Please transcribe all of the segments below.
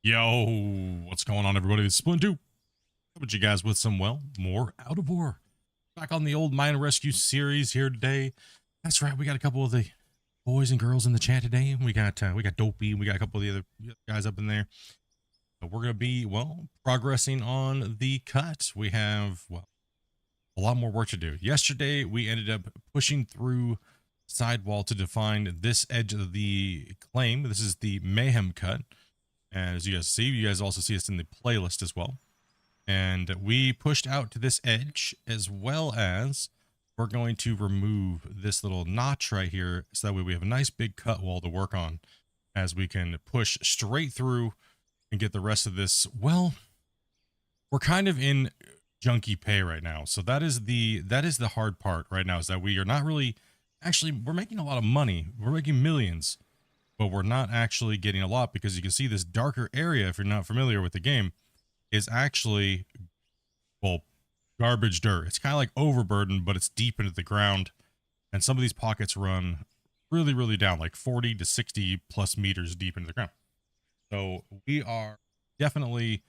Yo, what's going on, everybody? It's Splitintwo Tee. Coming to you guys with some, well, more Out of War. Back on the old Mine Rescue series here today. That's right, we got a couple of the boys and girls in the chat today. We got Dopey, and we got a couple of the other guys up in there. We're gonna be, well, progressing on the cut. We have, well, a lot more work to do. Yesterday, we ended up pushing through sidewall to define this edge of the claim. This is the Mayhem cut. And as you guys see, you guys also see us in the playlist as well. And we pushed out to this edge, as well as we're going to remove this little notch right here, so that way we have a nice big cut wall to work on as we can push straight through and get the rest of this. Well, we're kind of in junky pay right now. So that is the hard part right now, is that we are not really, actually, we're making a lot of money. We're making millions, but we're not actually getting a lot, because you can see this darker area, if you're not familiar with the game, is actually, well, garbage dirt. It's kind of like overburden, but it's deep into the ground. And some of these pockets run really, really down, like 40 to 60 plus meters deep into the ground. So we are definitely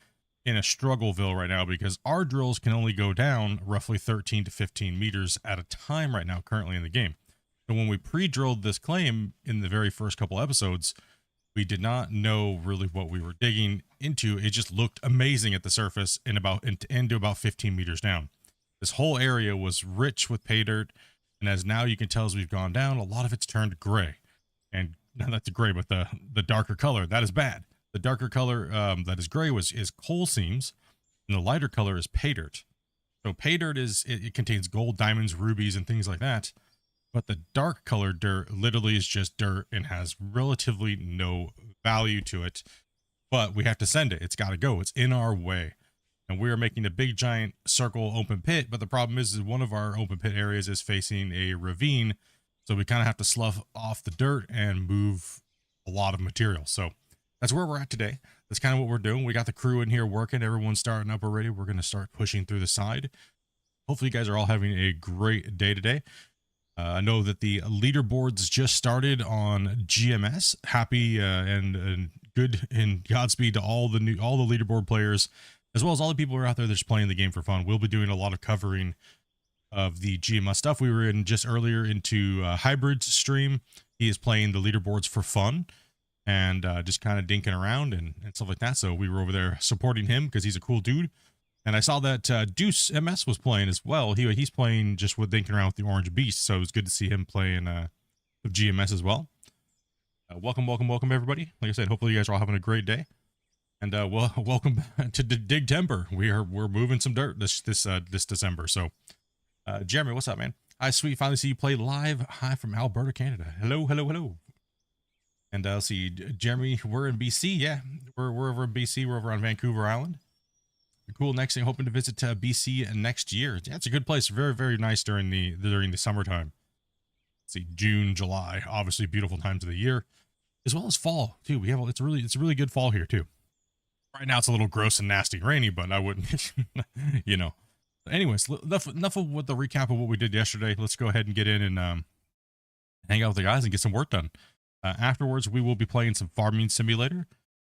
in a struggleville right now, because our drills can only go down roughly 13 to 15 meters at a time right now, currently in the game. And when we pre-drilled this claim in the very first couple episodes, we did not know really what we were digging into. It just looked amazing at the surface and into about 15 meters down. This whole area was rich with pay dirt, and as now you can tell, as we've gone down, a lot of it's turned gray. And not that's gray, but the darker color, that is bad. The darker color that is gray is coal seams, and the lighter color is pay dirt. So pay dirt it contains gold, diamonds, rubies, and things like that. But the dark colored dirt literally is just dirt and has relatively no value to it. But we have to send it. It's got to go. It's in our way. And we are making a big giant circle open pit. But the problem is one of our open pit areas is facing a ravine. So we kind of have to slough off the dirt and move a lot of material. So that's where we're at today. That's kind of what we're doing. We got the crew in here working. Everyone's starting up already. We're going to start pushing through the side. Hopefully you guys are all having a great day today. I know that the leaderboards just started on GMS. Happy and good and Godspeed to all the leaderboard players, as well as all the people who are out there that's playing the game for fun. We'll be doing a lot of covering of the GMS stuff. We were in just earlier into Hybrid's stream. He is playing the leaderboards for fun and just kind of dinking around and stuff like that. So we were over there supporting him because he's a cool dude. And I saw that Deuce MS was playing as well. He's playing just with dinking around with the Orange Beast. So it was good to see him playing with GMS as well. Welcome everybody. Like I said, hopefully you guys are all having a great day. And welcome to Dig Timber. We're moving some dirt this December. So Jeremy, what's up, man? Hi, sweet. Finally see you play live. Hi from Alberta, Canada. Hello. And I'll see Jeremy. We're in BC. Yeah, we're over in BC. We're over on Vancouver Island. Cool. Next thing, hoping to visit BC next year. Yeah, it's a good place. Very, very nice during the summertime. Let's see, June, July, obviously beautiful times of the year, as well as fall too. It's a really good fall here too. Right now it's a little gross and nasty and rainy, but I wouldn't, you know. Anyways, enough of what the recap of what we did yesterday. Let's go ahead and get in and hang out with the guys and get some work done. Afterwards, we will be playing some Farming Simulator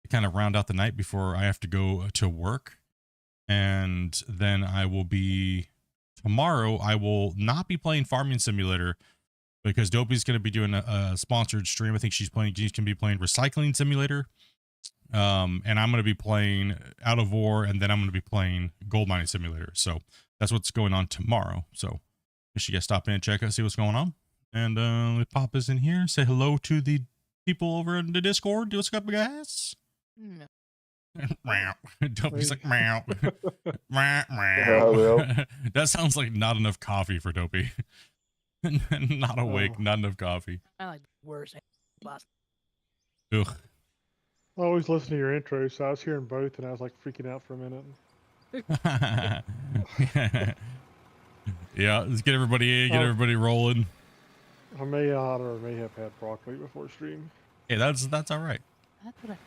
to kind of round out the night before I have to go to work. And then tomorrow I will not be playing Farming Simulator, because Dopey's going to be doing a sponsored stream. I think she's going to be playing Recycling Simulator. And I'm going to be playing Out of War, and then I'm going to be playing Gold Mining Simulator. So that's what's going on tomorrow. So you should guys stop in and check out, see what's going on. And let Pop is in here. Say hello to the people over in the Discord. What's up, guys? No. Dopey's like meow. That sounds like not enough coffee for Dopey. Not awake, not enough coffee. I like worse. Ugh. I always listen to your intro, so I was hearing both, and I was like freaking out for a minute. Yeah, let's get everybody in, get everybody rolling. I may have had broccoli before stream. Hey, that's all right. That's what I heard.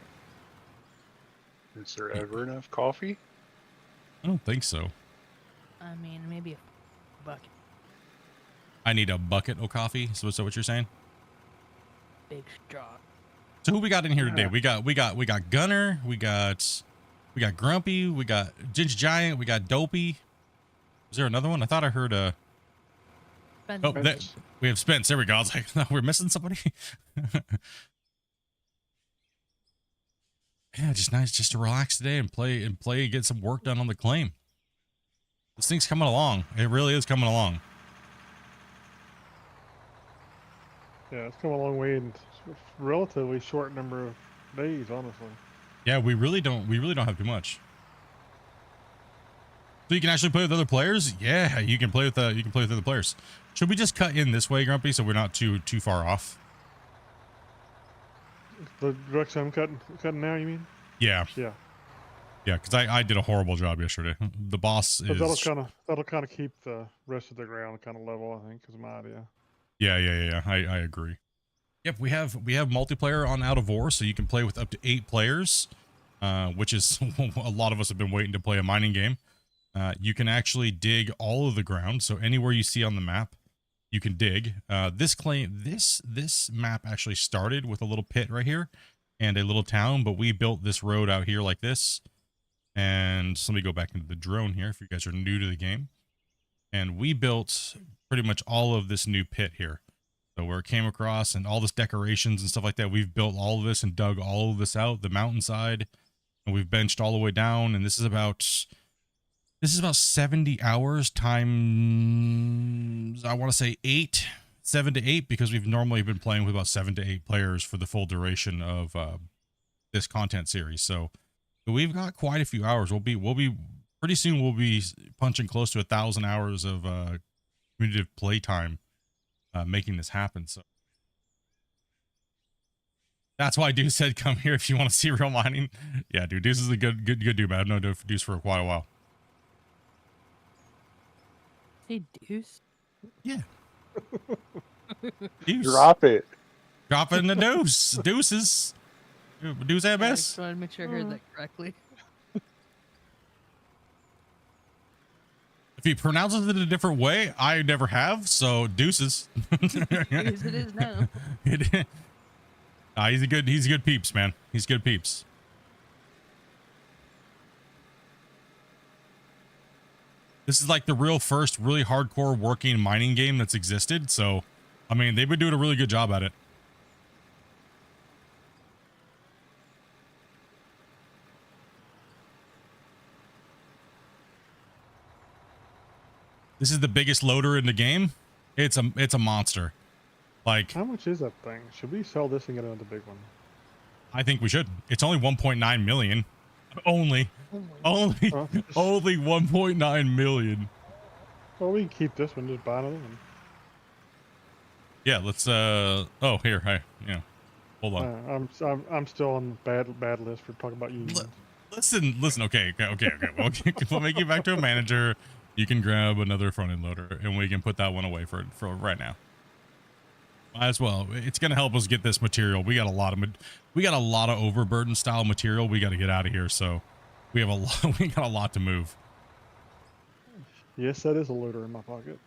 Is there ever enough coffee? I don't think so. I mean, maybe a bucket. I need a bucket of coffee. So what's what you're saying? Big straw. So who we got in here today? Yeah. We got Gunner, we got Grumpy, we got Ginger Giant, we got Dopey. Is there another one? I thought I heard Spence. oh, Spence. we have Spence. There we go. I was like, no, we're missing somebody. Yeah, just nice just to relax today and play and get some work done on the claim. This thing's coming along. It really is coming along. Yeah, it's come a long way in a relatively short number of days, honestly. Yeah, we really don't have too much. So you can actually play with other players? Yeah, you can play with other players. Should we just cut in this way, Grumpy, so we're not too far off? The direction I'm cutting now, you mean? Yeah. Yeah. Yeah, because I did a horrible job yesterday. The boss But is that'll kind of keep the rest of the ground kind of level, I think, is my idea. Yeah. I agree. Yep, we have multiplayer on Out of War, so you can play with up to 8 players, which is a lot of us have been waiting to play a mining game. You can actually dig all of the ground, so anywhere you see on the map, you can dig. This map actually started with a little pit right here and a little town, but we built this road out here like this. And so let me go back into the drone here if you guys are new to the game. And we built pretty much all of this new pit here. So where it came across and all this decorations and stuff like that, we've built all of this and dug all of this out, the mountainside, and we've benched all the way down. And this is about 70 hours times, I want to say 7 to 8, because we've normally been playing with about 7 to 8 players for the full duration of this content series. So we've got quite a few hours. We'll be pretty soon. We'll be punching close to 1,000 hours of community playtime making this happen. So that's why Deuce said, "Come here if you want to see real mining." Yeah, dude, Deuce is a good dude, man. I've known Deuce for quite a while. Say Deuce. Yeah. Deuce. Drop it. Drop it in the deuce. Deuces. Deuce I MS. just wanted to make sure I heard that correctly. If he pronounces it a different way, I never have, so deuces. Deuce it is now. He's a good peeps, man. He's good peeps. This is like the real first really hardcore working mining game that's existed, so I mean, they've been doing a really good job at it. This is the biggest loader in the game. It's a monster. Like, How much is that thing? Should we sell this and get another big one? I think we should. It's only 1.9 million. Only Oh, 1.9 million. well, we can keep this one. Just buy another one. Yeah, let's oh, here, hi. Yeah. Hold on. I'm still on bad list for talking about unions. Listen, okay. We'll make you back to a manager. You can grab another front end loader and we can put that one away for right now. Might as well. It's going to help us get this material. We got a lot of overburden style material we got to get out of here, so we got a lot to move. Yes, that is a loader in my pocket.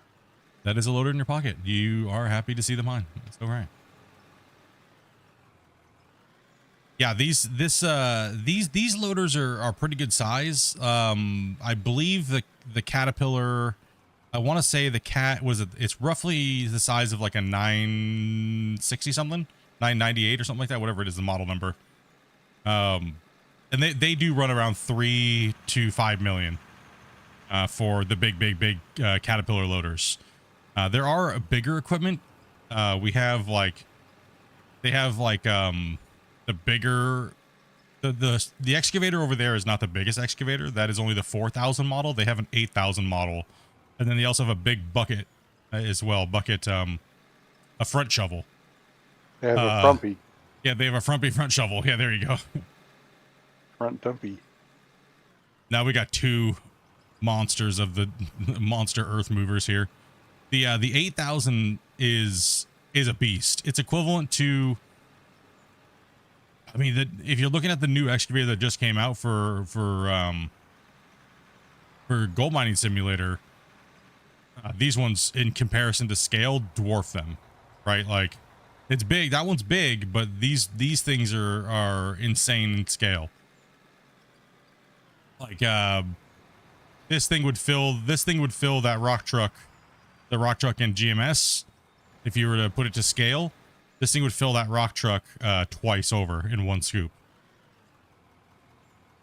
That is a loader in your pocket. You are happy to see the mine. That's all right. Yeah, these loaders are pretty good size. I believe the Caterpillar, I want to say the Cat it's roughly the size of like a 960 something, 998 or something like that, whatever it is, the model number. And they do run around 3 to 5 million for the big Caterpillar loaders. There are bigger equipment. They have the bigger, the excavator over there is not the biggest excavator. That is only the 4,000 model. They have an 8,000 model, and then they also have a big bucket as well. A front shovel. They have a frumpy. Yeah, they have a front shovel. Yeah, there you go. Front dumpy. Now we got 2 monsters of the monster earth movers here. The 8,000 is a beast. It's equivalent to, I mean, if you're looking at the new excavator that just came out for Gold Mining Simulator, these ones in comparison to scale dwarf them, right? Like It's big. That one's big, but these things are insane in scale. Like this thing would fill that rock truck, the rock truck in GMS. If you were to put it to scale, this thing would fill that rock truck twice over in one scoop.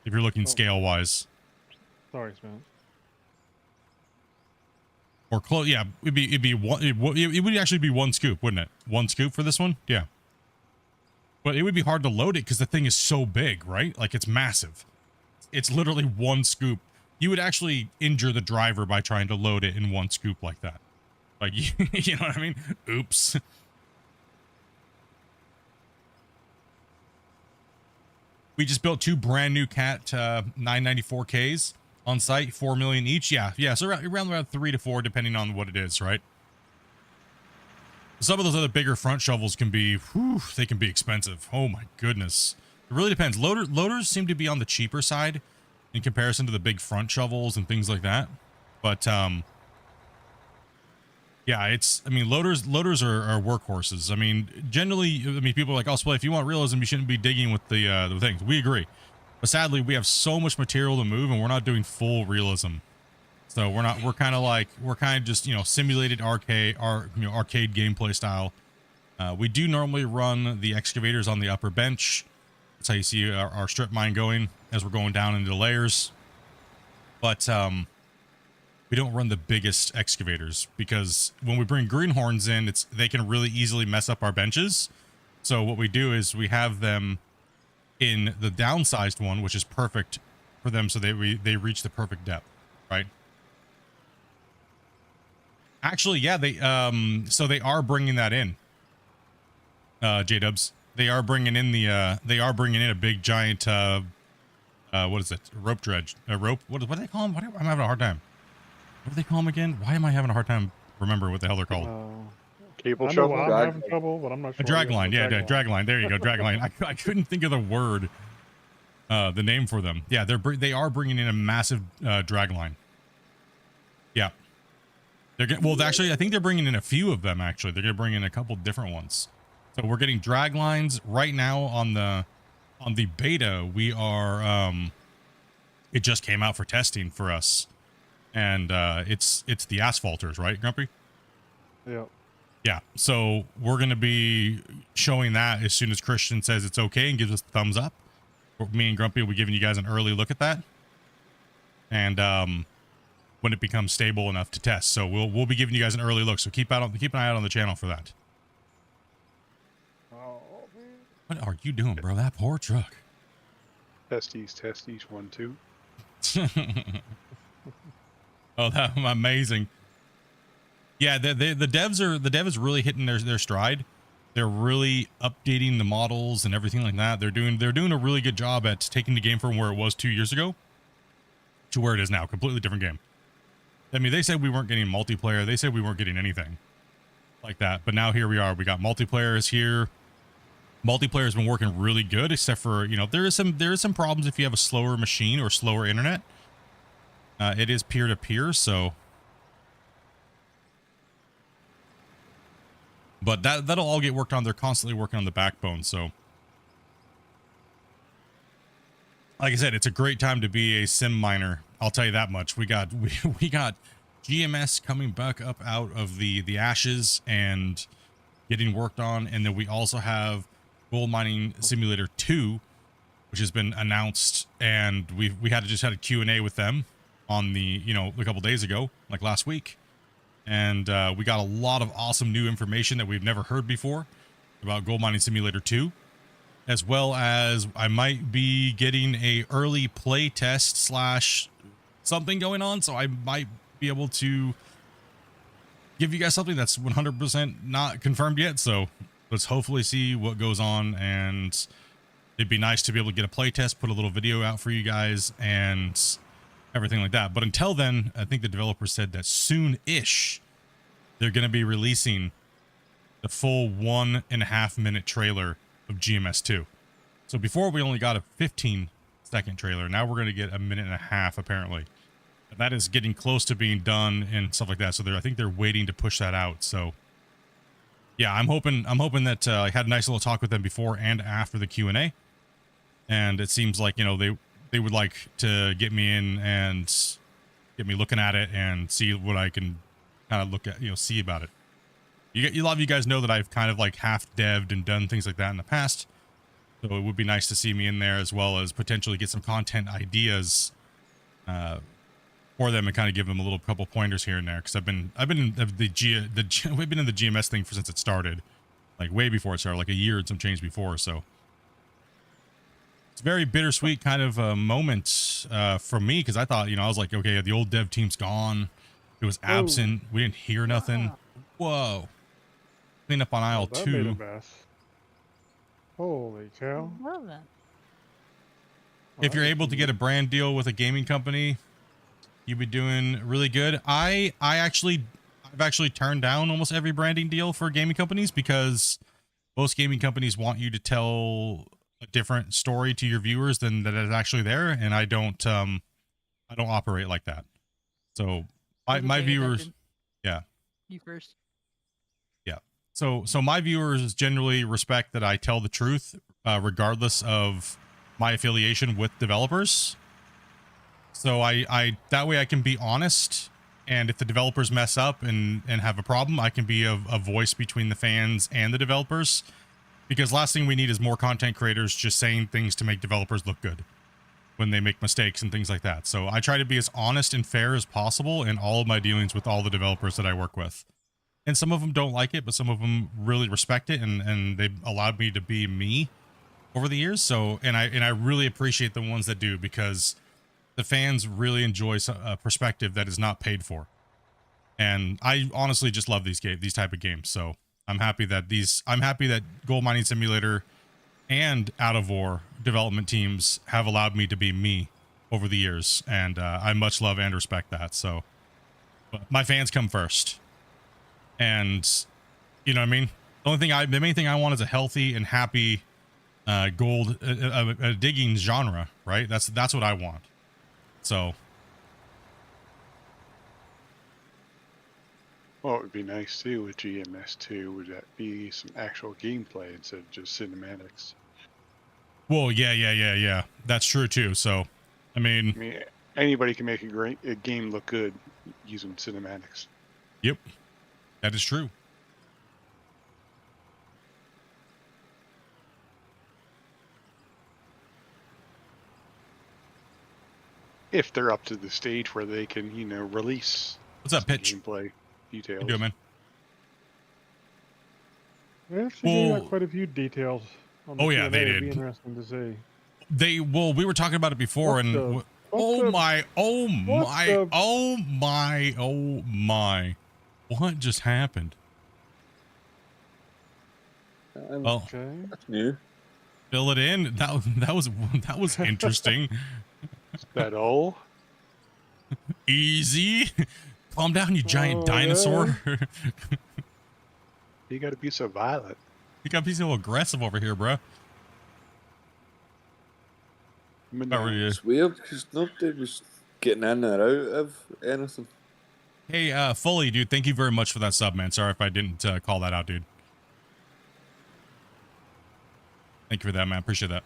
If you're looking scale wise. Sorry, man. Or close, yeah. It would actually be one scoop, wouldn't it? One scoop for this one, yeah. But it would be hard to load it because the thing is so big, right? Like, it's massive. It's literally one scoop. You would actually injure the driver by trying to load it in one scoop like that. Like, you know what I mean? Oops. We just built 2 brand new Cat 994Ks on site, 4 million each. Yeah, so around about 3 to 4, depending on what it is, right? Some of those other bigger front shovels can be, they can be expensive. Oh my goodness. It really depends. Loaders seem to be on the cheaper side in comparison to the big front shovels and things like that. But, yeah, I mean, loaders are workhorses. I mean, generally, people are like, oh, well, if you want realism, you shouldn't be digging with the things. We agree. But sadly, we have so much material to move, and we're not doing full realism. So we're kind of just, you know, simulated arcade gameplay style. We do normally run the excavators on the upper bench. That's how you see our strip mine going as we're going down into the layers. But we don't run the biggest excavators because when we bring greenhorns in, they can really easily mess up our benches. So what we do is we have them in the downsized one, which is perfect for them, so they reach the perfect depth, right? Actually, yeah, so they are bringing that in. J-Dubs, they are bringing in a big giant what is it? Rope dredge. Rope. What do they call them? I'm having a hard time. What do they call them again? Why am I having a hard time remembering what the hell they're called? Cable I know shovel. I'm having trouble, but I'm not sure. A drag line. Yeah, drag line. There you go, drag line. I couldn't think of the word, the name for them. Yeah, they are bringing in a massive drag line. Yeah. Well, actually, I think they're bringing in a few of them, actually. They're going to bring in a couple different ones. So we're getting drag lines right now on the beta. We are, it just came out for testing for us. And it's the asphalters, right, Grumpy? Yeah. Yeah, so we're going to be showing that as soon as Christian says it's okay and gives us a thumbs up. Me and Grumpy will be giving you guys an early look at that. And when it becomes stable enough to test. So we'll be giving you guys an early look. So keep an eye out on the channel for that. Oh, What are you doing, bro? That poor truck. Testes, 1, 2. Oh, that's amazing. Yeah, the dev is really hitting their stride. They're really updating the models and everything like that. They're doing a really good job at taking the game from where it was 2 years ago to where it is now. Completely different game. I mean, they said we weren't getting multiplayer. They said we weren't getting anything like that. But now here we are. We got multiplayers here. Multiplayer has been working really good, except for, you know, there is some problems if you have a slower machine or slower internet. It is peer-to-peer, so. But that'll all get worked on. They're constantly working on the backbone, so. Like I said, it's a great time to be a sim miner. I'll tell you that much. We got GMS coming back up out of the ashes and getting worked on, and then we also have Gold Mining Simulator 2, which has been announced, and we just had a Q&A with them on a couple days ago, like last week. And we got a lot of awesome new information that we've never heard before about Gold Mining Simulator 2, as well as I might be getting a early play test / something going on. So I might be able to give you guys something that's 100% not confirmed yet. So let's hopefully see what goes on. And it'd be nice to be able to get a play test, put a little video out for you guys and everything like that. But until then, I think the developer said that soon-ish they're going to be releasing the full 1.5 minute trailer of GMS 2. So before we only got a 15-second trailer. Now we're going to get a 1.5 minutes apparently. And that is getting close to being done and stuff like that. So I think they're waiting to push that out. So yeah, I'm hoping that I had a nice little talk with them before and after the Q&A, and it seems like, you know, they would like to get me in and get me looking at it and see what I can kind of look at, you know, see about it. A lot of you guys know that I've kind of like half dev'd and done things like that in the past, so it would be nice to see me in there, as well as potentially get some content ideas for them and kind of give them a little couple pointers here and there, because I've been in we've been in the GMS thing since it started, like way before it started, like a year and some change before. So it's a very bittersweet kind of moment for me, because I thought, you know, I was like, okay, the old dev team's gone, it was absent, we didn't hear nothing. Whoa, clean up on aisle That made a 2. mess. Holy cow. Love that. If you're able to get a brand deal with a gaming company, you'd be doing really good. I've actually turned down almost every branding deal for gaming companies, because most gaming companies want you to tell a different story to your viewers than that is actually there, and I don't operate like that. So my viewers, yeah, You first. yeah. So my viewers generally respect that I tell the truth, regardless of my affiliation with developers. So I that way I can be honest, and if the developers mess up and have a problem, I can be a voice between the fans and the developers, because last thing we need is more content creators just saying things to make developers look good when they make mistakes and things like that. So I try to be as honest and fair as possible in all of my dealings with all the developers that I work with. And some of them don't like it, but some of them really respect it, and they've allowed me to be me over the years. So, and I really appreciate the ones that do, because the fans really enjoy a perspective that is not paid for. And I honestly just love these type of games. So I'm happy that Gold Mining Simulator and Out of War development teams have allowed me to be me over the years. And I much love and respect that. So, but my fans come first. And you know what I mean? The main thing I want is a healthy and happy gold, a digging genre, right? That's what I want. So, Well, it would be nice too with GMS2 would that be some actual gameplay instead of just cinematics. well, yeah. That's true too. So, I mean, anybody can make a game look good using cinematics. Yep, that is true. If they're up to the stage where they can, you know, release What's up, Pitch? gameplay details. How you doing, man? They actually gave Well, out quite a few details. On the oh yeah, Q&A. they It'd did. be interesting to see. We were talking about it before, What and the- oh my, what just happened? Well, Okay. That's new. fill it in. That was interesting. Is that all? Easy. Calm down, you giant Oh, dinosaur. You got to be so violent. You got to be so aggressive over here, bro. It's weird because nobody was getting in or out of anything. Hey, Fully, dude, thank you very much for that sub, man. Sorry if I didn't call that out, dude. Thank you for that, man. Appreciate that.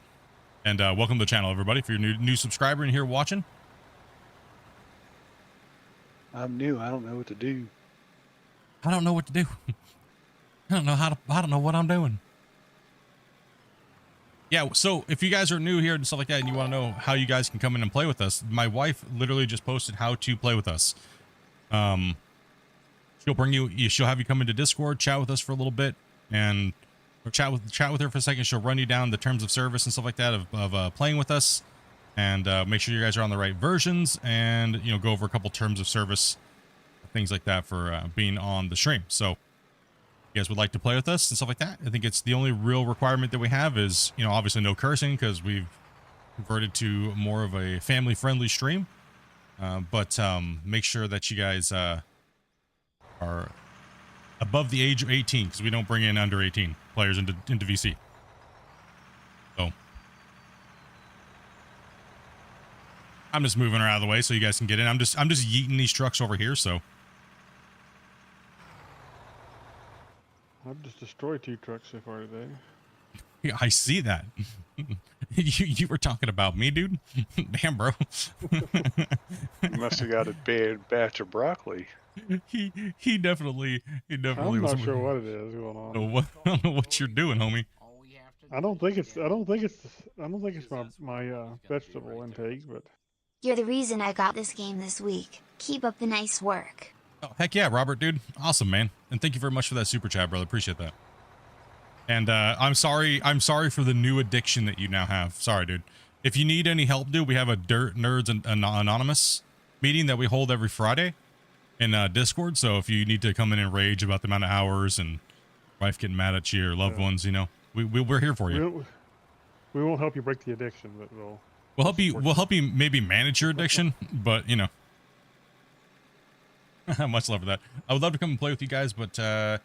And welcome to the channel, everybody. If you're a new subscriber and here watching. I'm new. I don't know what to do. I don't know what to do. I don't know what I'm doing. Yeah, so if you guys are new here and stuff like that and you want to know how you guys can come in and play with us, my wife literally just posted how to play with us. She'll have you come into Discord, chat with us for a little bit, and or chat with her for a second. She'll run you down the terms of service and stuff like that of playing with us, and make sure you guys are on the right versions, and go over a couple terms of service, things like that for being on the stream. So you guys would like to play with us and stuff like that, I think it's the only real requirement that we have is, obviously no cursing, because we've converted to more of a family-friendly stream. But make sure that you guys are above the age of 18, because we don't bring in under 18 players into VC. So I'm just moving her out of the way so you guys can get in. I'm just yeeting these trucks over here, so. I've just destroyed 2 trucks so far today. Yeah, I see that. you were talking about me, dude. Damn, bro. You must have got a bad batch of broccoli. He definitely I'm was. not sure what it is going on. I don't know what you're doing, homie. I don't think it's my vegetable intake, but You're the reason I got this game this week. Keep up the nice work. Oh, heck yeah, Robert, dude. Awesome, man. And thank you very much for that super chat, brother. Appreciate that. And I'm sorry for the new addiction that you now have. Sorry, dude. If you need any help, dude, we have a Dirt Nerds Anonymous meeting that we hold every Friday in Discord. So if you need to come in and rage about the amount of hours and wife getting mad at you or loved ones, you know, we're here for you. We won't help you break the addiction, but we'll help you maybe manage your addiction, but you know. Much love for that. I would love to come and play with you guys, but I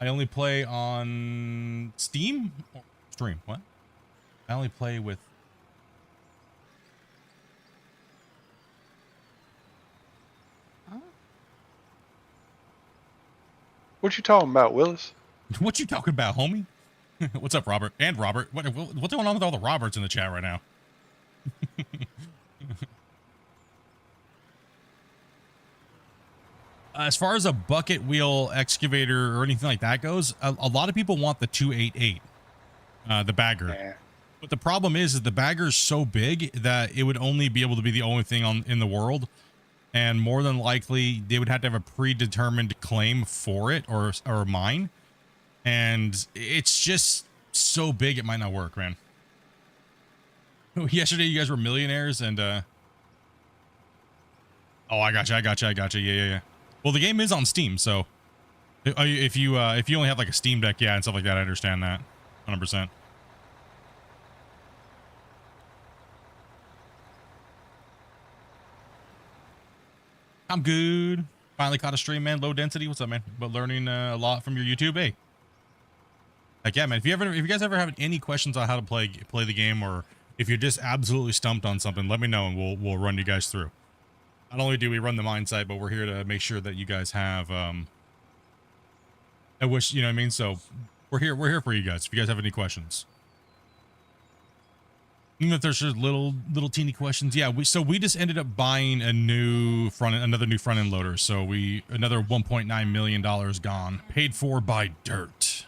only play on Steam or stream. What? I only play with. What you talking about, Willis? What you talking about, homie? What's up, Robert? And Robert, what's going on with all the Roberts in the chat right now? As far as a bucket wheel excavator or anything like that goes, a lot of people want the 288, the bagger. Yeah. But the problem is the bagger is so big that it would only be able to be the only thing in the world. And more than likely, they would have to have a predetermined claim for it or mine. And it's just so big, it might not work, man. Yesterday, you guys were millionaires and, oh, I gotcha. Yeah. Well, the game is on Steam, so if you only have like a Steam Deck, yeah, and stuff like that, I understand that, 100%. I'm good. Finally caught a stream, man. Low density. What's up, man? But learning a lot from your YouTube. Hey, like yeah, man. If you guys ever have any questions on how to play the game, or if you're just absolutely stumped on something, let me know and we'll run you guys through. Not only do we run the mine site, but we're here to make sure that you guys have I wish, you know what I mean? So we're here for you guys if you guys have any questions. Even if there's just little teeny questions. Yeah, we just ended up buying another new front end loader. So another $1.9 million gone. Paid for by dirt.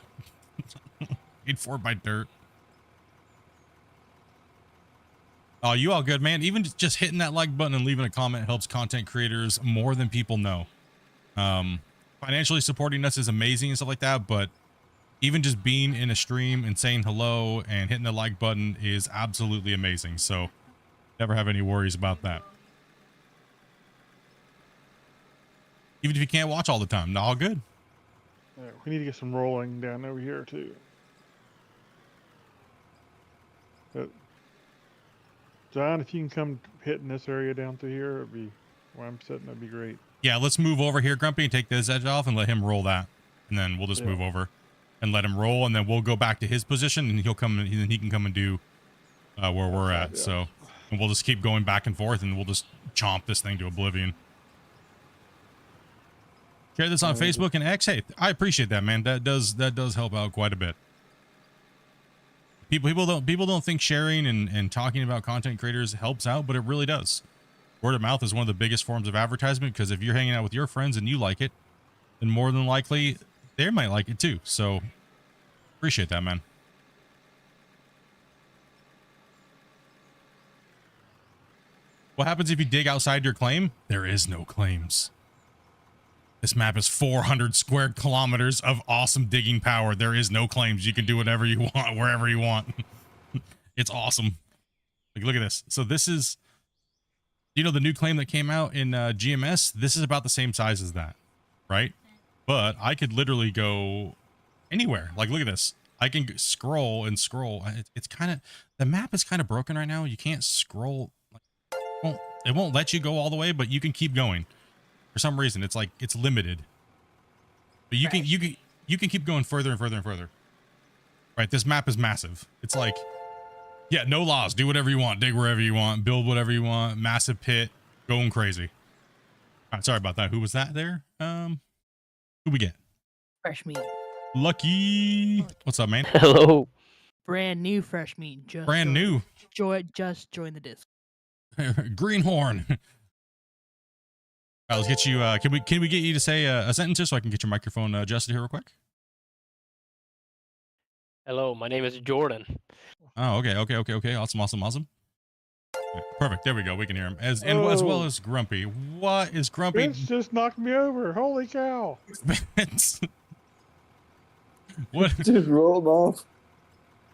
Paid for by dirt. Oh, you all good, man. Even just hitting that like button and leaving a comment helps content creators more than people know. Financially supporting us is amazing and stuff like that, but even just being in a stream and saying hello and hitting the like button is absolutely amazing. So never have any worries about that. Even if you can't watch all the time, all good. Yeah, we need to get some rolling down over here too. But John, if you can come hit in this area down through here, it'd be where I'm sitting. That'd be great. Yeah, let's move over here, Grumpy, and take this edge off and let him roll that, and then we'll just move over and let him roll, and then we'll go back to his position, and he'll come and he can come and do where we're at. Yeah. So, and we'll just keep going back and forth, and we'll just chomp this thing to oblivion. Share this on Facebook and X. Hey, I appreciate that, man. That does help out quite a bit. People don't think sharing and talking about content creators helps out, but it really does. Word of mouth is one of the biggest forms of advertisement, because if you're hanging out with your friends and you like it, then more than likely they might like it too. So appreciate that, man. What happens if you dig outside your claim? There is no claims. This map is 400 square kilometers of awesome digging power. There is no claims. You can do whatever you want, wherever you want. It's awesome. Like, look at this. So this is, you know, the new claim that came out in GMS. This is about the same size as that, right? But I could literally go anywhere. Like, look at this. I can scroll and scroll. It's kind of, the map is kind of broken right now. You can't scroll. It won't let you go all the way, but you can keep going. For some reason, it's like it's limited. But you can keep going further and further and further. Right? This map is massive. It's like, yeah, no laws. Do whatever you want. Dig wherever you want. Build whatever you want. Massive pit. Going crazy. All right, sorry about that. Who was that there? Who we get? Fresh meat. Lucky. What's up, man? Hello. Brand new fresh meat. Just Brand new. Just join the disc. Greenhorn. All right, let's get you. Can we get you to say a sentence here so I can get your microphone adjusted here real quick? Hello, my name is Jordan. Oh, okay. Awesome. Okay, perfect. There we go. We can hear him as well as Grumpy. What is Grumpy? Vince just knocked me over. Holy cow! Vince. What? Just roll them off.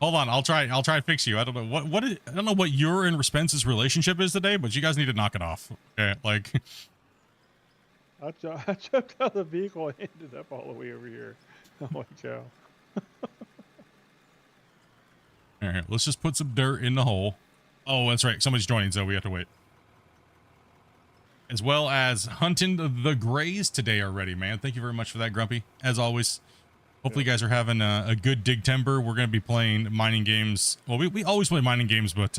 Hold on. I'll try and fix you. I don't know I don't know what your and Spence's relationship is today, but you guys need to knock it off. Okay, like. I jumped out of the vehicle and ended up all the way over here. Holy cow! All right, let's just put some dirt in the hole. Oh, that's right. Somebody's joining, so we have to wait. As well as hunting the grays today already, man. Thank you very much for that, Grumpy. As always, hopefully you guys are having a good Digtember. We're going to be playing mining games. Well, we always play mining games, but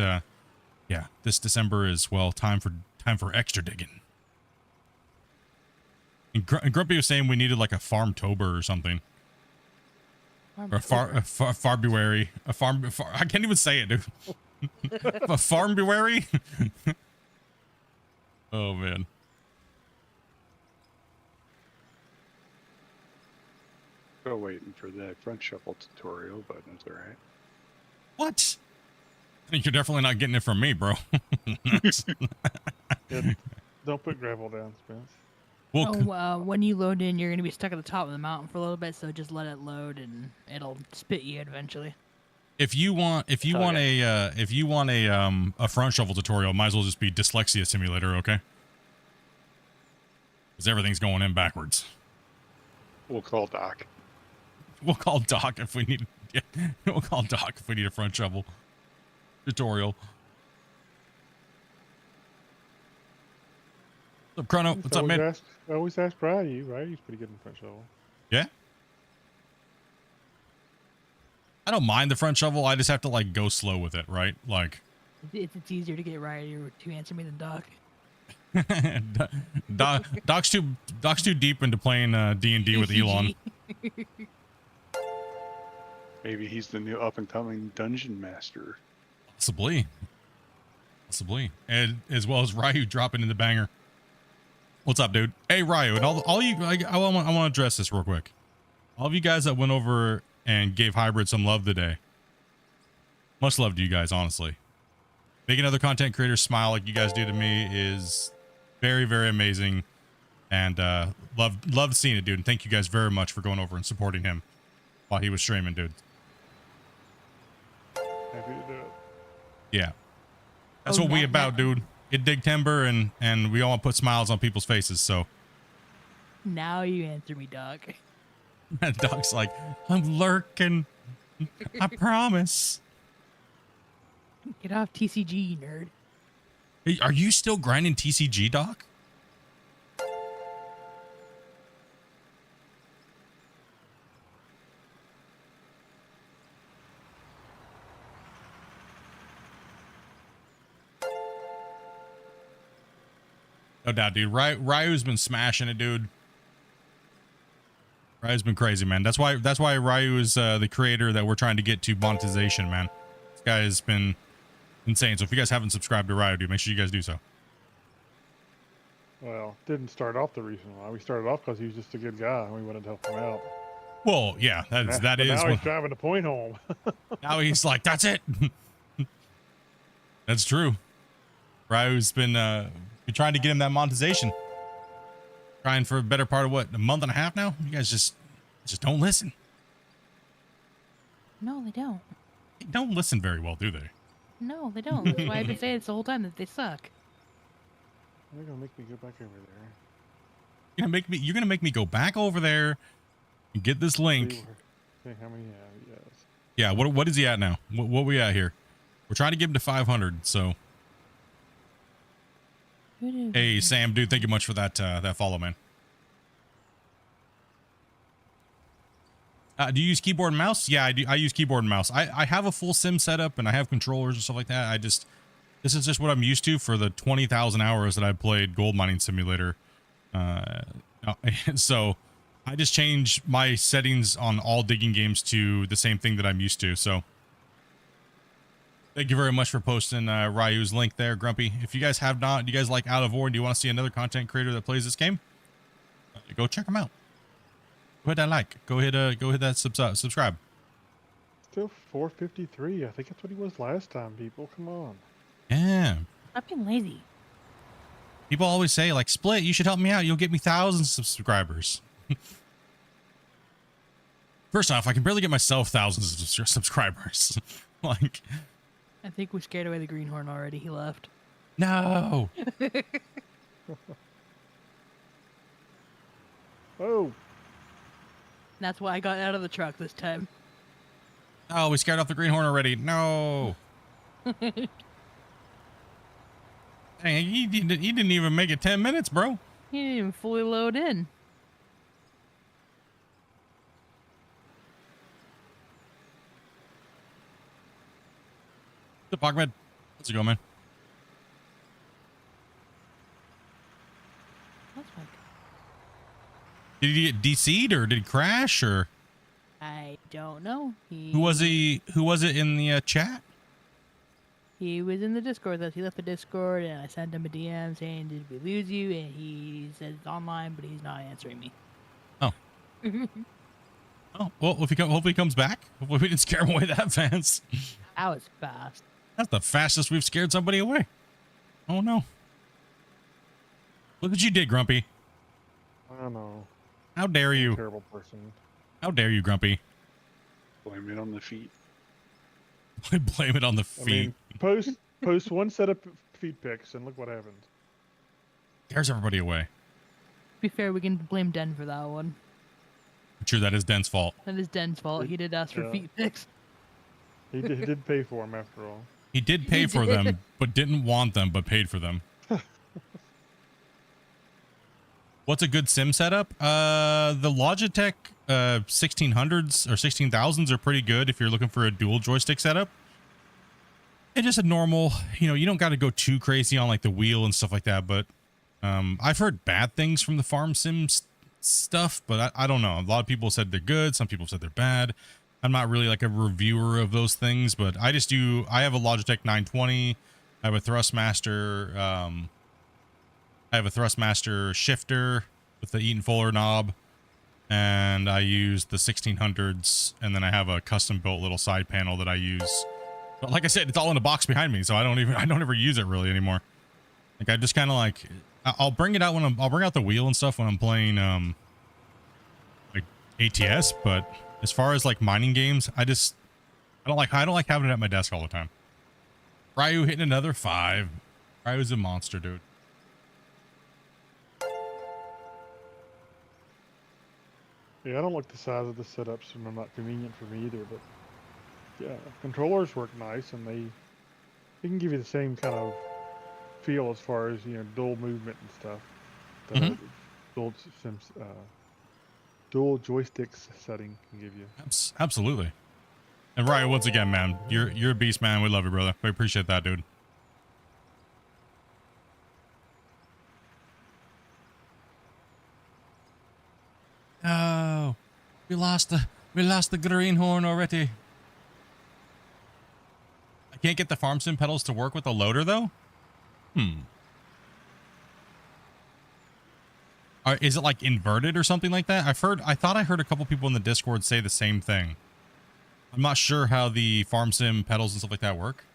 yeah, this December is, well, time for extra digging. And Grumpy was saying we needed like a Farmtober or something. Or Farbuary. I can't even say it, dude. A Farmbuary? Oh, man. Still waiting for that front shuffle tutorial, but that's all right. What? I think you're definitely not getting it from me, bro. Yeah, don't put gravel down, Spence. Well, When you load in, you're gonna be stuck at the top of the mountain for a little bit, so just let it load and it'll spit you eventually. if you want a front shovel tutorial, might as well just be dyslexia simulator, okay? Because everything's going in backwards. We'll call Doc. We'll call Doc if we need. Yeah, we'll call Doc if we need a front shovel tutorial. What's up, Chrono? What's up, man? I always ask Ryu's pretty good in front shovel. Yeah. I don't mind the front shovel. I just have to like go slow with it, right? Like. It's easier to get Ryu to answer me than Doc. Doc's too deep into playing D&D with Elon. Maybe he's the new up-and-coming dungeon master. Possibly. And as well as Ryu dropping in the banger. What's up, dude? Hey, Ryu, and all you, I want to address this real quick. All of you guys that went over and gave Hybrid some love today. Much love to you guys, honestly. Making other content creators smile like you guys do to me is very, very amazing. And loved seeing it, dude. And thank you guys very much for going over and supporting him while he was streaming, dude. Happy to do it. Yeah. That's what we about, dude. Get Digtember and we all want to put smiles on people's faces, so. Now you answer me, Doc. Doc's like, I'm lurking. I promise. Get off TCG, nerd. Hey, are you still grinding TCG, Doc? No doubt, dude. Ryu's been smashing it, dude. Ryu's been crazy, man. That's why Ryu is the creator that we're trying to get to monetization, man. This guy has been insane. So if you guys haven't subscribed to Ryu, dude, make sure you guys do so. Well, didn't start off the reason why. We started off because he was just a good guy and we wanted to help him out. Well, yeah, that is. Now he's driving the point home. Now he's like, that's it. That's true. Ryu's been trying to get him that monetization. Trying for a better part of what, a month and a half now? You guys just don't listen. No, they don't. They don't listen very well, do they? No, they don't. That's why I've been saying this the whole time that they suck. They're gonna make me go back over there. You're gonna make me go back over there and get this link. See how many he has. Yeah, what is he at now? What we at here? We're trying to get him to 500, so. Hey, Sam, dude, thank you much for that follow, man. Do you use keyboard and mouse? Yeah, I do. I use keyboard and mouse. I have a full sim setup and I have controllers and stuff like that. This is just what I'm used to for the 20,000 hours that I played Gold Mining Simulator. So I just changed my settings on all digging games to the same thing that I'm used to. So thank you very much for posting Ryu's link there, Grumpy. If you guys have not, do you guys like Out of War? Do you want to see another content creator that plays this game? Go check them out. Go hit that like. Go hit that subscribe. Still 453. I think that's what he was last time, people. Come on. Yeah. Stop being lazy. People always say, like, Split, you should help me out. You'll get me thousands of subscribers. First off, I can barely get myself thousands of subscribers. Like, I think we scared away the greenhorn already. He left. no. Oh, That's why I got out of the truck this time. Oh, we scared off the greenhorn already. No. Dang, he didn't even make it 10 minutes, bro. He didn't even fully load in. The Pogmed. How's it going, man? That's like, Did he get DC'd or did he crash or I don't know. who was it in the chat? He was in the Discord with us. He left the Discord, and I sent him a DM saying, "Did we lose you?" And he said it's online, but he's not answering me. Oh. Oh, well, if hopefully he comes back. Hopefully we didn't scare him away that fast. That was fast. That's the fastest we've scared somebody away. Oh, no. Look what you did, Grumpy. I know. How dare you? Terrible person. How dare you, Grumpy? Blame it on the feet. Blame it on the I feet. mean, post one set of feet pics and look what happens. Scares everybody away. To be fair, we can blame Den for that one. True, that is Den's fault. That is Den's fault. He did ask for Yeah. feet pics. He did pay for them after all. He did pay for them, but didn't want them, but paid for them. What's a good sim setup? The Logitech 1600s or 16000s are pretty good if you're looking for a dual joystick setup. And just a normal, you don't got to go too crazy on like the wheel and stuff like that. But I've heard bad things from the farm sim stuff, but I don't know. A lot of people said they're good. Some people said they're bad. I'm not really like a reviewer of those things, but I have a Logitech 920. I have a Thrustmaster. I have a Thrustmaster shifter with the Eaton Fuller knob, and I use the 1600s, and then I have a custom built little side panel that I use. But like I said, it's all in a box behind me, so I don't ever use it really anymore. Like I just kind of like, I'll bring it out I'll bring out the wheel and stuff when I'm playing like ATS, but as far as like mining games, I don't like having it at my desk all the time. Ryu hitting another 5. Ryu's a monster, dude. Yeah, I don't like the size of the setups, and they're not convenient for me either. But yeah, controllers work nice, and they can give you the same kind of feel as far as dual movement and stuff. The dual joysticks setting can give you. Absolutely. And Ryan, once again, man, you're a beast, man. We love you, brother. We appreciate that, dude. Oh, we lost the greenhorn already. I can't get the farm sim pedals to work with the loader though. Is it like inverted or something like that? I thought I heard a couple people in the Discord say the same thing. I'm not sure how the farm sim pedals and stuff like that work.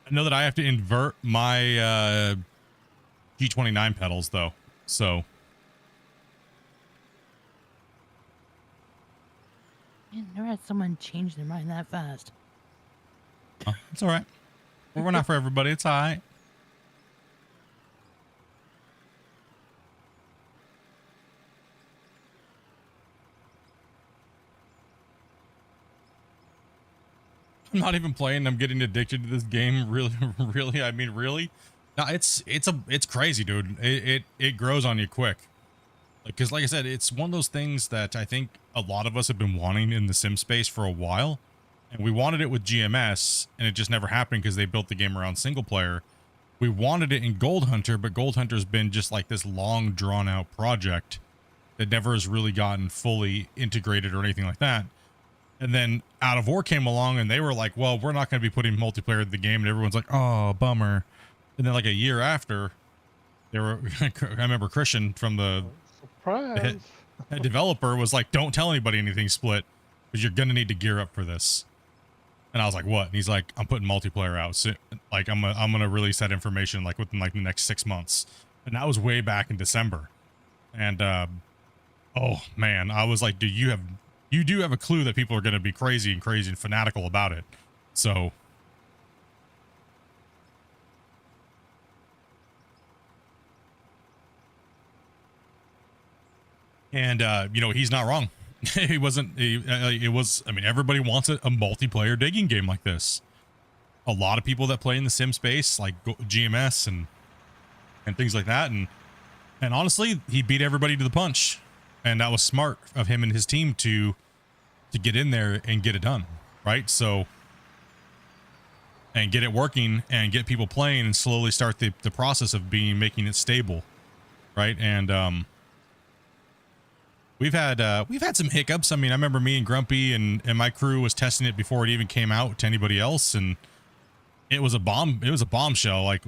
I know that I have to invert my G29 pedals though, so. Man, never had someone change their mind that fast. Oh, it's all right. We're not for everybody. It's all right. I'm not even playing. I'm getting addicted to this game. Really, really. I mean, really. No, it's crazy, dude. It grows on you quick. Because like I said, it's one of those things that I think a lot of us have been wanting in the sim space for a while. And we wanted it with GMS, and it just never happened because they built the game around single player. We wanted it in Gold Hunter, but Gold Hunter's been just like this long, drawn-out project that never has really gotten fully integrated or anything like that. And then Out of War came along, and they were like, well, we're not going to be putting multiplayer in the game. And everyone's like, oh, bummer. And then like a year after, they were, I remember Christian from the Surprise. head developer was like, don't tell anybody anything Split, because you're going to need to gear up for this. And I was like, what? And he's like, I'm putting multiplayer out. So, like, I'm going to release that information like within like the next 6 months. And that was way back in December. And, oh man, I was like, dude, you do have a clue that people are going to be crazy and fanatical about it. So. And, you know, he's not wrong. He wasn't, it was, I mean, everybody wants a multiplayer digging game like this. A lot of people that play in the sim space, like GMS and things like that. And honestly, he beat everybody to the punch. And that was smart of him and his team to get in there and get it done. Right. So, and get it working and get people playing and slowly start the process of making it stable. Right. And, we've had some hiccups. I mean, I remember me and Grumpy and my crew was testing it before it even came out to anybody else, and it was a bomb. It was a bombshell. Like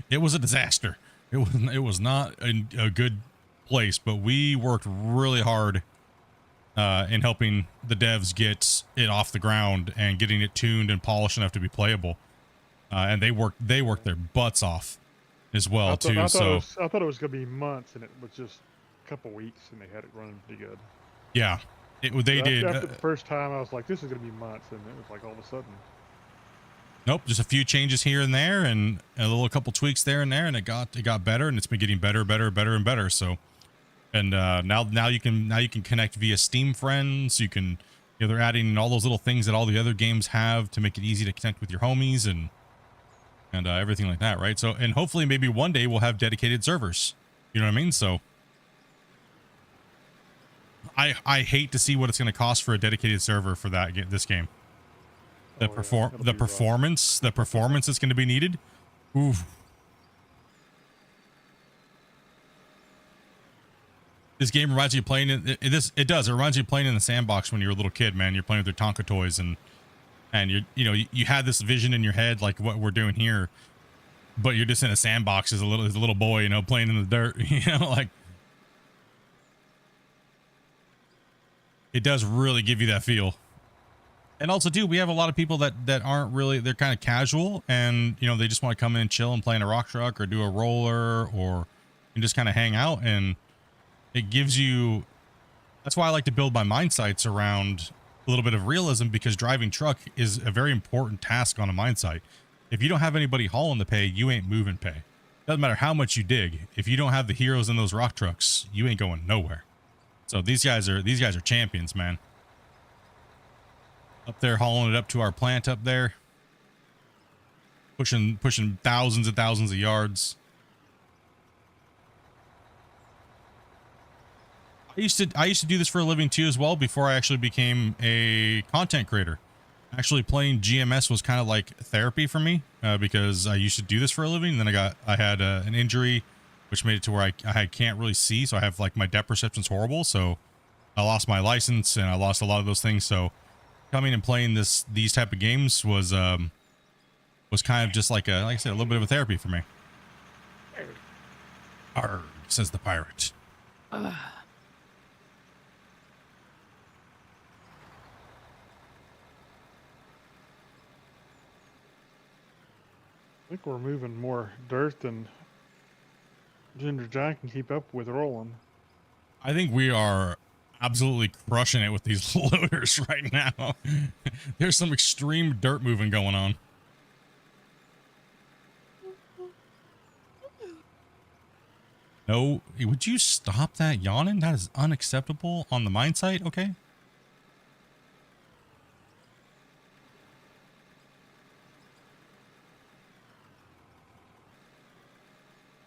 it was a disaster. It was not a good place. But we worked really hard in helping the devs get it off the ground and getting it tuned and polished enough to be playable. And they worked their butts off as well too. I thought it was going to be months, and it was just couple weeks, and they had it running pretty good. Yeah, they did. After the first time, I was like, this is going to be months, and it was like all of a sudden. Nope, just a few changes here and there, and a couple tweaks there and there, and it got better, and it's been getting better and better. So, and now you can connect via Steam friends. You can, you know, they're adding all those little things that all the other games have to make it easy to connect with your homies and everything like that, right? So, and hopefully maybe one day we'll have dedicated servers. You know what I mean? So. I hate to see what it's going to cost for a dedicated server for this game. The performance that's going to be needed. Oof. This game reminds you of playing it does. It reminds you of playing in the sandbox when you're a little kid, man. You're playing with your Tonka toys and you had this vision in your head like what we're doing here, but you're just in a sandbox as a little boy, you know, playing in the dirt, you know, like. It does really give you that feel. And also too, we have a lot of people that aren't really, they're kind of casual and, you know, they just want to come in and chill and play in a rock truck or do a roller or and just kind of hang out. And it gives you, that's why I like to build my mine sites around a little bit of realism, because driving truck is a very important task on a mine site. If you don't have anybody hauling the pay, you ain't moving pay. Doesn't matter how much you dig. If you don't have the heroes in those rock trucks, you ain't going nowhere. So these guys are champions, man. Up there hauling it up to our plant up there. Pushing thousands and thousands of yards. I used to do this for a living too as well before I actually became a content creator. Actually playing GMS was kind of like therapy for me because I used to do this for a living. And then I had an injury which made it to where I can't really see. So I have like my depth perception's horrible. So I lost my license and I lost a lot of those things. So coming and playing these type of games was kind of just like I said, a little bit of a therapy for me. Arr, says the pirate. I think we're moving more dirt than Ginger Jack can keep up with rolling. I think we are absolutely crushing it with these loaders right now. There's some extreme dirt moving going on. No, would you stop that yawning? That is unacceptable on the mine site, okay?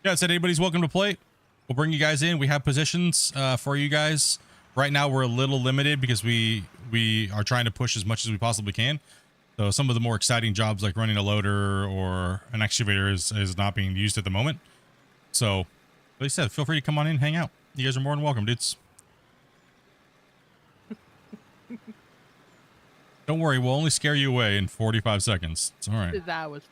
Yeah, I said anybody's welcome to play. We'll bring you guys in. We have positions for you guys. Right now we're a little limited because we are trying to push as much as we possibly can. So some of the more exciting jobs like running a loader or an excavator is not being used at the moment. So, like I said, feel free to come on in, hang out. You guys are more than welcome, dudes. Don't worry, we'll only scare you away in 45 seconds. It's all right. That was.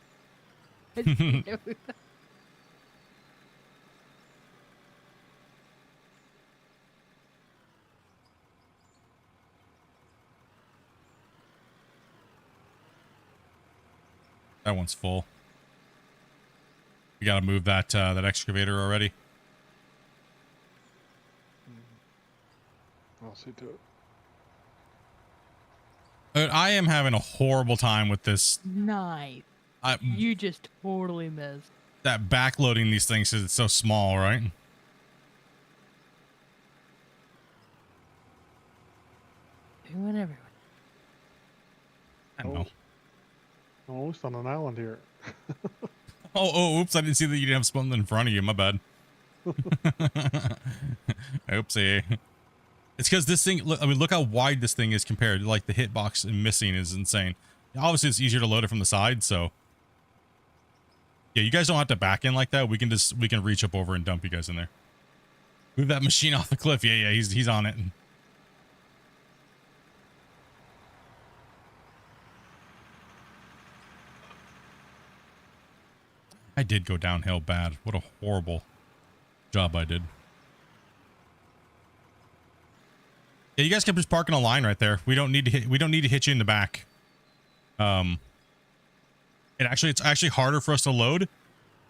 That one's full. We got to move that that excavator already. I'll see to it. I am having a horrible time with this. Nice. You just totally missed. That backloading these things because it's so small, right? Doing everyone. I know. Almost on an island here. Oh, oops. I didn't see that you didn't have something in front of you. My bad. Oopsie. It's because this thing, I mean, look how wide this thing is compared. Like the hitbox and missing is insane. Obviously, it's easier to load it from the side, so. Yeah, you guys don't have to back in like that. We can reach up over and dump you guys in there. Move that machine off the cliff. Yeah, he's on it. I did go downhill bad. What a horrible job I did. Yeah, you guys can just park in a line right there. We don't need to hit you in the back. It's actually harder for us to load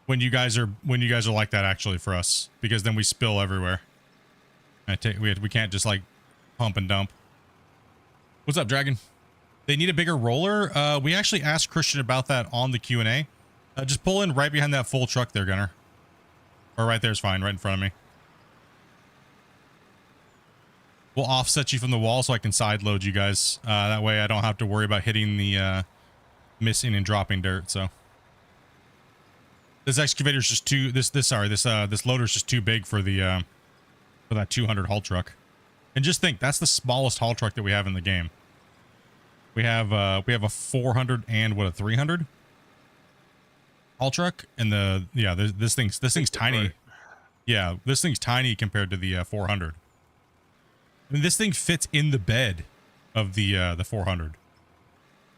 when you guys are like that actually for us, because then we spill everywhere. We can't just like pump and dump. What's up, Dragon? They need a bigger roller. We actually asked Christian about that on the Q&A. Just pull in right behind that full truck there, Gunner. Or right there's fine, right in front of me. We'll offset you from the wall so I can side load you guys. That way I don't have to worry about hitting the missing and dropping dirt. So this excavator's just too this loader's just too big for the for that 200 haul truck. And just think, that's the smallest haul truck that we have in the game. We have a 400 and what, a 300 haul truck, and this thing's tiny. Right. Yeah, this thing's tiny compared to the 400. I mean, this thing fits in the bed of the 400.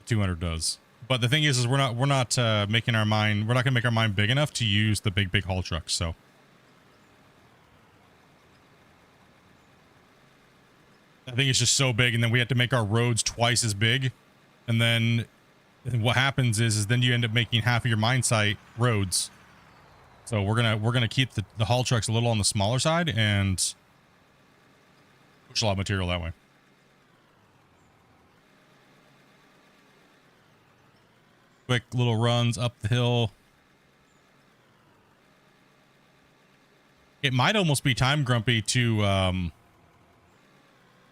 200 does. But the thing is we're not making our mine. We're not gonna make our mine big enough to use the big haul trucks. So I think it's just so big, and then we have to make our roads twice as big, and then what happens is then you end up making half of your mine site roads. So we're gonna keep the haul trucks a little on the smaller side and push a lot of material that way. Quick little runs up the hill. It might almost be time, Grumpy, to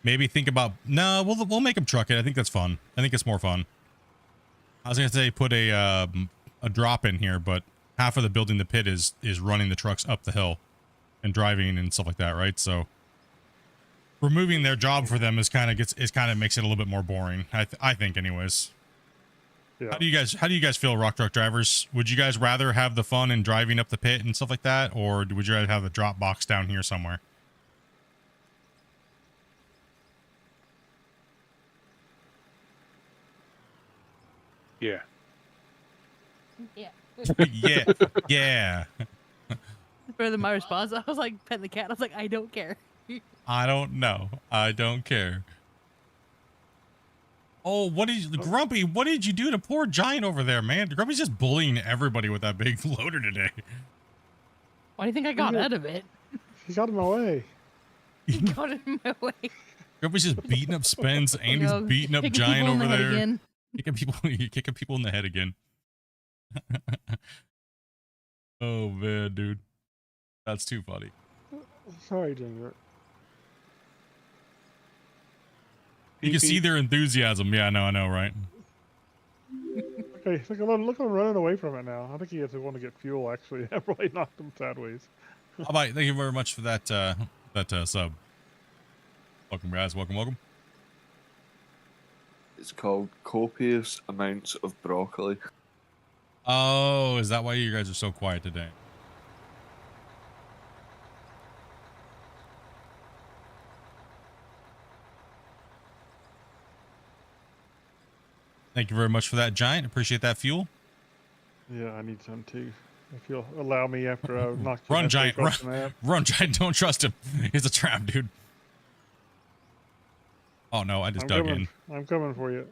maybe think about. No, we'll make them truck it. I think that's fun. I think it's more fun. I was gonna say put a drop in here, but half of the building the pit is running the trucks up the hill and driving and stuff like that, right? So removing their job for them is kind of makes it a little bit more boring. I think, anyways. Yeah. How do you guys feel, rock truck drivers? Would you guys rather have the fun in driving up the pit and stuff like that, or would you rather have the drop box down here somewhere? Yeah. Yeah. Yeah. Further my response, I was like, pet the cat. I was like, I don't care. I don't know. I don't care. Oh, Grumpy, what did you do to poor Giant over there, man? Grumpy's just bullying everybody with that big loader today. Why do you think I got out of it? He got in my way. He got in my way. Grumpy's just beating up Spence, and he's beating up Giant over there. Kicking people in the head again. Oh, man, dude. That's too funny. Sorry, Ginger. You can see their enthusiasm. Yeah, I know, right? Okay, look at him running away from it now. I think he has to want to get fuel, actually. I probably knocked him sideways. All right, thank you very much for that sub. Welcome, guys. Welcome, welcome. It's called copious amounts of broccoli. Oh, is that why you guys are so quiet today? Thank you very much for that, Giant. Appreciate that fuel. Yeah, I need some too. If you'll allow me after I've knocked Run, your Giant. face off the map. Run, Giant. Don't trust him. He's a trap, dude. Oh, no. I just dug in. I'm coming for you.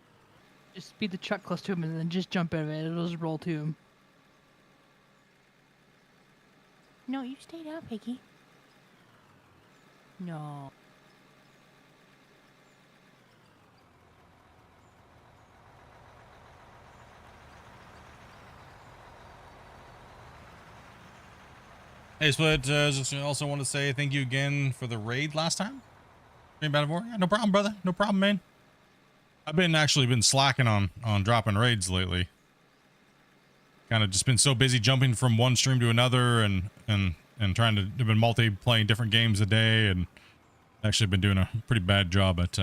Just speed the truck close to him and then just jump in it. It'll just roll to him. No, you stay down, Piggy. No. Hey, Split, just also want to say thank you again for the raid last time. Yeah, no problem, brother. No problem, man. I've been slacking on dropping raids lately. Kind of just been so busy jumping from one stream to another and trying to have been playing different games a day, and actually been doing a pretty bad job at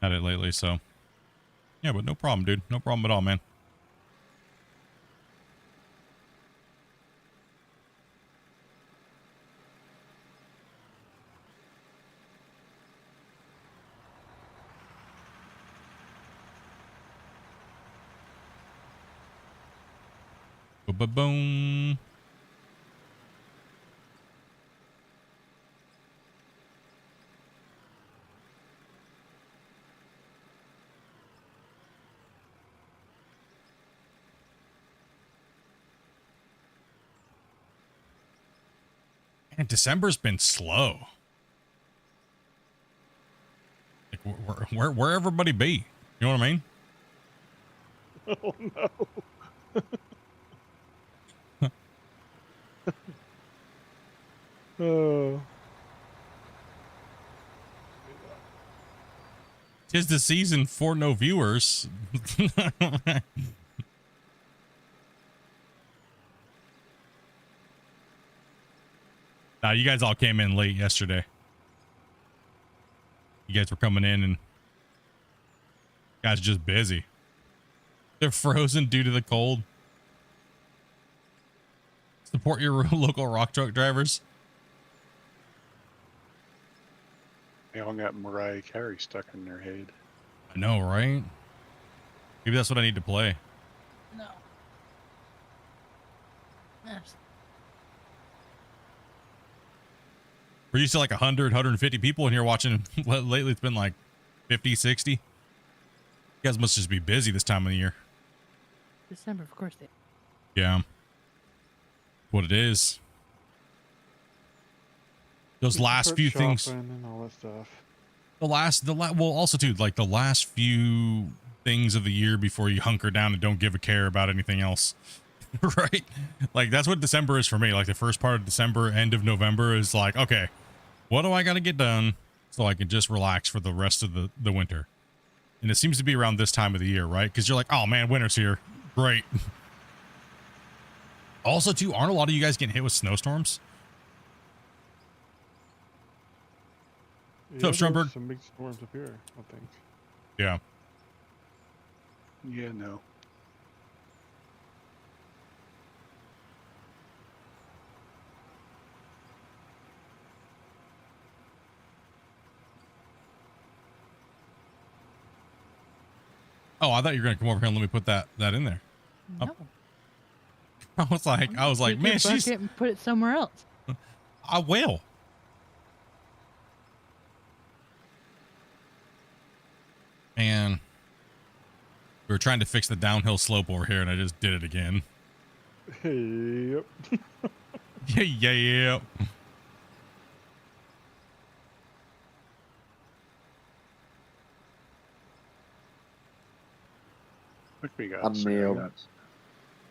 it lately. So yeah, but no problem, dude. No problem at all, man. Boom. And December's been slow. Like where everybody be? You know what I mean? Oh no. Oh. 'Tis the season for no viewers. Now, you guys all came in late yesterday. You guys were coming in and guys are just busy. They're frozen due to the cold. Support your local rock truck drivers. They all got Mariah Carey stuck in their head. I know, right? Maybe that's what I need to play. No. Yes. We're used to like 100, 150 people in here watching. Lately, it's been like 50, 60. You guys must just be busy this time of the year. December, of course they. Yeah. What it is. Those last few things. And all that stuff. Well, also too, like the last few things of the year before you hunker down and don't give a care about anything else. Right? Like that's what December is for me. Like the first part of December, end of November is like, okay, what do I got to get done so I can just relax for the rest of the winter? And it seems to be around this time of the year, right? Because you're like, oh man, winter's here. Great. Also too, aren't a lot of you guys getting hit with snowstorms? Yeah, What's up, Stromberg? some big storms up here, I think. Yeah. Yeah, no. Oh, I thought you were gonna come over here and let me put that in there. No. I was like, Take man, your she's. bucket and put it somewhere else. I will. Man, we were trying to fix the downhill slope over here, and I just did it again. Yep. Yeah. Look, we got I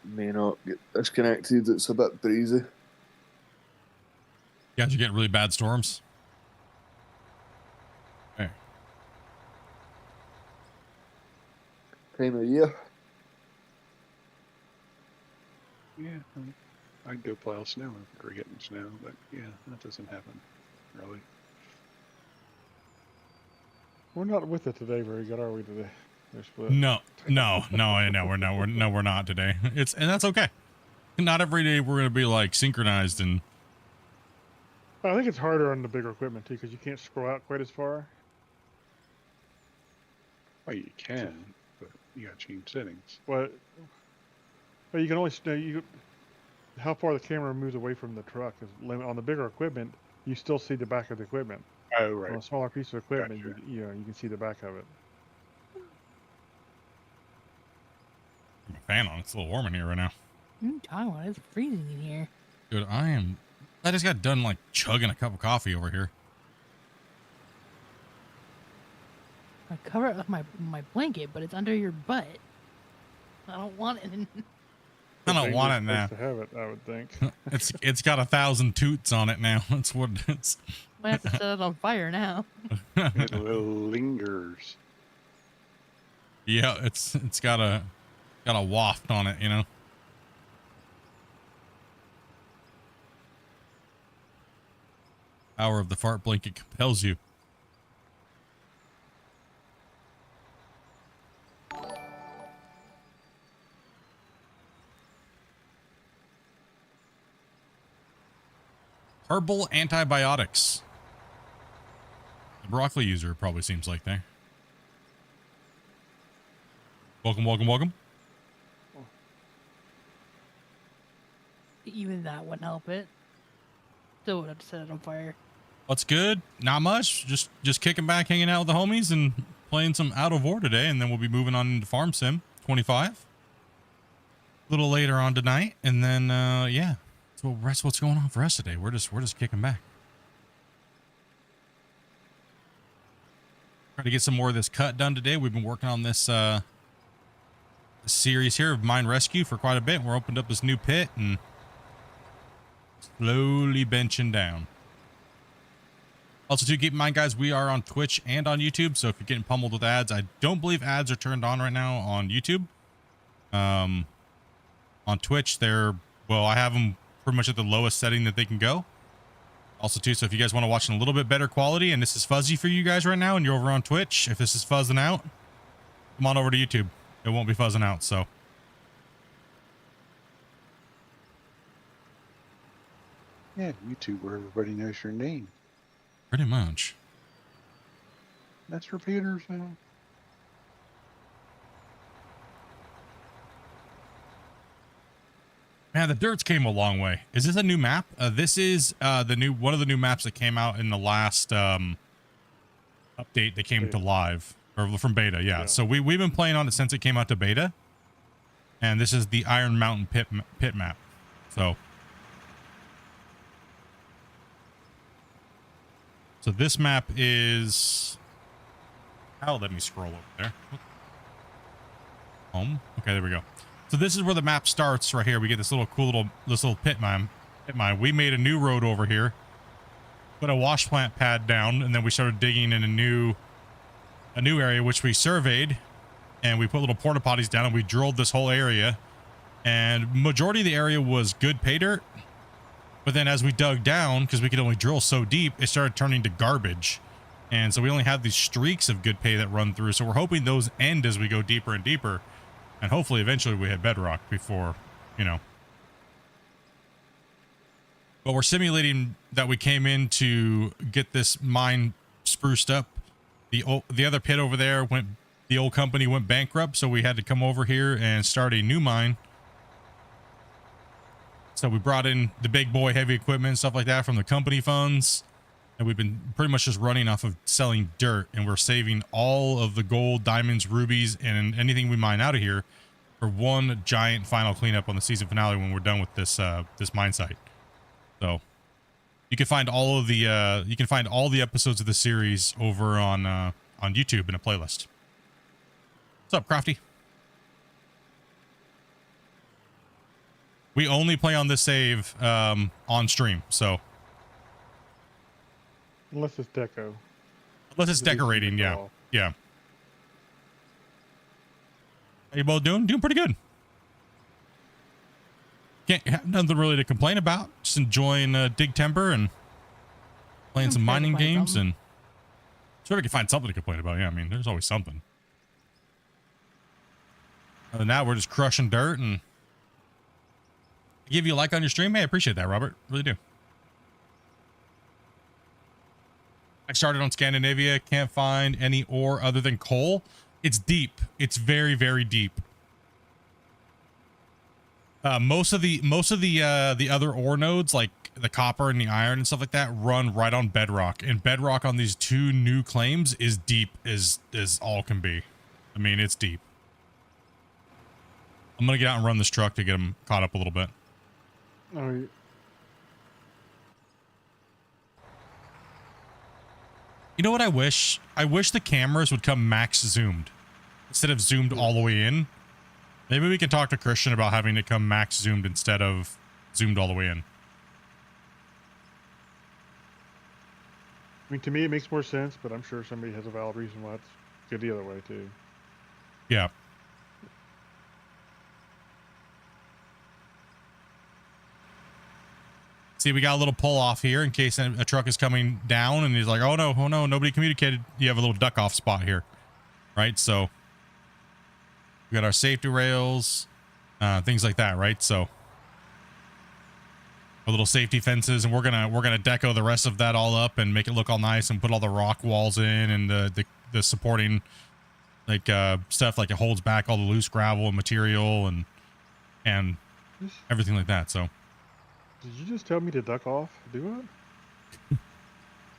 may not get disconnected. It's a bit breezy. You guys are getting really bad storms. Hey. Time of year. Yeah, I'd go plow snow if we're getting snow, but yeah, that doesn't happen, really. We're not with it today very good, are we, today? They're split. No, we're not today. And that's okay. Not every day we're going to be like synchronized and. I think it's harder on the bigger equipment too, because you can't scroll out quite as far. Well, you can, but you got to change settings. Well, you can only how far the camera moves away from the truck is limit. On the bigger equipment, you still see the back of the equipment. Oh, right. On a smaller piece of equipment, Gotcha. you can see the back of it. A fan on. It's a little warm in here right now. It's freezing in here. Dude, I just got done like chugging a cup of coffee over here. I cover it with my blanket, but it's under your butt. I don't want it. I don't want it now. To have it, I would think. It's got 1,000 toots on it now. That's what it is. I have to set it on fire now. It lingers. Yeah, it's got a waft on it, you know. Power of the fart blanket compels you. Herbal antibiotics. The broccoli user probably seems like there. Welcome. Even that wouldn't help it. Still would have to set it on fire. What's good? Not much. Just kicking back, hanging out with the homies, and playing some Out of War today, and then we'll be moving on into Farm Sim 25. A little later on tonight, and then yeah. So that's what's going on for us today. We're just kicking back. Try to get some more of this cut done today. We've been working on this series here of mine rescue for quite a bit. We're opened up this new pit and slowly benching down. Also, too, keep in mind, guys, we are on Twitch and on YouTube. So if you're getting pummeled with ads, I don't believe ads are turned on right now on YouTube. On Twitch, I have them pretty much at the lowest setting that they can go. Also, too, so if you guys want to watch in a little bit better quality and this is fuzzy for you guys right now and you're over on Twitch, if this is fuzzing out, come on over to YouTube. It won't be fuzzing out, so. Yeah, YouTube, where everybody knows your name. Pretty much. That's repeaters now. Man, the dirts came a long way. Is this a new map? This is one of the new maps that came out in the last update that came to live, or from beta. Yeah. So we've been playing on it since it came out to beta, and this is the Iron Mountain pit map. So this map is. Let me scroll over there. Home. Okay, there we go. So this is where the map starts right here. We get this little pit mine. We made a new road over here, put a wash plant pad down, and then we started digging in a new area, which we surveyed, and we put little porta potties down, and we drilled this whole area. And majority of the area was good pay dirt, but then as we dug down, because we could only drill so deep, it started turning to garbage. And so we only have these streaks of good pay that run through. So we're hoping those end as we go deeper and deeper. And hopefully eventually we hit bedrock before, But we're simulating that we came in to get this mine spruced up. The other pit over there the old company went bankrupt, so we had to come over here and start a new mine. So we brought in the big boy heavy equipment and stuff like that from the company funds. And we've been pretty much just running off of selling dirt, and we're saving all of the gold, diamonds, rubies, and anything we mine out of here for one giant final cleanup on the season finale when we're done with this mine site. So you can find all of the episodes of the series over on YouTube in a playlist. What's up, Crafty? We only play on this save on stream, so. Unless it's deco. Unless it's decorating, yeah. Yeah. How you both doing? Doing pretty good. Can't have nothing really to complain about. Just enjoying Dig Timber and playing some mining games and Sure, we can find something to complain about. Yeah, I mean, there's always something. Other than that, we're just crushing dirt and give you a like on your stream. Hey, I appreciate that, Robert. Really do. I started on Scandinavia. Can't find any ore other than coal. It's deep. It's very, very deep. Most of the other ore nodes, like the copper and the iron and stuff like that, run right on bedrock. And bedrock on these 2 new claims is deep as all can be. I mean, it's deep. I'm gonna get out and run this truck to get them caught up a little bit. All right. You know what I wish? I wish the cameras would come max zoomed instead of zoomed all the way in. Maybe we can talk to Christian about having it come max zoomed instead of zoomed all the way in. I mean, to me, it makes more sense, but I'm sure somebody has a valid reason why it's good the other way, too. Yeah. See, we got a little pull off here in case a truck is coming down and he's like, oh no, nobody communicated. You have a little duck off spot here. Right? So we got our safety rails, things like that, right? So our little safety fences, and we're gonna deco the rest of that all up and make it look all nice and put all the rock walls in and the supporting like stuff, like it holds back all the loose gravel and material and everything like that. So did you just tell me to duck off? Do it?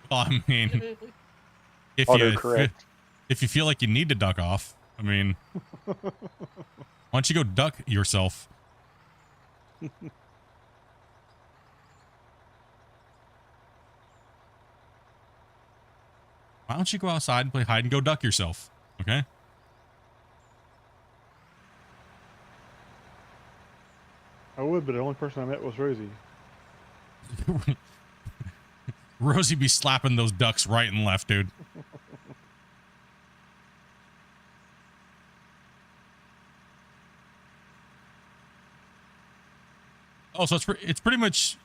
well, I mean, if you feel like you need to duck off, I mean, why don't you go duck yourself? Why don't you go outside and play hide and go duck yourself? Okay. I would, but the only person I met was Rosie. Rosie be slapping those ducks right and left, dude. Oh, so it's pretty much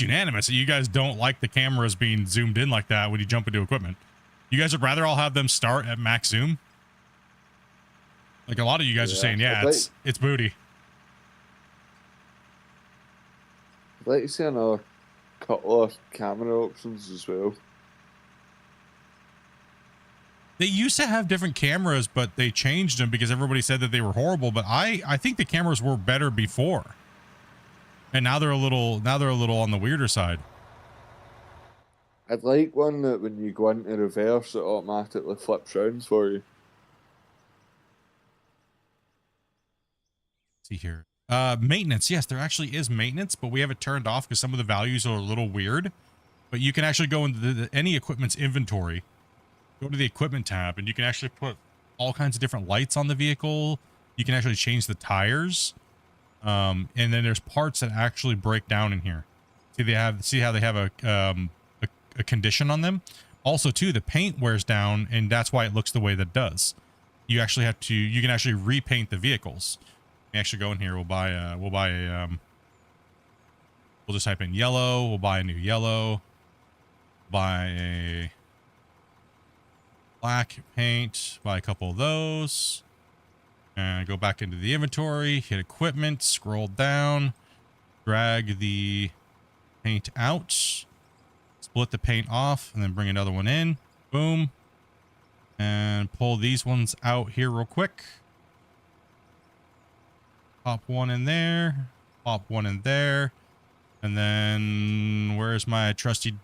unanimous that you guys don't like the cameras being zoomed in like that when you jump into equipment. You guys would rather all have them start at max zoom. Like a lot of you guys are saying, yeah, it's booty. I'd like to see another couple of camera options as well. They used to have different cameras, but they changed them because everybody said that they were horrible. But I think the cameras were better before, and now they're a little on the weirder side. I'd like one that when you go into reverse, it automatically flips rounds for you. See here. Maintenance. Yes, there actually is maintenance, but we have it turned off because some of the values are a little weird. But you can actually go into any equipment's inventory, go to the equipment tab, and you can actually put all kinds of different lights on the vehicle. You can actually change the tires. And then there's parts that actually break down in here. See how they have a condition on them. Also, too, the paint wears down, and that's why it looks the way that it does. You can actually repaint the vehicles. We actually go in here. We'll just type in yellow. We'll buy a new yellow. Buy a black paint. Buy a couple of those. And go back into the inventory. Hit equipment. Scroll down. Drag the paint out. Split the paint off, and then bring another one in. Boom. And pull these ones out here real quick. Pop one in there, pop one in there, and then where's my trusty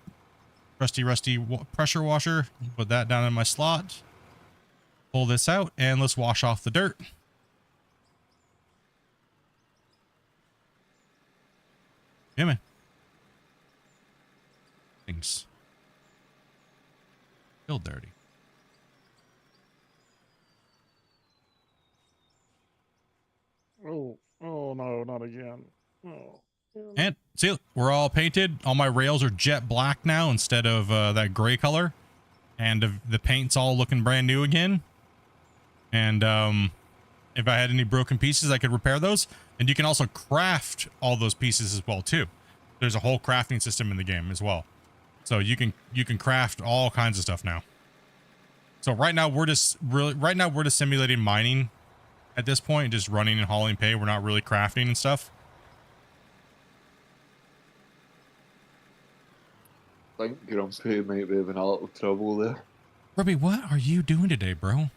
rusty pressure washer? Put that down in my slot. Pull this out, and let's wash off the dirt. Yeah, man. Things still dirty. Oh no, not again. Oh. And see, we're all painted. All my rails are jet black now instead of that gray color. And the paint's all looking brand new again. And if I had any broken pieces, I could repair those. And you can also craft all those pieces as well, too. There's a whole crafting system in the game as well. So you can craft all kinds of stuff now. So right now we're just simulating mining at this point, just running and hauling pay. We're not really crafting and stuff. I think Grumpy might be having a little trouble there. Ruby, what are you doing today, bro?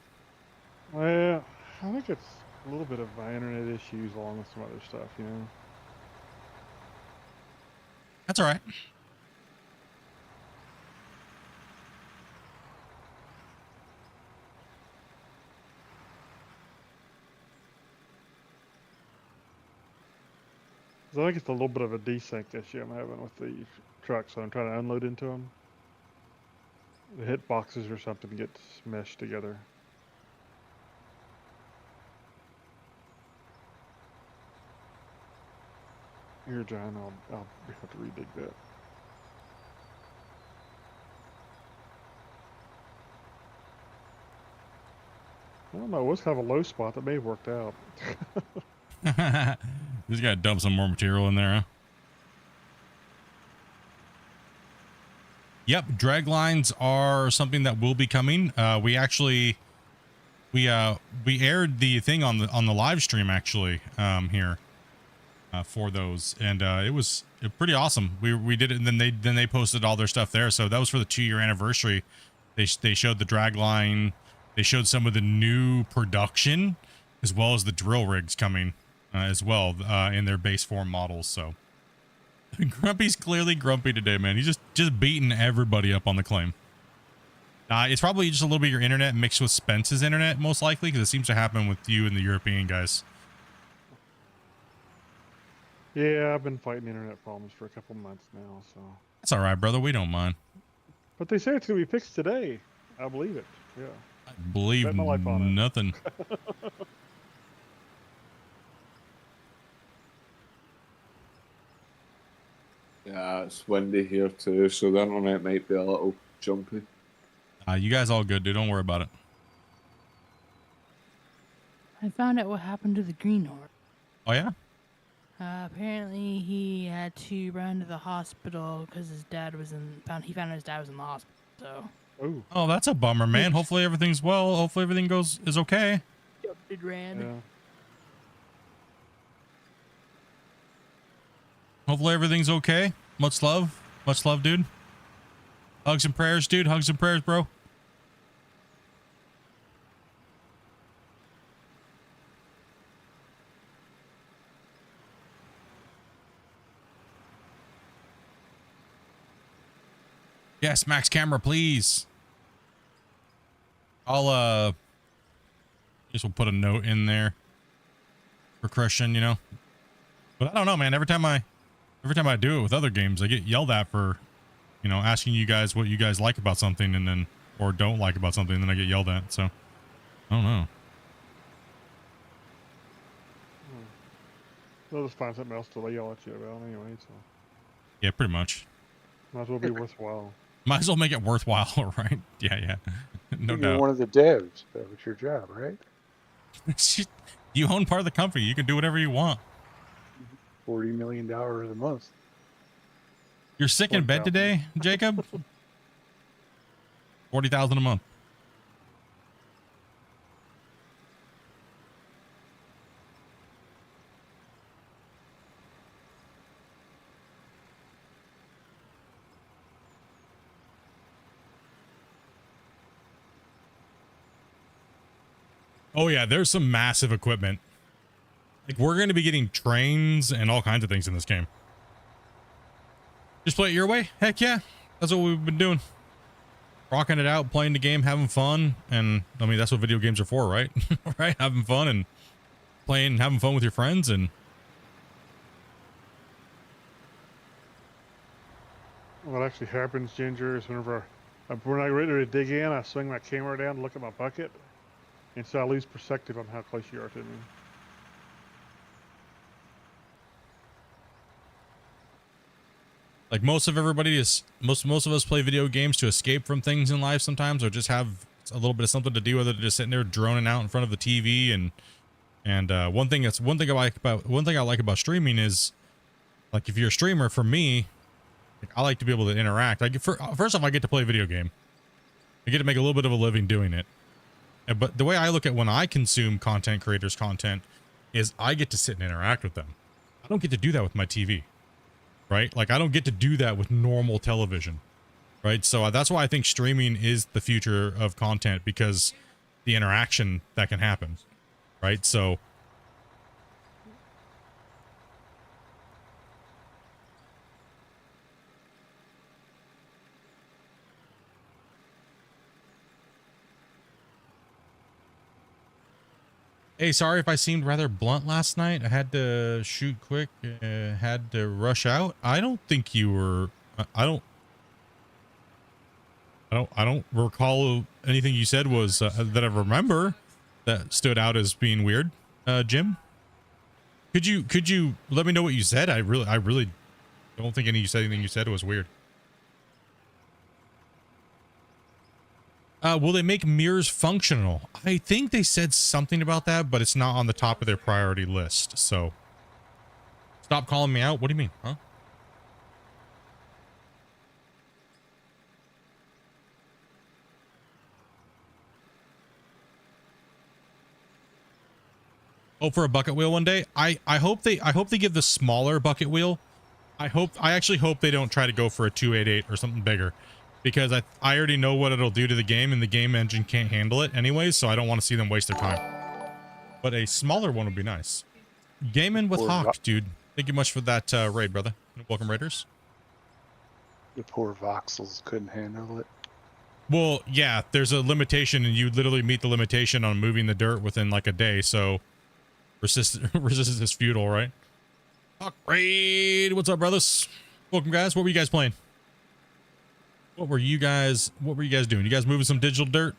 Well, I think it's a little bit of my internet issues along with some other stuff, you know. That's all right. So I think it's a little bit of a desync issue I'm having with the truck, so I'm trying to unload into them. The hit boxes or something gets meshed together. Here, John, I'll have to redig that. I don't know, it was kind of a low spot that may have worked out. Just gotta dump some more material in there, huh? Yep, drag lines are something that will be coming. We actually we aired the thing on the live stream actually here for those, and it was pretty awesome. We did it, and then they posted all their stuff there. So that was for the 2-year anniversary. They showed the drag line. They showed some of the new production, as well as the drill rigs coming as well in their base form models. So Grumpy's clearly grumpy today, man. He's just beating everybody up on the claim. It's probably just a little bit of your internet mixed with Spence's internet, most likely, because it seems to happen with you and the European guys. Yeah, I've been fighting internet problems for a couple months now, so. That's all right, brother. We don't mind. But they say it's gonna be fixed today. I believe it. Yeah. I believe Bet my life on it. nothing. Yeah, it's windy here too, so the internet might be a little jumpy. You guys all good, dude. Don't worry about it. I found out what happened to the green horse. Oh, yeah? Apparently, he had to run to the hospital because his dad was he found out his dad was in the hospital. So. Ooh. Oh, that's a bummer, man. Hopefully everything's well. Hopefully everything is okay. It ran. Yeah. Hopefully everything's okay. Much love, dude. Hugs and prayers, dude. Hugs and prayers, bro. Yes, max camera, please. I'll guess we'll put a note in there for Christian, you know. But I don't know, man. Every time I do it with other games, I get yelled at for, you know, asking you guys what you guys like about something, and then or don't like about something, and then I get yelled at. So I don't know. They'll just find something else to yell at you about anyway, so. Yeah, pretty much. Might as well be worthwhile. Might as well make it worthwhile, right? Yeah. No You're doubt. one of the devs. That was your job, right? You own part of the company. You can do whatever you want. $40 million a month. You're sick in bed today, Jacob? 40,000 a month. Oh yeah, there's some massive equipment. Like, we're going to be getting trains and all kinds of things in this game. Just play it your way? Heck yeah. That's what we've been doing. Rocking it out, playing the game, having fun. And, I mean, that's what video games are for, right? Right? Having fun and playing, having fun with your friends. And What actually happens, Ginger, is whenever when I ready to dig in, I swing my camera down to look at my bucket. And so I lose perspective on how close you are to me. like most of us play video games to escape from things in life sometimes, or just have a little bit of something to do, whether they're just sitting there droning out in front of the TV. And one thing I like about streaming is, like, if you're a streamer, for me, like, I like to be able to interact. First off, I get to play a video game. I get to make a little bit of a living doing it. But the way I look at when I consume content creators' content is I get to sit and interact with them. I don't get to do that with my TV, right? Like I don't get to do that with normal television, right? So that's why I think streaming is the future of content, because the interaction that can happen, right? So hey, sorry if I seemed rather blunt last night. I had to shoot quick, had to rush out. I don't think you were. I don't recall anything you said was that I remember that stood out as being weird. Jim, could you let me know what you said? I really don't think anything you said was weird. Will they make mirrors functional? I think they said something about that, but it's not on the top of their priority list. So stop calling me out. What do you mean? Huh? Oh, for a bucket wheel one day. I hope they give the smaller bucket wheel. I actually hope they don't try to go for a 288 or something bigger, because I already know what it'll do to the game, and the game engine can't handle it anyways, so I don't want to see them waste their time. But a smaller one would be nice. Gaming with Hawk, dude. Thank you much for that raid, brother. Welcome, Raiders. The poor voxels couldn't handle it. Well, yeah, there's a limitation, and you literally meet the limitation on moving the dirt within like a day, so resistance is futile, right? Hawk raid, what's up, brothers? Welcome, guys. What were you guys playing? What were you guys doing? You guys moving some digital dirt?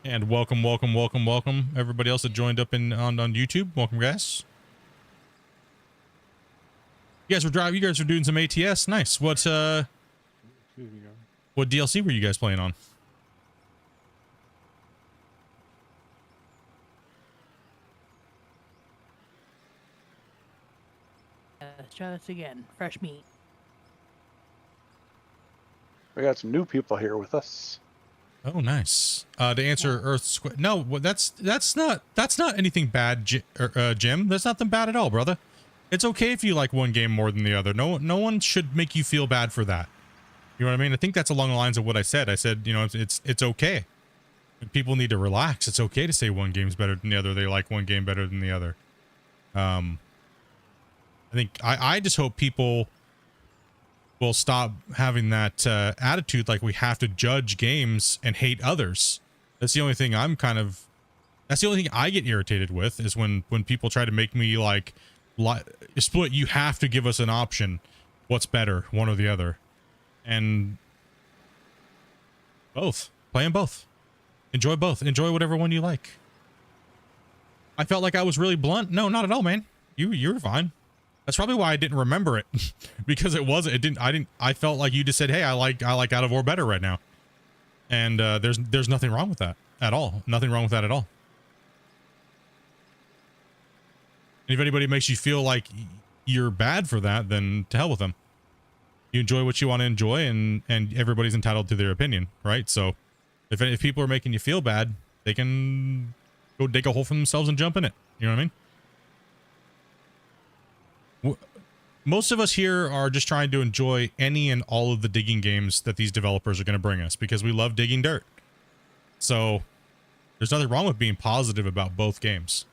And welcome everybody else that joined up on YouTube. Welcome, guys. You guys were doing some ATS. Nice. What DLC were you guys playing on? Let's try this again. Fresh meat. We got some new people here with us. Oh, nice. To answer Earth's no, that's not anything bad, Jim. That's nothing bad at all, brother. It's okay if you like one game more than the other. No one should make you feel bad for that. You know what I mean? I think that's along the lines of what I said. I said, you know, it's okay. People need to relax. It's okay to say one game's better than the other. They like one game better than the other. I think I just hope people will stop having that attitude like we have to judge games and hate others. That's the only thing that's the only thing I get irritated with, is when people try to make me like Split, you have to give us an option. What's better, one or the other? And both. Play them both. Enjoy both. Enjoy whatever one you like. I felt like I was really blunt. No, not at all, man. You're fine. That's probably why I didn't remember it, because I felt like you just said, hey, I like Out of War better right now. And there's nothing wrong with that at all. Nothing wrong with that at all. And if anybody makes you feel like you're bad for that, then to hell with them. You enjoy what you want to enjoy, and everybody's entitled to their opinion, right? So if people are making you feel bad, they can go dig a hole for themselves and jump in it. You know what I mean? Most of us here are just trying to enjoy any and all of the digging games that these developers are going to bring us, because we love digging dirt. So there's nothing wrong with being positive about both games,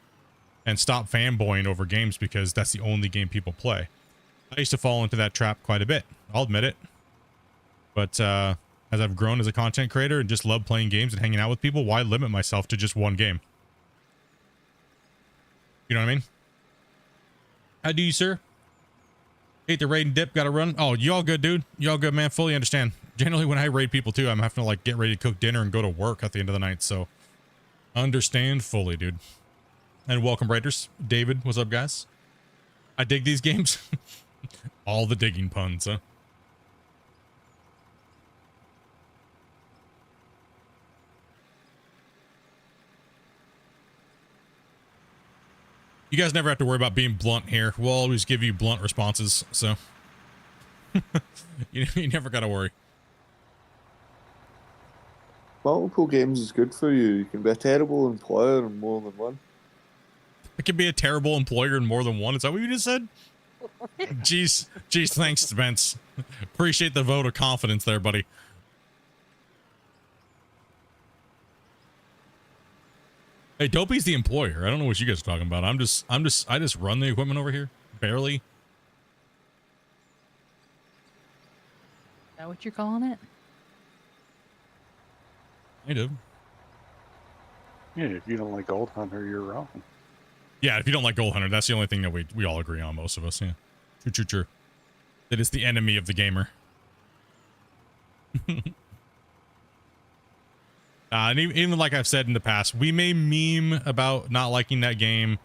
and stop fanboying over games because that's the only game people play. I used to fall into that trap quite a bit. I'll admit it. But as I've grown as a content creator and just love playing games and hanging out with people, why limit myself to just one game? You know what I mean? How do you, sir? Hate the raid and dip, gotta run. Oh, you all good, dude? You all good, man? Fully understand. Generally, when I raid people too, I'm having to like get ready to cook dinner and go to work at the end of the night. So understand fully, dude. And welcome, raiders. David, what's up, guys? I dig these games. All the digging puns, huh? You guys never have to worry about being blunt here. We'll always give you blunt responses, so you never gotta worry. multiple games is good for you. You can be a terrible employer in more than one. I could be a terrible employer in more than one. Is that what you just said? Jeez, thanks, Spence. Appreciate the vote of confidence there, buddy. Hey, Dopey's the employer. I don't know what you guys are talking about. I just run the equipment over here. Barely. Is that what you're calling it? I do. Yeah, if you don't like Gold Hunter, you're wrong. Yeah, if you don't like Gold Hunter, that's the only thing that we all agree on, most of us, yeah. True. It is the enemy of the gamer. And even like I've said in the past, we may meme about not liking that game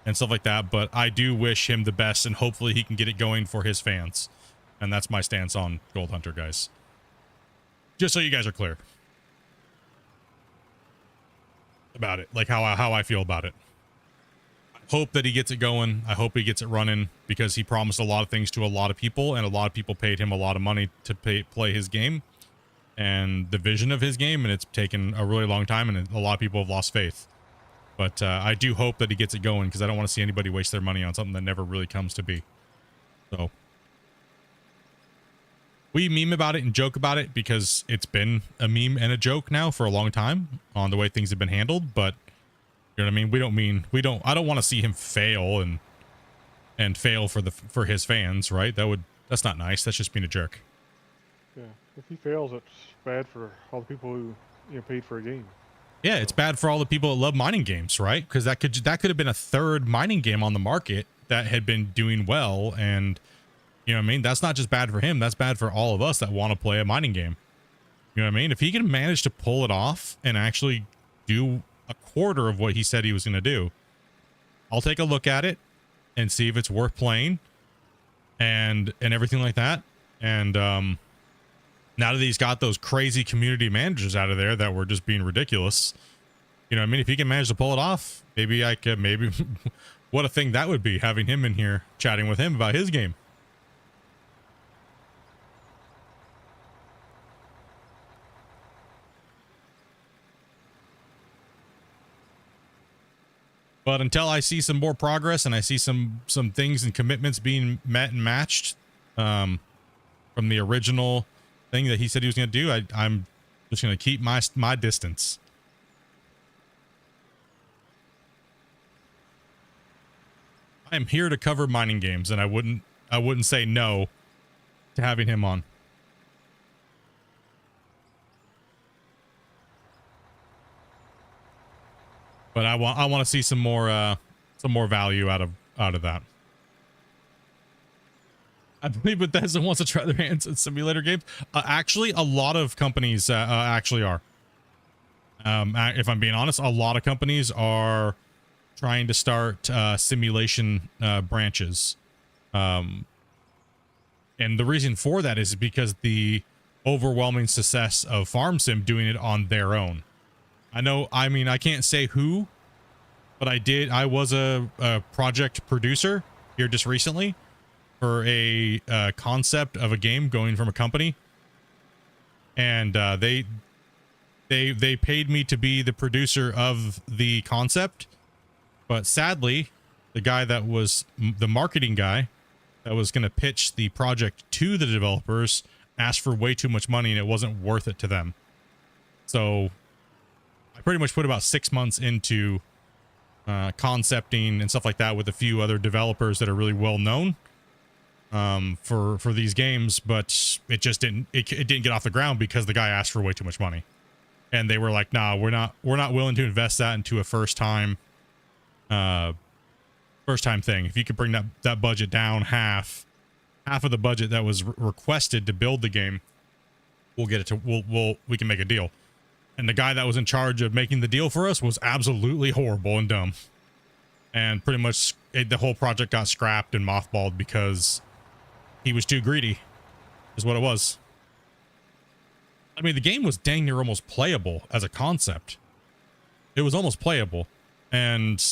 and stuff like that, but I do wish him the best, and hopefully he can get it going for his fans. And that's my stance on Gold Hunter, guys. Just so you guys are clear about it, like how I feel about it. Hope that he gets it going. I hope he gets it running, because he promised a lot of things to a lot of people, and a lot of people paid him a lot of money to play his game and the vision of his game, and it's taken a really long time, and a lot of people have lost faith. But I do hope that he gets it going, because I don't want to see anybody waste their money on something that never really comes to be. So we meme about it and joke about it because it's been a meme and a joke now for a long time on the way things have been handled, but you know what I mean? I don't want to see him fail and fail for his fans, right? That's not nice. That's just being a jerk. Yeah, if he fails, it's bad for all the people who paid for a game. Yeah, it's bad for all the people that love mining games, right? Because that could have been a third mining game on the market that had been doing well, and you know what I mean? That's not just bad for him. That's bad for all of us that want to play a mining game. You know what I mean? If he can manage to pull it off and actually do a quarter of what he said he was going to do, I'll take a look at it and see if it's worth playing and everything like that. And now that he's got those crazy community managers out of there that were just being ridiculous, you know what I mean? If he can manage to pull it off, maybe what a thing that would be, having him in here chatting with him about his game. But until I see some more progress and I see some things and commitments being met and matched from the original thing that he said he was going to do, I'm just going to keep my distance. I am here to cover mining games, and I wouldn't say no to having him on. But I want to see some more value out of that. I believe Bethesda wants to try their hands at simulator games. Actually, a lot of companies actually are. If I'm being honest, a lot of companies are trying to start simulation branches. And the reason for that is because the overwhelming success of Farm Sim doing it on their own. I can't say who, but I was a project producer here just recently for a concept of a game going from a company. And they paid me to be the producer of the concept. But sadly, the guy that was the marketing guy that was going to pitch the project to the developers asked for way too much money, and it wasn't worth it to them. So I pretty much put about 6 months into concepting and stuff like that with a few other developers that are really well known for these games, but it just didn't get off the ground because the guy asked for way too much money, and they were like, "Nah, we're not willing to invest that into a first time thing. If you could bring that budget down half of the budget that was requested to build the game, we'll get it to we can make a deal." And the guy that was in charge of making the deal for us was absolutely horrible and dumb. And pretty much the whole project got scrapped and mothballed because he was too greedy, is what it was. I mean, the game was dang near almost playable as a concept. It was almost playable. And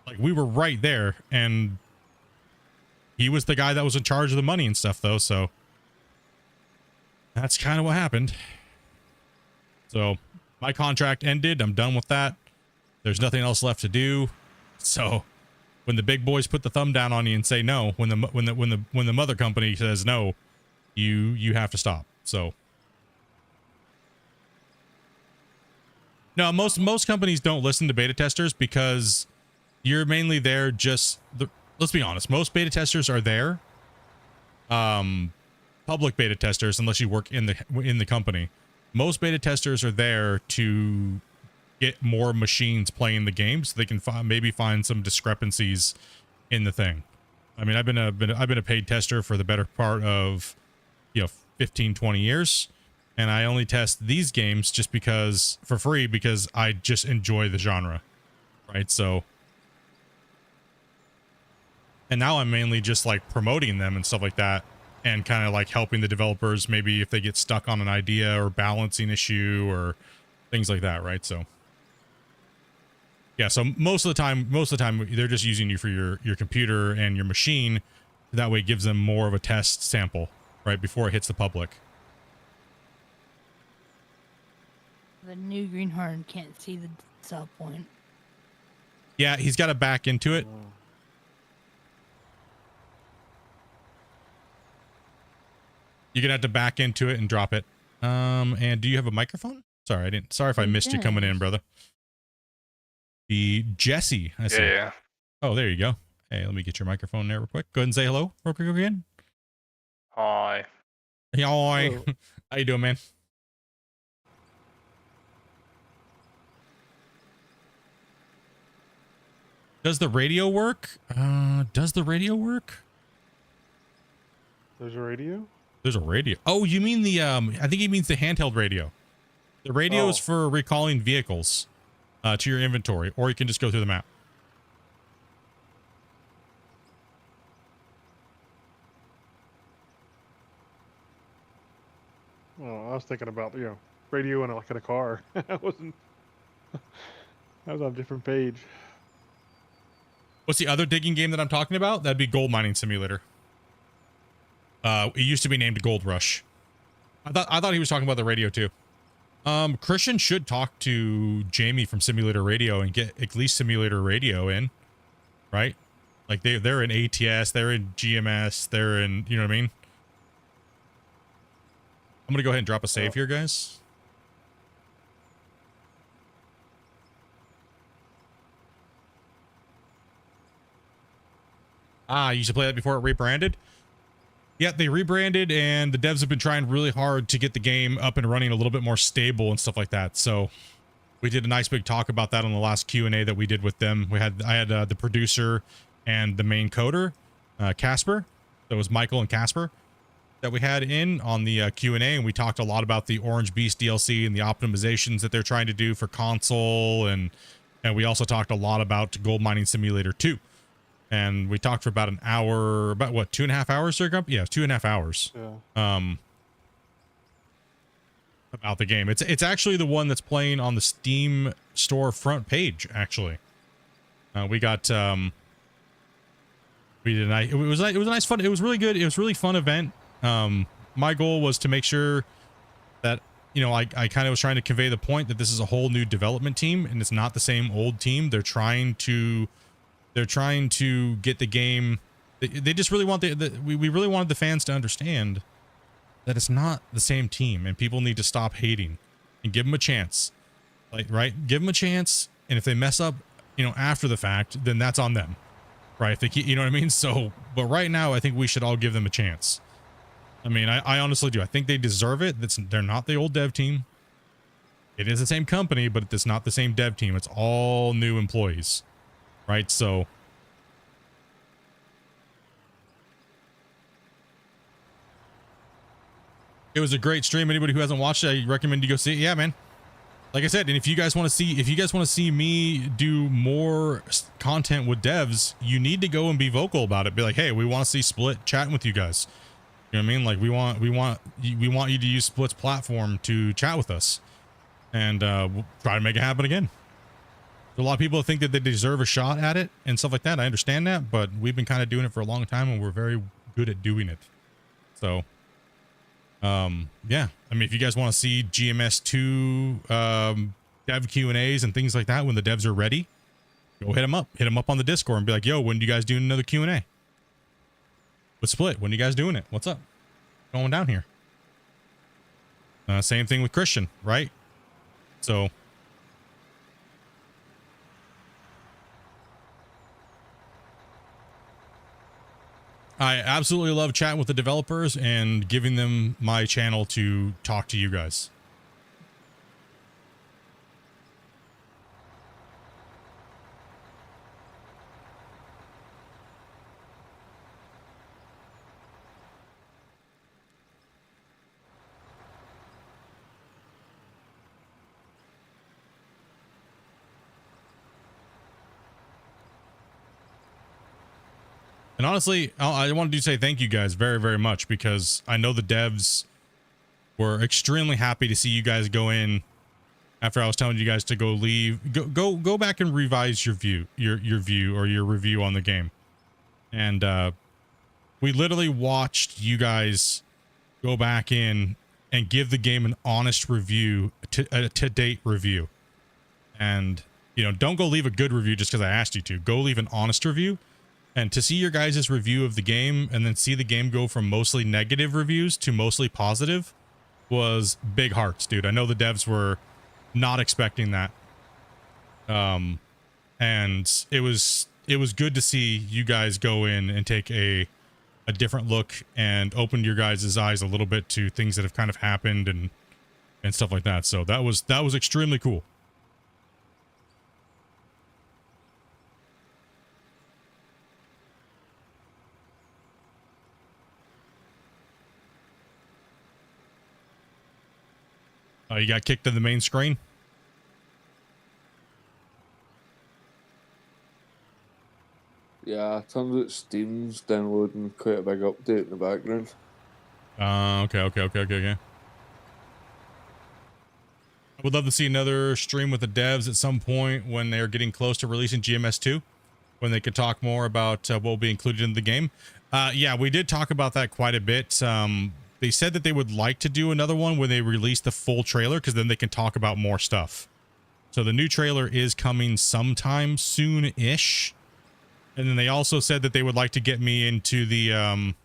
like, we were right there. And he was the guy that was in charge of the money and stuff, though. So that's kind of what happened. So my contract ended. I'm done with that. There's nothing else left to do. So when the big boys put the thumb down on you and say no, when the mother company says no, you have to stop. So no, most companies don't listen to beta testers because you're mainly there just let's be honest, most beta testers are there. Public beta testers, unless you work in the company, most beta testers are there to get more machines playing the game so they can maybe find some discrepancies in the thing. I mean, I've been a paid tester for the better part of 15, 20 years, and I only test these games just because for free because I just enjoy the genre, right? So, and now I'm mainly just like promoting them and stuff like that, and kind of like helping the developers maybe if they get stuck on an idea or balancing issue or things like that, right? So yeah, so most of the time they're just using you for your computer and your machine. That way it gives them more of a test sample, right, before it hits the public. The new greenhorn can't see the sell point. Yeah, he's got to back into it. You're gonna have to back into it and drop it. And do you have a microphone? Sorry, if I missed you coming in, brother. The Jesse, I see. Yeah. Oh, there you go. Hey, let me get your microphone there real quick. Go ahead and say hello real quick again. Hi. Hi. Hello. How you doing, man? Does the radio work? Does the radio work? There's a radio? There's a radio. Oh, you mean the I think he means the handheld radio. The radio is for recalling vehicles to your inventory, or you can just go through the map. Oh, I was thinking about, radio in like in a car. I was on a different page. What's the other digging game that I'm talking about? That'd be Gold Mining Simulator. It used to be named Gold Rush. I thought he was talking about the radio too. Christian should talk to Jamie from Simulator Radio and get at least Simulator Radio in, right? Like they're in ATS, they're in GMS, they're in, you know what I mean? I'm gonna go ahead and drop a save here, guys. Ah, you used to play that before it rebranded? Yeah, they rebranded, and the devs have been trying really hard to get the game up and running a little bit more stable and stuff like that. So we did a nice big talk about that on the last Q&A that we did with them. I had the producer and the main coder, Casper. That was Michael and Casper that we had in on the Q&A, and we talked a lot about the Orange Beast DLC and the optimizations that they're trying to do for console, and we also talked a lot about Gold Mining Simulator 2. And we talked for about an hour, about what, 2.5 hours, Sir Gump? Yeah, 2.5 hours. Yeah. About the game. It's actually the one that's playing on the Steam store front page, actually. We got we did it was a nice fun. It was really good. It was a really fun event. My goal was to make sure that, I kind of was trying to convey the point that this is a whole new development team and it's not the same old team. They're trying to get the game. They just really want we really wanted the fans to understand that it's not the same team, and people need to stop hating and give them a chance. Right? Give them a chance, and if they mess up, after the fact, then that's on them, right? If they keep, you know what I mean? So, but right now, I think we should all give them a chance. I mean, I honestly do. I think they deserve it. They're not the old dev team. It is the same company, but it's not the same dev team. It's all new employees. Right, so it was a great stream. Anybody who hasn't watched it, I recommend you go see it. Yeah, man. Like I said, and if you guys want to see me do more content with devs, you need to go and be vocal about it. Be like, hey, we want to see Split chatting with you guys. You know what I mean? Like we want you to use Split's platform to chat with us, and we'll try to make it happen again. A lot of people think that they deserve a shot at it and stuff like that. I understand that, but we've been kind of doing it for a long time, and we're very good at doing it. So Yeah, I mean, if you guys want to see GMS2 dev Q&As and things like that when the devs are ready, go hit them up on the Discord and be like, yo, when do you guys do another Q&A with Split? When are you guys doing it? What's up going down here? Same thing with Christian, right? So I absolutely love chatting with the developers and giving them my channel to talk to you guys. And honestly, I wanted to say thank you guys very, very much, because I know the devs were extremely happy to see you guys go in after I was telling you guys to go go back and revise your review on the game. And we literally watched you guys go back in and give the game an honest review, a to-date review. And, you know, don't go leave a good review just because I asked you to. Go leave an honest review. And to see your guys' review of the game and then see the game go from mostly negative reviews to mostly positive was big hearts, dude. I know the devs were not expecting that. And it was good to see you guys go in and take a different look and open your guys' eyes a little bit to things that have kind of happened and stuff like that. So that was extremely cool. You got kicked to the main screen? Yeah, turns out Steam's downloading quite a big update in the background. Okay. I would love to see another stream with the devs at some point when they're getting close to releasing GMS2, when they could talk more about what will be included in the game. Yeah, we did talk about that quite a bit. They said that they would like to do another one when they release the full trailer, because then they can talk about more stuff. So the new trailer is coming sometime soon-ish. And then they also said that they would like to get me into the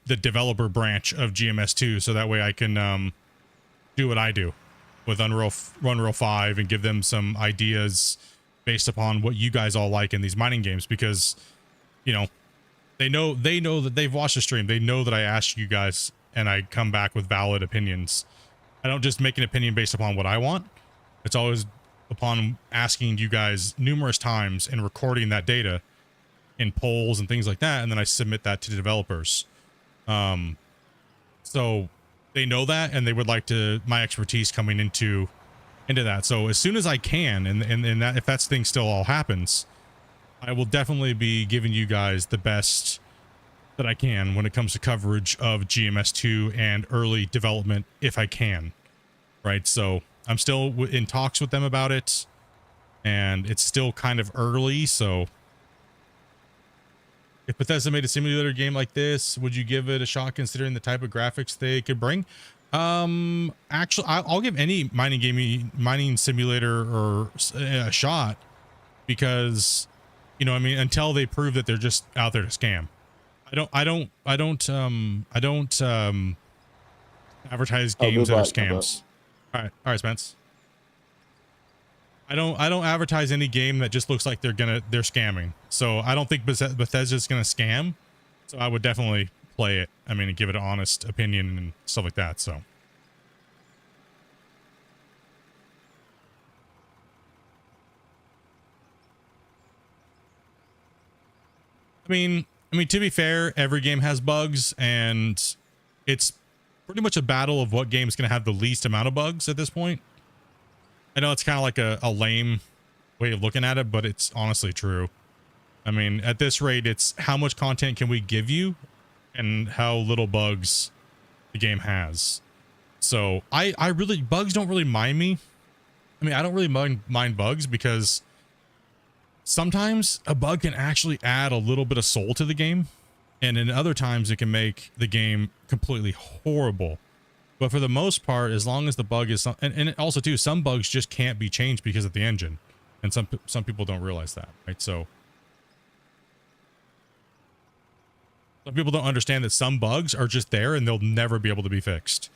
developer branch of GMS2, so that way I can do what I do with Unreal 5 and give them some ideas based upon what you guys all like in these mining games, because, you know, they know that they've watched the stream. They know that I ask you guys and I come back with valid opinions. I don't just make an opinion based upon what I want. It's always upon asking you guys numerous times and recording that data in polls and things like that, and then I submit that to the developers. So they know that, and they would like my expertise coming into that. So as soon as I can, and that, if that thing still all happens, I will definitely be giving you guys the best that I can when it comes to coverage of GMS2 and early development, if I can. Right, so I'm still in talks with them about it, and it's still kind of early. So if Bethesda made a simulator game like this, would you give it a shot considering the type of graphics they could bring? Actually, I'll give any mining simulator or a shot, because, you know, I mean, until they prove that they're just out there to scam. I don't advertise games that are scams. All right, Spence. I don't advertise any game that just looks like they're scamming. So I don't think Bethesda's gonna scam. So I would definitely play it. I mean, and give it an honest opinion and stuff like that. So. I mean, to be fair, every game has bugs, and it's pretty much a battle of what game is going to have the least amount of bugs at this point. I know it's kind of like a lame way of looking at it, but it's honestly true. I mean, at this rate, it's how much content can we give you and how little bugs the game has. So bugs don't really mind me. I mean, I don't really mind bugs, because sometimes a bug can actually add a little bit of soul to the game. And in other times, it can make the game completely horrible. But for the most part, as long as the bug is... And also, too, some bugs just can't be changed because of the engine. And some people don't realize that, right? So... some people don't understand that some bugs are just there and they'll never be able to be fixed.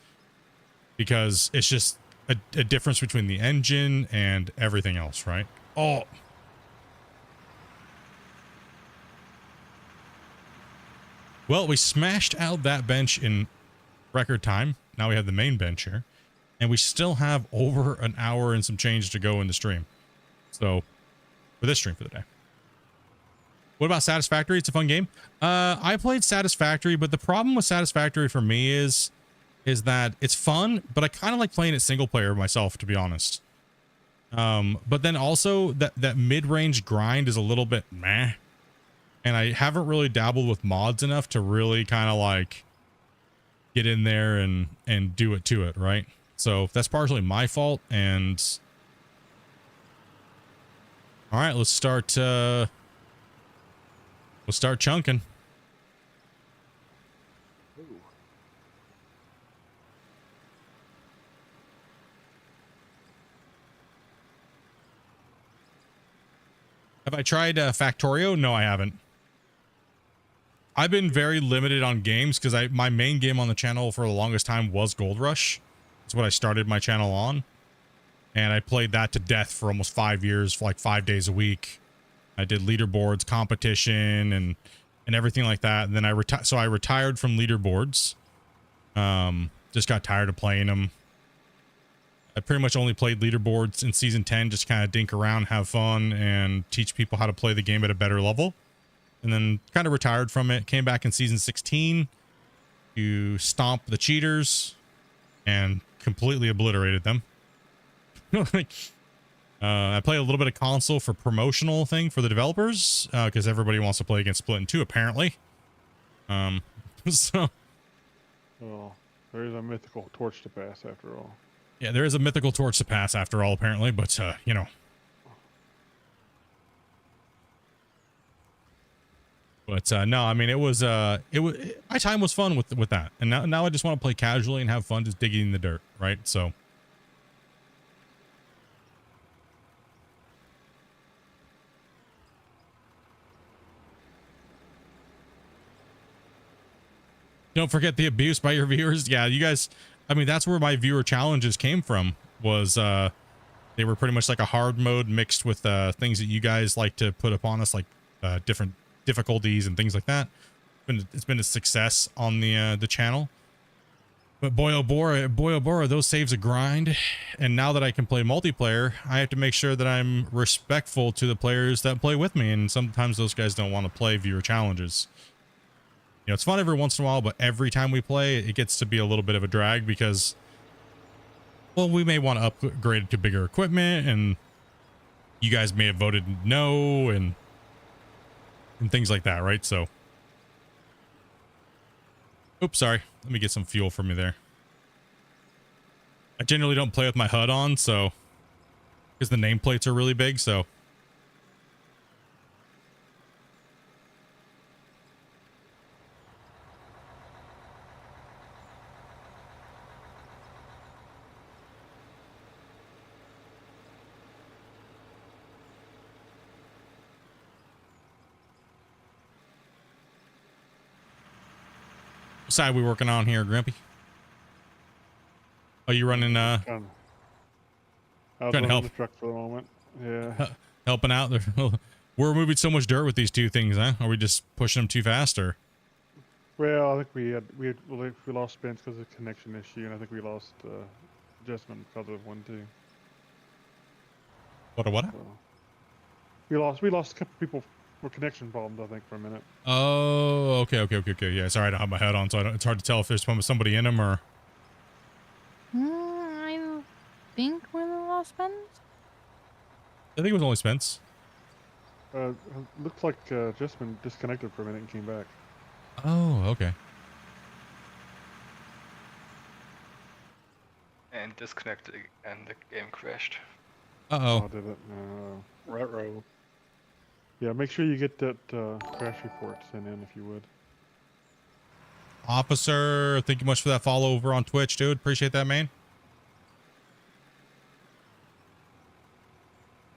Because it's just a difference between the engine and everything else, right? Oh... well, we smashed out that bench in record time. Now we have the main bench here. And we still have over an hour and some change to go in the stream. So, for this stream for the day. What about Satisfactory? It's a fun game. I played Satisfactory, but the problem with Satisfactory for me is that it's fun, but I kind of like playing it single player myself, to be honest. But then also, that mid-range grind is a little bit meh. And I haven't really dabbled with mods enough to really kind of like get in there and do it to it, right? So that's partially my fault. And all right, let's start chunking. Have I tried Factorio? No, I haven't. I've been very limited on games because my main game on the channel for the longest time was Gold Rush. That's what I started my channel on. And I played that to death for almost 5 years, for like 5 days a week. I did leaderboards, competition, and everything like that. And then I retired from leaderboards. Just got tired of playing them. I pretty much only played leaderboards in season 10, just kind of dink around, have fun, and teach people how to play the game at a better level. And then kind of retired from it. Came back in season 16 to stomp the cheaters and completely obliterated them. I play a little bit of console for promotional thing for the developers because everybody wants to play against Splitintwo apparently. So, Well, there is a mythical torch to pass after all. yeah, there is a mythical torch to pass after all apparently, but you know. But no, I mean, my time was fun with that. And now I just want to play casually and have fun just digging in the dirt, right? So don't forget the abuse by your viewers. Yeah, you guys, I mean, that's where my viewer challenges came from, was they were pretty much like a hard mode mixed with things that you guys like to put upon us, like different difficulties and things like that. It's been a success on the channel. But boy oh boy, those saves a grind. And now that I can play multiplayer, I have to make sure that I'm respectful to the players that play with me. And sometimes those guys don't want to play viewer challenges. You know, it's fun every once in a while, but every time we play, it gets to be a little bit of a drag because, well, we may want to upgrade to bigger equipment, and you guys may have voted no, and things like that, right? So, oops, sorry. Let me get some fuel for me there. I generally don't play with my HUD on, so, because the nameplates are really big, so. What side we working on here, Grumpy? Oh, you running, I was trying to running help. the truck for the moment. Yeah. Helping out? We're moving so much dirt with these two things, huh? Are we just pushing them too fast, or? Well, I think we lost Spence because of a connection issue, and I think we lost Adjustment because of one too. What? So we lost a couple people for connection problems, I think, for a minute. Oh, okay. Yeah, sorry, I don't have my head on, so it's hard to tell if there's somebody in them or. I think we're the last Spence. I think it was only Spence. Looks like Adjustment disconnected for a minute and came back. Oh, okay. And disconnected and the game crashed. Uh-oh. Did it? Ruh-roh. Yeah, make sure you get that crash report sent in if you would. Officer, thank you much for that follow over on Twitch, dude. Appreciate that, man.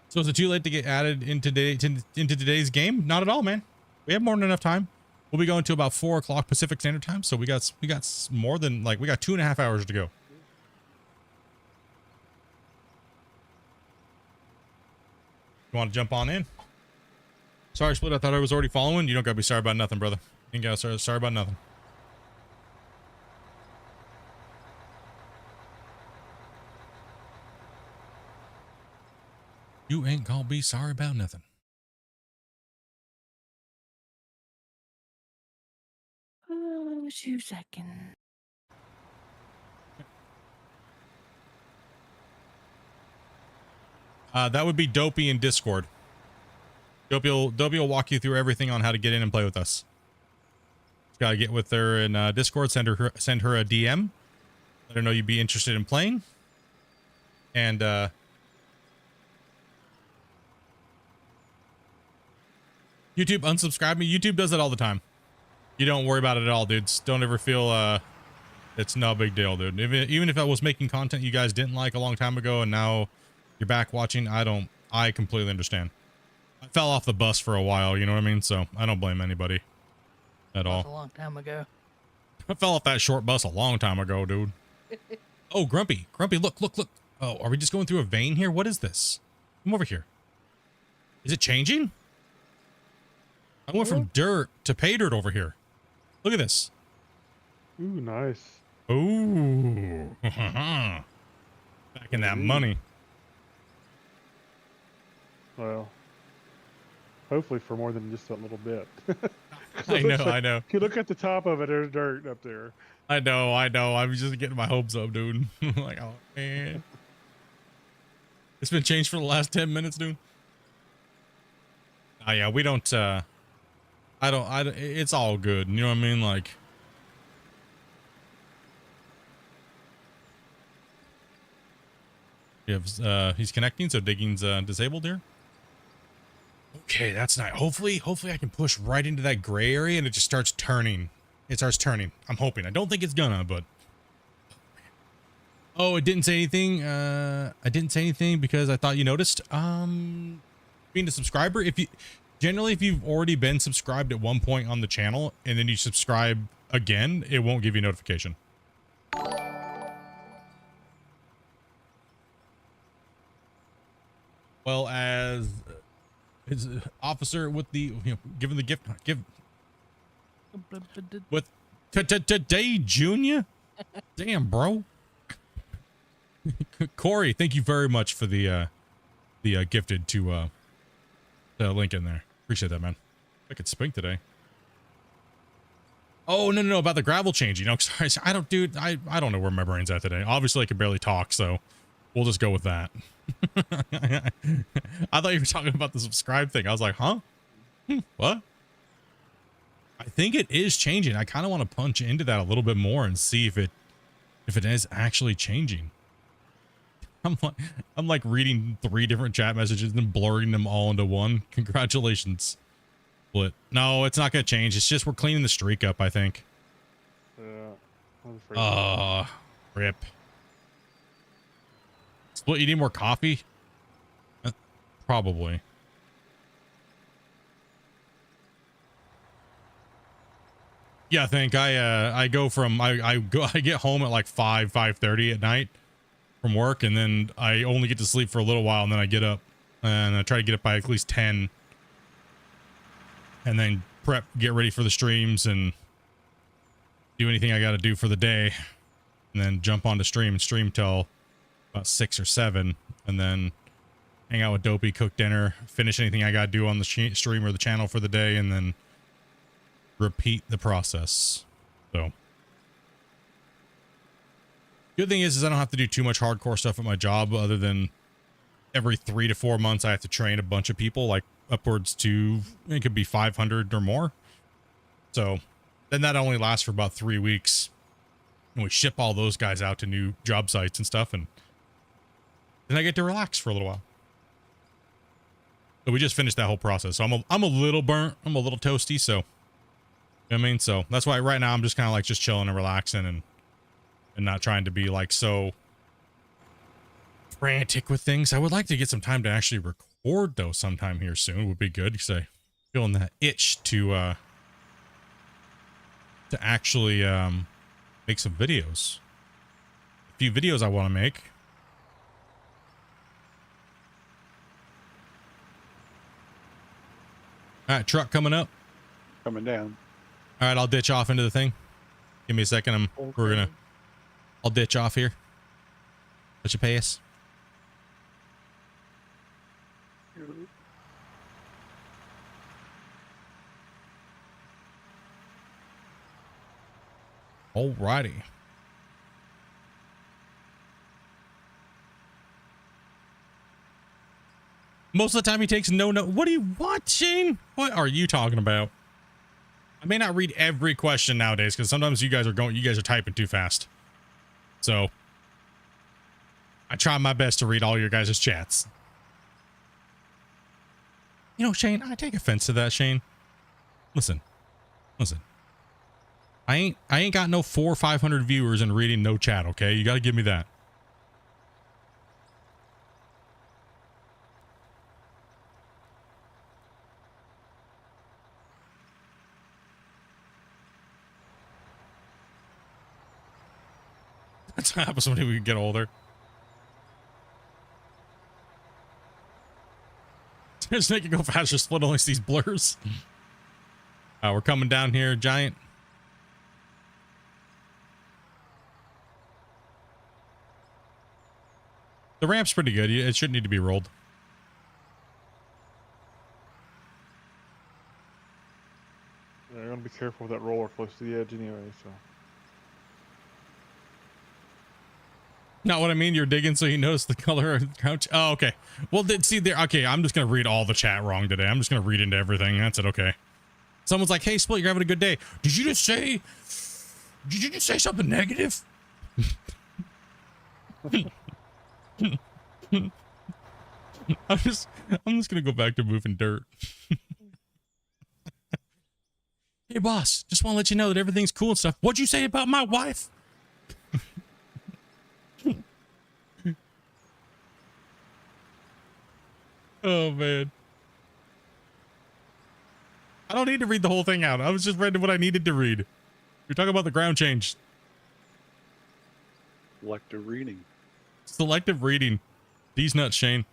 So is it too late to get added into today's game? Not at all, man. We have more than enough time. We'll be going to about 4 o'clock Pacific Standard Time, so we got more than, like, we got 2.5 hours to go. You want to jump on in? Sorry, Split. I thought I was already following. You don't gotta be sorry about nothing, brother. You ain't gotta sorry about nothing. You ain't gonna be sorry about nothing. Oh, 2 seconds. That would be Dopey in Discord. Dopey will walk you through everything on how to get in and play with us. Just gotta get with her in Discord, send her a DM, let her know you'd be interested in playing, and YouTube unsubscribe me. YouTube does it all the time. You don't worry about it at all, dudes. Don't ever feel it's no big deal, dude. Even if I was making content you guys didn't like a long time ago and now you're back watching, I completely understand. I fell off the bus for a while, you know what I mean? So I don't blame anybody at all. That's a long time ago. I fell off that short bus a long time ago, dude. Oh, Grumpy, look. Oh, are we just going through a vein here? What is this? Come over here. Is it changing? I went from dirt to pay dirt over here. Look at this. Ooh, nice. Ooh. Back in that money. Well, hopefully for more than just a little bit. I know. If you look at the top of it, there's dirt up there. I know. I'm just getting my hopes up, dude. Like, oh, man. It's been changed for the last 10 minutes, dude. Oh, yeah, we don't, it's all good. You know what I mean? Like, he's connecting, so digging's disabled here. Okay, that's nice. Hopefully I can push right into that gray area and it just starts turning. It starts turning. I'm hoping. I don't think it's gonna, but oh, it didn't say anything. I didn't say anything because I thought you noticed. Being a subscriber, if you've already been subscribed at one point on the channel and then you subscribe again, it won't give you a notification. Well, as his officer with the, given the gift, with today, Junior. Damn, bro. Corey, thank you very much for the gifted to the link in there. Appreciate that, man. I could spink today. Oh, no, about the gravel change, sorry, I don't know where my brain's at today. Obviously I can barely talk, so we'll just go with that. I thought you were talking about the subscribe thing. I was like, huh? What? I think it is changing. I kind of want to punch into that a little bit more and see if it is actually changing. I'm like reading 3 different chat messages and blurring them all into one. Congratulations, Split. No, it's not going to change. It's just we're cleaning the streak up, I think. Yeah. Rip. Split, you need more coffee? Probably. Yeah, I think I get home at like 5:30 at night from work, and then I only get to sleep for a little while, and then I get up and I try to get up by at least 10 and then get ready for the streams and do anything I got to do for the day, and then jump onto stream and stream till about 6 or 7, and then hang out with Dopey, cook dinner, finish anything I got to do on the stream or the channel for the day, and then repeat the process. So good thing is I don't have to do too much hardcore stuff at my job, other than every 3 to 4 months I have to train a bunch of people, like upwards to, it could be 500 or more. So then that only lasts for about 3 weeks, and we ship all those guys out to new job sites and stuff, and then I get to relax for a little while. So we just finished that whole process. So I'm a little burnt, I'm a little toasty, so I mean, so that's why right now I'm just kind of like just chilling and relaxing and not trying to be like so frantic with things. I would like to get some time to actually record though sometime here soon. Would be good because I feeling that itch to actually make some videos. A few videos I want to make. All right, truck coming up. Coming down. All right, I'll ditch off into the thing. Give me a second. I'll ditch off here. Let you pass. Alrighty. Most of the time he takes no note. What do you want, Shane? What are you talking about? I may not read every question nowadays because sometimes you guys are typing too fast. So I try my best to read all your guys' chats. You know, Shane, I take offense to that, Shane. Listen. I ain't got no 400 or 500 viewers and reading no chat, okay? You gotta give me that. That's what happens when we get older. Just make it go faster, split only these blurs. We're coming down here, giant. The ramp's pretty good. It shouldn't need to be rolled. Yeah, you're gonna be careful with that roller close to the edge anyway, so. Not what I mean. You're digging so you notice the color of the couch. Oh, okay. Well, see there. Okay, I'm just gonna read all the chat wrong today. I'm just gonna read into everything. That's it. Okay. Someone's like, "Hey, Split, you're having a good day." Did you just say something negative? I'm just gonna go back to moving dirt. Hey, boss. Just want to let you know that everything's cool and stuff. What'd you say about my wife? Oh, man. I don't need to read the whole thing out. I was just reading what I needed to read. You're talking about the ground change. Selective reading. Selective reading. These nuts, Shane.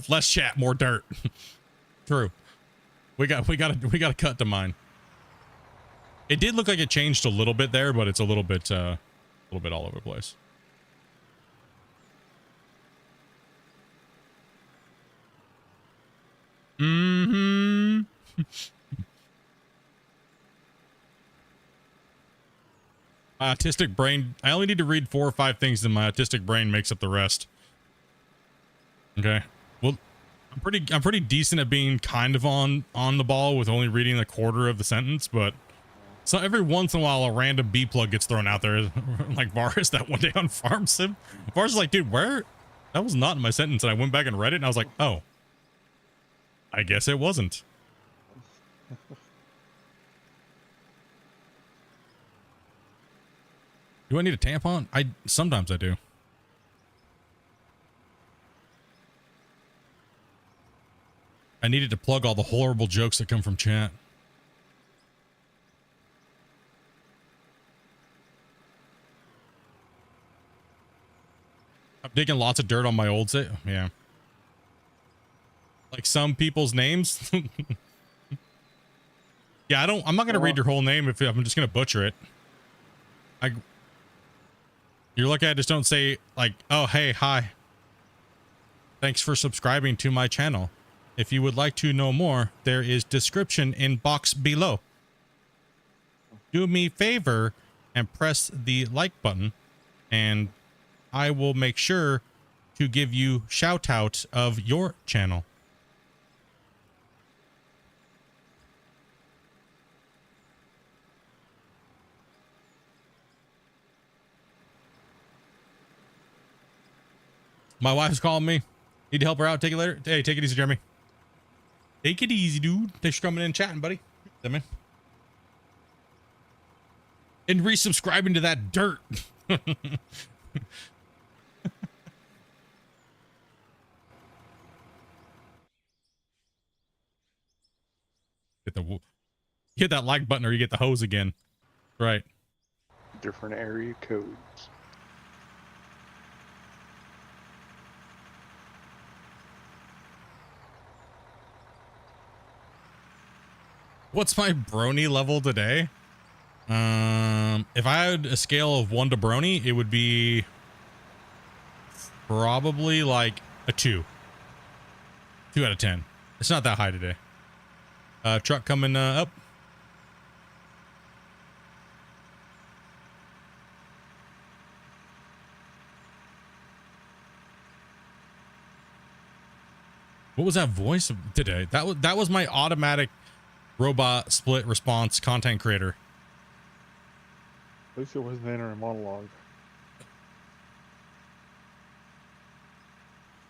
Less chat, more dirt. True. We got to cut to mine. It did look like it changed a little bit there, but it's a little bit all over the place. Mm-hmm. My autistic brain. I only need to read 4 or 5 things, and my autistic brain makes up the rest. Okay. Well, I'm pretty decent at being kind of on the ball with only reading a quarter of the sentence, but so every once in a while a random B plug gets thrown out there, like Varus that one day on Farm Sim. Varus is like, dude, where? That was not in my sentence, and I went back and read it, and I was like, oh, I guess it wasn't. Do I need a tampon? Sometimes I do. I needed to plug all the horrible jokes that come from chat. I'm digging lots of dirt on my old set. Yeah. Like some people's names. Yeah, I'm not going to read your whole name if I'm just going to butcher it. You're lucky I just don't say like, oh, hey, hi. Thanks for subscribing to my channel. If you would like to know more, there is description in box below. Do me a favor and press the like button, and I will make sure to give you shout out of your channel. My wife's calling me. Need to help her out. Take it later. Hey, take it easy, Jeremy. Take it easy, dude. Thanks for coming in and chatting, buddy. Yeah, man. And resubscribing to that dirt. Hit that like button or you get the hose again. Right. Different area codes. What's my brony level today? If I had a scale of 1 to brony, it would be probably like a 2. 2 out of 10. It's not that high today. Truck coming up. What was that voice today? That was my automatic robot split response content creator. At least it wasn't inner monologue.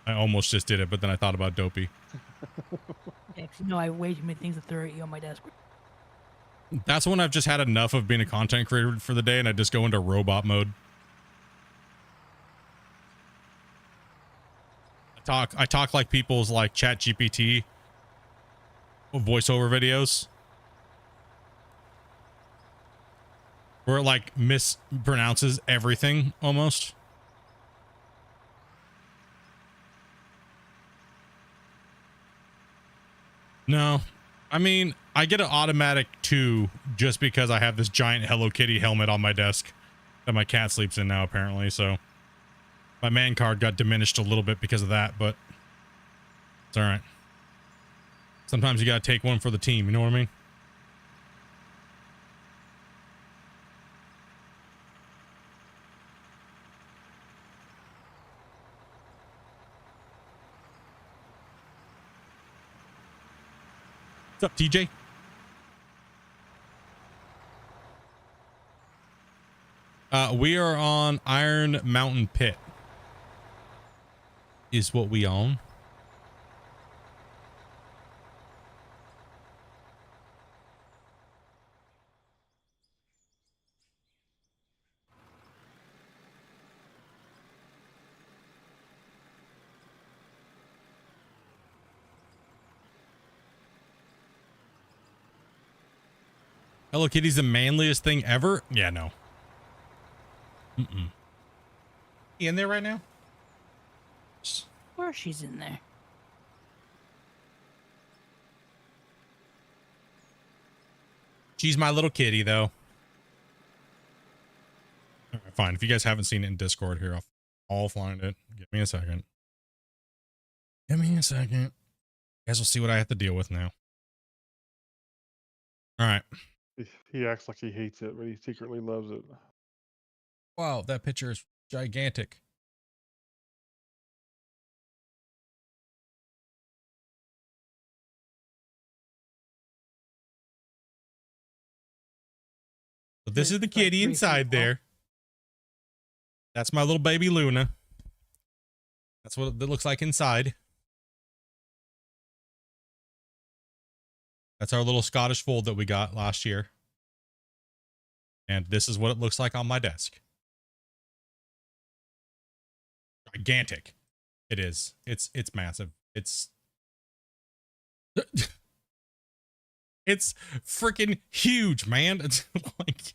I almost just did it, but then I thought about Dopey. Yeah, 'cause you know I have way too many things to throw at you on my desk. That's when I've just had enough of being a content creator for the day and I just go into robot mode. I talk like people's like Chat GPT voiceover videos where it like mispronounces everything almost. No, I mean, I get an automatic 2 just because I have this giant Hello Kitty helmet on my desk that my cat sleeps in now, apparently. So my man card got diminished a little bit because of that, but it's all right. Sometimes you got to take one for the team. You know what I mean? What's up, TJ? We are on Iron Mountain Pit. Is what we own. Hello Kitty's the manliest thing ever? Yeah, no. You in there right now? Of course she's in there. She's my little kitty, though. All right, fine. If you guys haven't seen it in Discord, here, I'll find it. Give me a second. Give me a second. You guys will see what I have to deal with now. All right. He acts like he hates it, but he secretly loves it. Wow, that picture is gigantic. So this is the kitty inside there. That's my little baby Luna. That's what it looks like inside. That's our little Scottish fold that we got last year. And this is what it looks like on my desk. Gigantic. It is. It's massive. It's it's freaking huge, man. It's like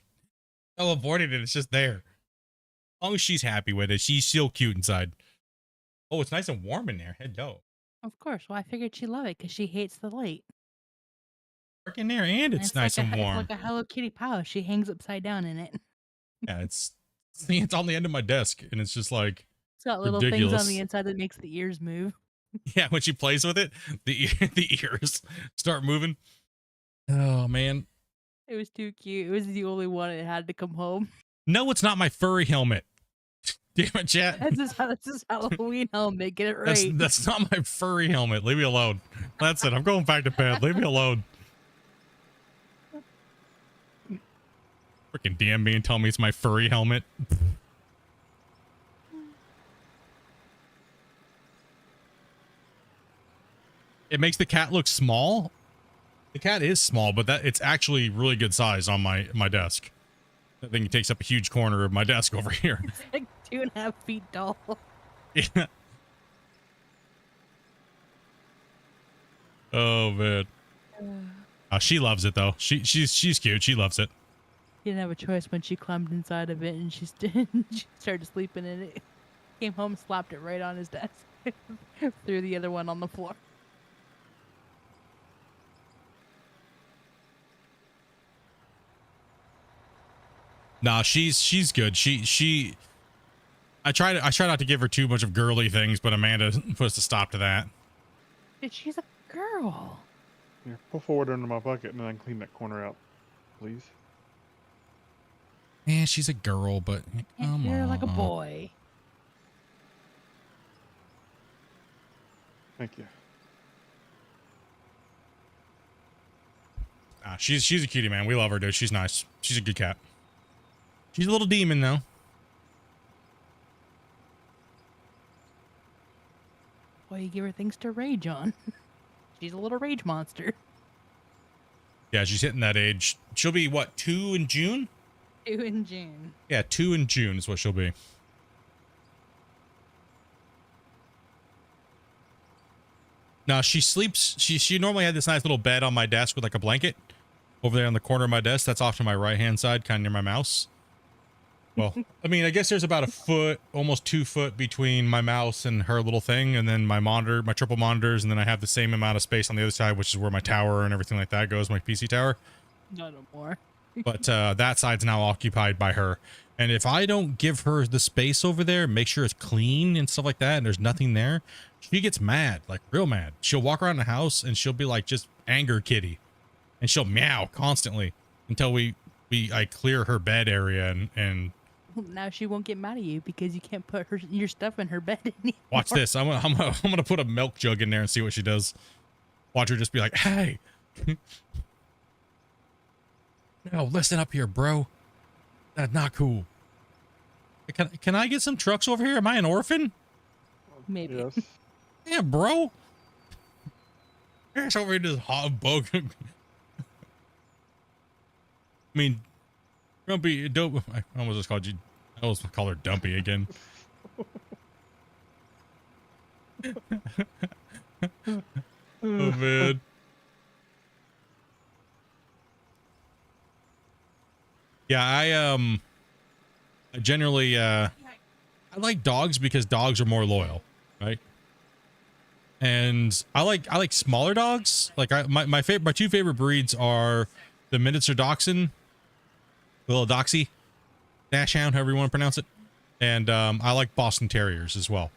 I avoided it. It's just there. As long as she's happy with it, she's still cute inside. Oh, it's nice and warm in there. Hello. Of course. Well, I figured she'd love it because she hates the light. Work in there, and it's nice like and warm. It's like a Hello Kitty pouch. She hangs upside down in it. Yeah, it's on the end of my desk, and it's just like It's got little ridiculous. things on the inside that makes the ears move. Yeah, when she plays with it, the ears start moving. Oh man. It was too cute. It was the only one that had to come home. No, it's not my furry helmet. Damn it, chat. That's his Halloween helmet. Get it right. That's not my furry helmet. Leave me alone. That's it. I'm going back to bed. Leave me alone. Freaking DM me and tell me it's my furry helmet. it makes the cat look small. The cat is small, but it's actually really good size on my desk. I think it takes up a huge corner of my desk over here. It's like 2.5 feet tall. Yeah. Oh man. She loves it though. She's cute. She loves it. She didn't have a choice when she climbed inside of it and she started sleeping in it. Came home, slapped it right on his desk, threw the other one on the floor. Nah, she's good. I try not to give her too much of girly things, but Amanda puts a stop to that. Dude, she's a girl. Here, pull forward under my bucket and then clean that corner out, please. Yeah, she's a girl, but come You're like a on. boy. Thank you. She's a cutie, man. We love her, dude. She's nice. She's a good cat. She's a little demon, though. Well, you give her things to rage on. She's a little rage monster. Yeah, she's hitting that age. She'll be, what, 2 in June? 2 in June. Yeah, 2 in June is what she'll be. Now, she sleeps... She normally had this nice little bed on my desk with, like, a blanket. Over there on the corner of my desk. That's off to my right-hand side, kind of near my mouse. Well, I mean, I guess there's about a foot, almost 2 foot between my mouse and her little thing, and then my monitor, my triple monitors, and then I have the same amount of space on the other side, which is where my tower and everything like that goes, my PC tower. Not no more. But that side's now occupied by her. And if I don't give her the space over there, make sure it's clean and stuff like that, and there's nothing there, she gets mad, like real mad. She'll walk around the house and she'll be like just anger kitty, and she'll meow constantly until I clear her bed area and. Now she won't get mad at you because you can't put your stuff in her bed anymore. Watch this. I'm gonna put a milk jug in there and see what she does. Watch her just be like, "Hey, no, listen up here, bro. That's not cool. Can I get some trucks over here? Am I an orphan? Maybe. Yes. Yeah, bro. Here's over here this hot bug. I mean, Dumpy, dope. I almost just called you. I almost call her Dumpy again. Oh man. Yeah, I generally I like dogs because dogs are more loyal, right? And I like smaller dogs. Like my 2 favorite breeds are the miniature dachshund, the little Doxy, Dachshund, however you want to pronounce it, and I like Boston Terriers as well.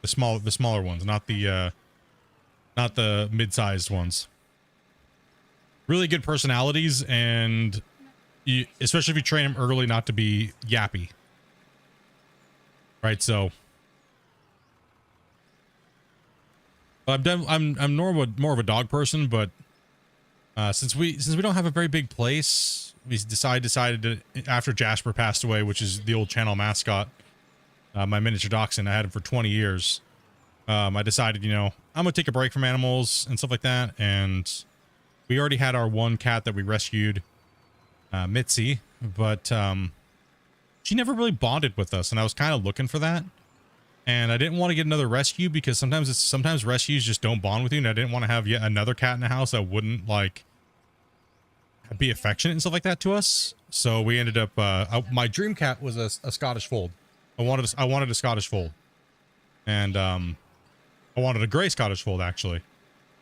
The smaller ones, not the mid-sized ones. Really good personalities, and especially if you train them early not to be yappy. Right, so I'm more of a dog person, but since we don't have a very big place, we decided to, after Jasper passed away, which is the old channel mascot, my miniature dachshund, I had him for 20 years. I decided, I'm gonna take a break from animals and stuff like that, and we already had our one cat that we rescued, Mitzi, but she never really bonded with us, and I was kind of looking for that. And I didn't want to get another rescue because sometimes rescues just don't bond with you, and I didn't want to have yet another cat in the house that wouldn't like be affectionate and stuff like that to us. So we ended up my dream cat was a Scottish fold. I wanted a Scottish fold, and I wanted a gray Scottish fold actually,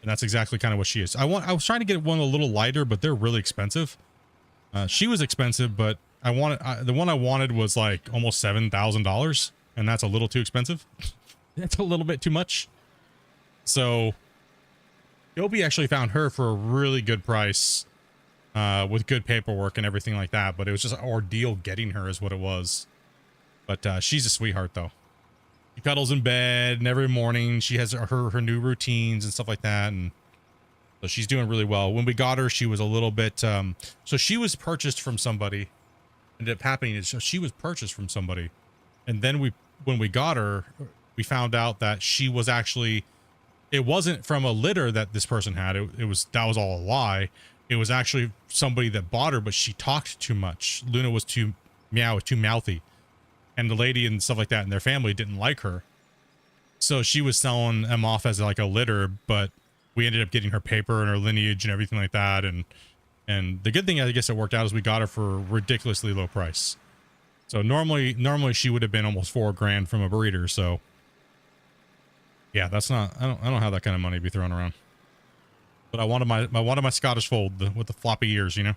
and that's exactly kind of what she is. I was trying to get one a little lighter, but they're really expensive. She was expensive, but the one I wanted was like almost $7,000. And that's a little too expensive. That's a little bit too much. So Yobi actually found her for a really good price, with good paperwork and everything like that. But it was just an ordeal getting her is what it was. But she's a sweetheart though. She cuddles in bed, and every morning she has her new routines and stuff like that. And so she's doing really well. When we got her, she was a little bit, so she was purchased from somebody. Ended up happening is she was purchased from somebody. And then when we got her, we found out that she was actually it wasn't from a litter that this person had. That was all a lie. It was actually somebody that bought her, but she talked too much. Luna was too mouthy, and the lady and stuff like that and their family didn't like her. So she was selling them off as like a litter, but we ended up getting her paper and her lineage and everything like that. And the good thing, I guess, it worked out is we got her for a ridiculously low price. So normally she would have been almost $4,000 from a breeder. So yeah, that's not, I don't have that kind of money to be thrown around. But I wanted my Scottish fold with the floppy ears, you know.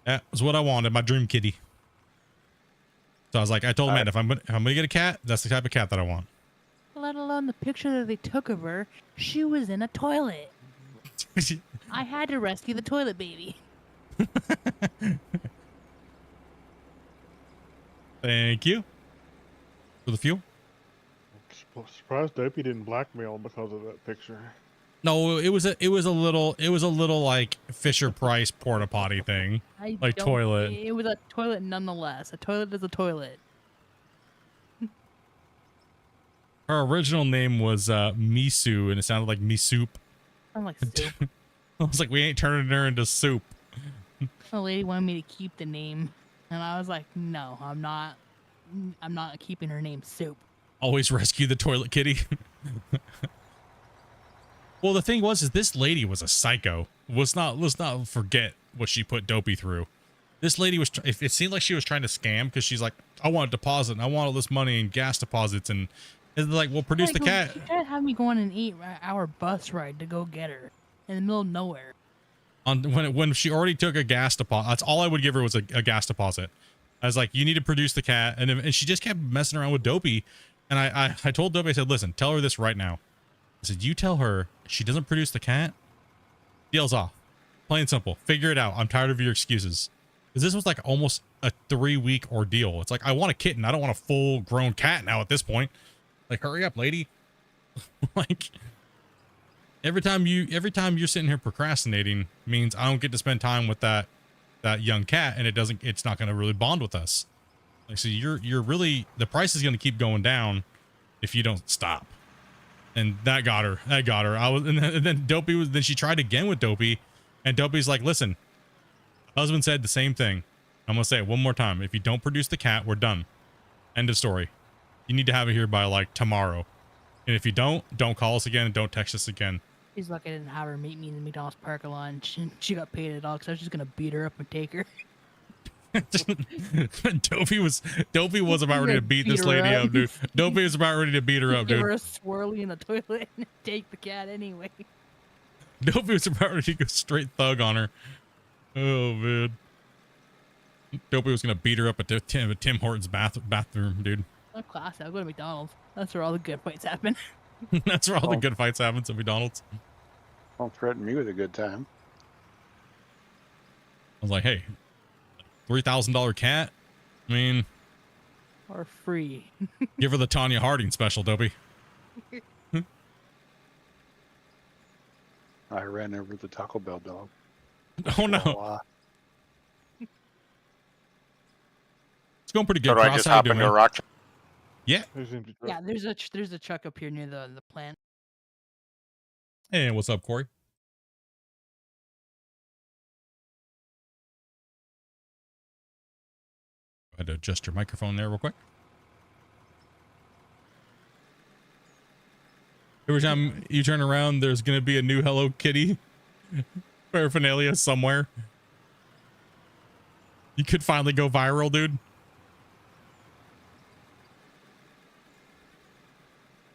That was what I wanted, my dream kitty. So I was like, I told man, if I'm gonna get a cat, that's the type of cat that I want. Let alone the picture that they took of her, she was in a toilet. I had to rescue the toilet baby. Thank you for the fuel. Surprised Dopey didn't blackmail because of that picture. No, it was a little like Fisher Price porta potty thing, like toilet. It was a toilet nonetheless. A toilet is a toilet. Her original name was Misu, and it sounded like me soup. I'm like soup. I was like, we ain't turning her into soup. The lady wanted me to keep the name, and I was like, no, I'm not keeping her name Soup. Always rescue the toilet kitty. Well, the thing is this lady was a psycho. Let's not forget what she put Dopey through. This lady was, it seemed like she was trying to scam, because she's like, I want a deposit, and I want all this money and gas deposits, and they're like, well, produce the cat. She tried to have me go on an 8-hour bus ride to go get her in the middle of nowhere. When she already took a gas deposit, that's all I would give her was a gas deposit. I was like, you need to produce the cat, and she just kept messing around with Dopey, and I told Dopey, I said, listen, tell her this right now. I said, you tell her she doesn't produce the cat, deal's off. Plain and simple. Figure it out. I'm tired of your excuses. Because this was like almost a 3-week ordeal. It's like, I want a kitten. I don't want a full-grown cat now at this point. Like, hurry up, lady. Like, every time you're sitting here procrastinating means I don't get to spend time with that young cat, and it's not going to really bond with us. Like, so you're really, the price is going to keep going down if you don't stop. And that got her. And then Dopey then she tried again with Dopey, and Dopey's like, listen, husband said the same thing. I'm going to say it one more time. If you don't produce the cat, we're done. End of story. You need to have it here by like tomorrow. And if you don't call us again and don't text us again. She's lucky I didn't have her meet me in the McDonald's parking lot, and she got paid at all, because I was just going to beat her up and take her. Dopey was about ready to beat this lady up, dude. Dopey was about ready to beat her up, dude. Give her a swirly in the toilet and take the cat anyway. Dopey was about ready to go straight thug on her. Oh, man. Dopey was going to beat her up at Tim Hortons bathroom, dude. Oh, class. I'll go to McDonald's. That's where all the good fights happen. That's where all the good fights happen, at McDonald's. Don't threaten me with a good time. I was like, hey, $3,000 cat? I mean... Or free. Give her the Tanya Harding special, Dopey. I ran over the Taco Bell dog. Oh, no. It's going pretty good. So do I just hop into a rock? Yeah. Yeah, there's a truck up here near the plant. Hey, what's up, Corey? I had to adjust your microphone there real quick. Every time you turn around, there's going to be a new Hello Kitty paraphernalia somewhere. You could finally go viral, dude.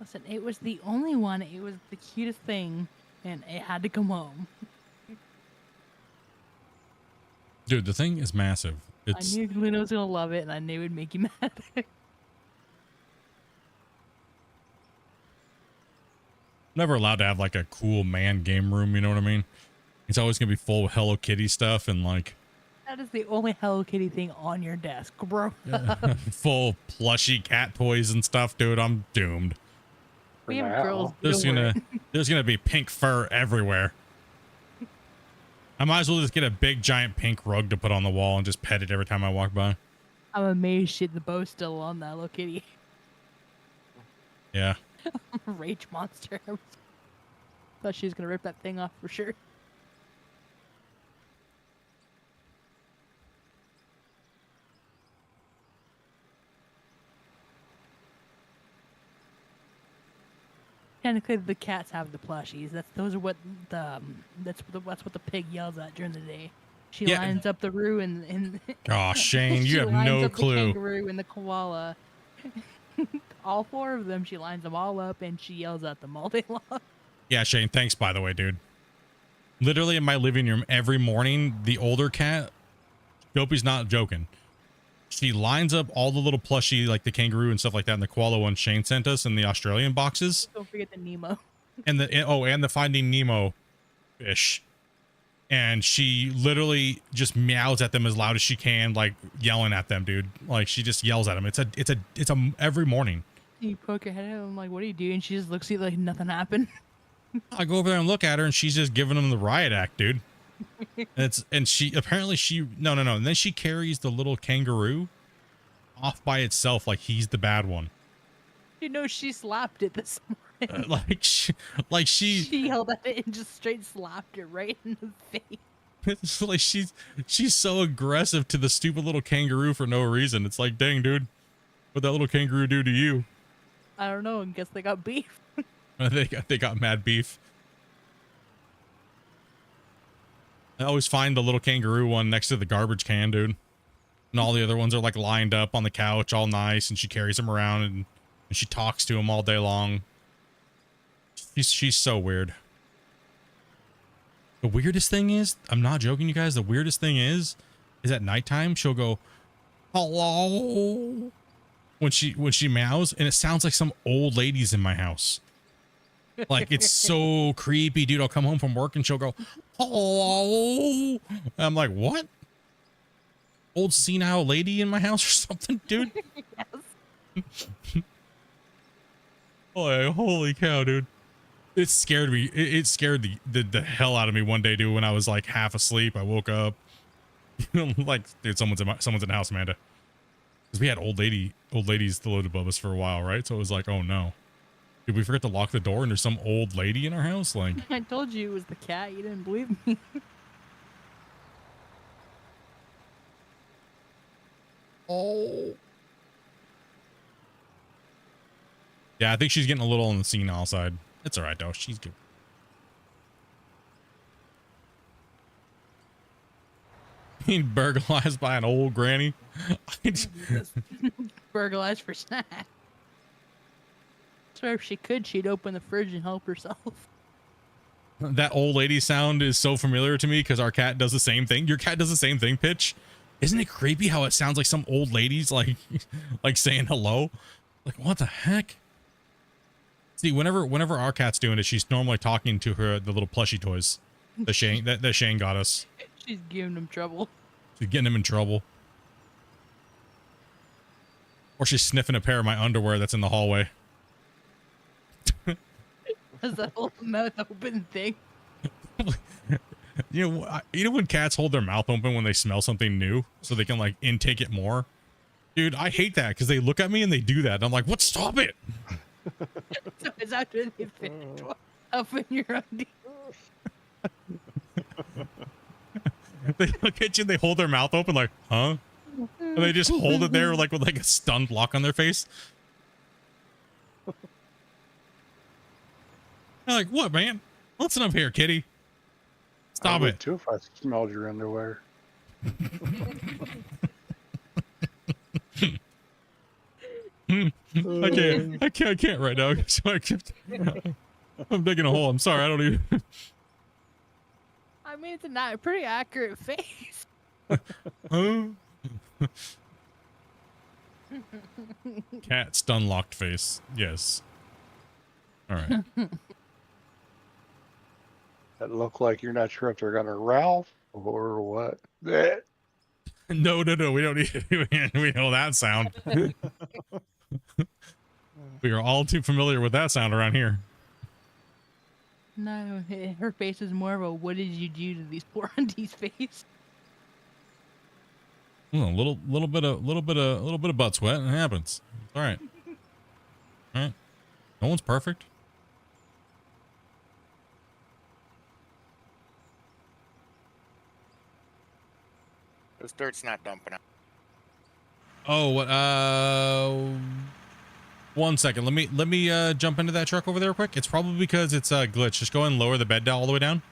Listen, it was the only one. It was the cutest thing, and it had to come home. Dude, the thing is massive. I knew Luna was gonna love it, and I knew it would make you mad. Never allowed to have like a cool man game room, you know what I mean? It's always gonna be full of Hello Kitty stuff and like... That is the only Hello Kitty thing on your desk, bro. Full plushy cat toys and stuff, dude. I'm doomed. We have girls. There's gonna be pink fur everywhere. I might as well just get a big giant pink rug to put on the wall and just pet it every time I walk by. I'm amazed the bow's still on that Hello Kitty. Yeah. Rage monster. Thought she was gonna rip that thing off for sure. Technically, the cats have the plushies. Those are what that's what the pig yells at during the day. She Yeah. lines up the roo and Gosh, Shane, she you have lines no up the clue. kangaroo and the koala. All 4 of them, she lines them all up and she yells at them all day long. Yeah, Shane, thanks, by the way, dude. Literally in my living room every morning, the older cat, Dopey's not joking. She lines up all the little plushie, like the kangaroo and stuff like that, and the koala one Shane sent us in the Australian boxes. Don't forget the Nemo. And the Finding Nemo fish. And she literally just meows at them as loud as she can, like yelling at them, dude. Like she just yells at them. It's a every morning. You poke your head at them like, what are you doing? She just looks at you like nothing happened. I go over there and look at her, and she's just giving them the riot act, dude. And she apparently no. And then she carries the little kangaroo off by itself, like he's the bad one. You know, she slapped it this morning. She She yelled at it and just straight slapped it right in the face. it's like she's so aggressive to the stupid little kangaroo for no reason. It's like, dang, dude, what that little kangaroo do to you? I don't know. I guess they got beef. They got mad beef. I always find the little kangaroo one next to the garbage can, dude. And all the other ones are like lined up on the couch, all nice, and she carries them around and she talks to them all day long. She's so weird. The weirdest thing is, I'm not joking, you guys. The weirdest thing is at nighttime she'll go, hello, when she meows, and it sounds like some old ladies in my house. Like it's so creepy, dude. I'll come home from work and she'll go, hello. And I'm like, what? Old senile lady in my house or something, dude? Yes. Oh, holy cow, dude. It scared me. It scared the hell out of me one day, dude, when I was like half asleep. I woke up. Like, dude, someone's in the house, Amanda. Because we had old ladies that lived above us for a while, right? So it was like, oh no. Did we forget to lock the door and there's some old lady in our house? Like, I told you it was the cat. You didn't believe me. oh. Yeah, I think she's getting a little on the senile side. It's all right, though. She's good. Being burglarized by an old granny. Burglarized for snack. Swear if she could, she'd open the fridge and help herself. That old lady sound is so familiar to me because our cat does the same thing. Your cat does the same thing, Pitch. Isn't it creepy how it sounds like some old lady's like saying hello? Like, what the heck? See, whenever our cat's doing it, she's normally talking to the little plushie toys that Shane got us. She's giving him trouble. She's getting him in trouble. Or she's sniffing a pair of my underwear that's in the hallway. Is that whole mouth open thing? You know when cats hold their mouth open when they smell something new so they can like intake it more? Dude, I hate that because they look at me and they do that. And I'm like, what? Stop it. So it's after they finish up in your undies. They look at you and they hold their mouth open like, huh? And they just hold it there like with like a stunned look on their face. I'm like, what, man? Listen up here, kitty. Stop I would it. too if I smelled your underwear. I can't right now. So I'm digging a hole. I'm sorry. I don't even. I mean, it's a pretty accurate face. Huh? Cat stun locked face. Yes. All right. That look like you're not sure if they're gonna Ralph or what. Blech. No. We don't need. We know that sound. We are all too familiar with that sound around here. No, her face is more of a "what did you do to these poor undies" face. Well, a little bit of butt sweat. It happens. It's all right. All right. No one's perfect. This dirt's not dumping out. Oh, what? 1 second. Let me jump into that truck over there quick. It's probably because it's a glitch. Just go ahead and lower the bed down all the way down.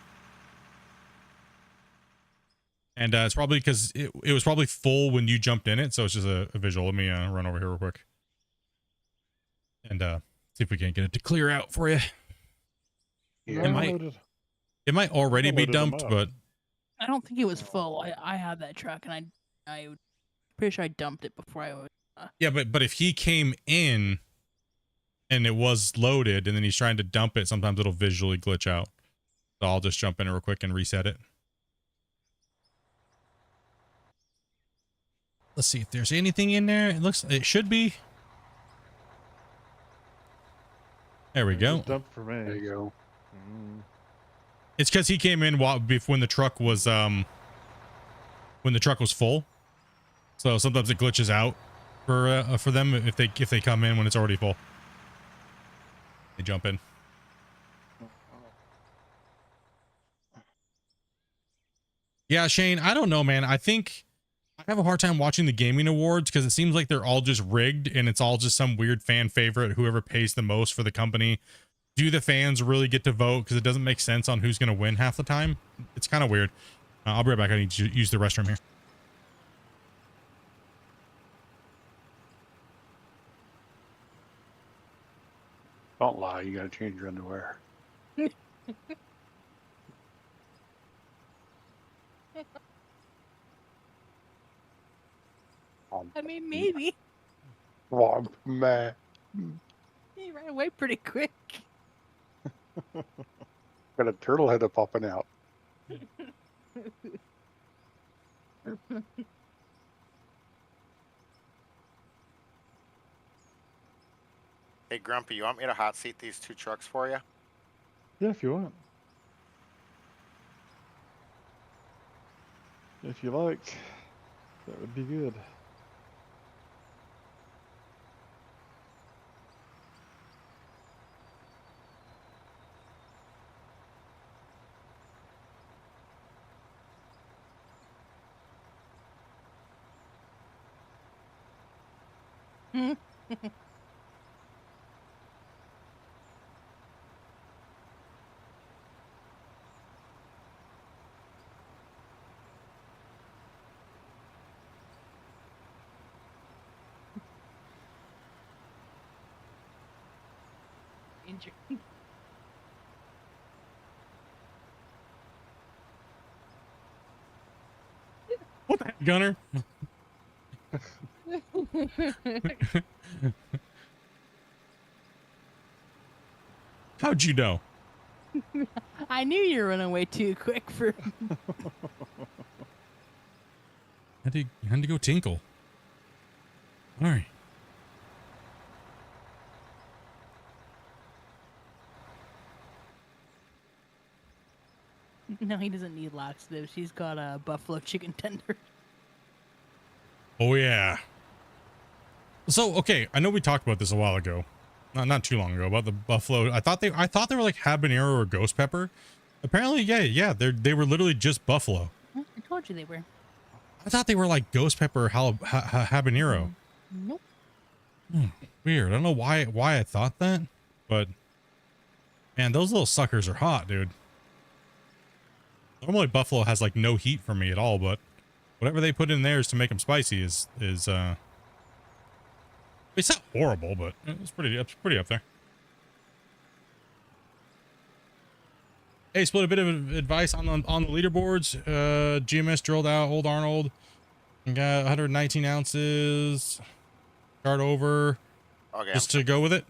And it's probably because it was probably full when you jumped in it, so it's just a visual. Let me run over here real quick and see if we can't get it to clear out for you. Yeah. It might already be dumped, but I don't think it was full. I had that truck, and I pretty sure I dumped it before I was. yeah, but if he came in and it was loaded, and then he's trying to dump it, sometimes it'll visually glitch out. So I'll just jump in real quick and reset it. Let's see if there's anything in there. It should be. There we go. Dump for me. There you go. It's because he came in when the truck was full. So sometimes it glitches out for them if they come in when it's already full. They jump in. Yeah, Shane, I don't know, man. I think I have a hard time watching the gaming awards because it seems like they're all just rigged and it's all just some weird fan favorite, whoever pays the most for the company. Do the fans really get to vote? Because it doesn't make sense on who's going to win half the time. It's kind of weird. I'll be right back. I need to use the restroom here. Don't lie. You got to change your underwear. I mean, maybe. Oh, man. He ran away pretty quick. Got a turtle head popping out. Hey, Grumpy, you want me to hot seat these two trucks for you? Yeah, if you want. If you like, that would be good. Injured. What the heck, Gunner? How'd you know? I knew you were running away too quick for. Had to go tinkle. All right. No, he doesn't need laxatives. He's got a buffalo chicken tender. Oh yeah. So okay, I know we talked about this a while ago, not too long ago, about the buffalo. I thought they were like habanero or ghost pepper. Apparently, yeah, they were literally just buffalo. I told you they were. I thought they were like ghost pepper habanero. Nope. Weird. I don't know why I thought that, but man, those little suckers are hot, dude. Normally buffalo has like no heat for me at all, but whatever they put in there is to make them spicy is it's not horrible, but it's pretty up there. Hey, Split, a bit of advice on the leaderboards. GMS drilled out Old Arnold and got 119 ounces. Start over. Okay. Just to go with it.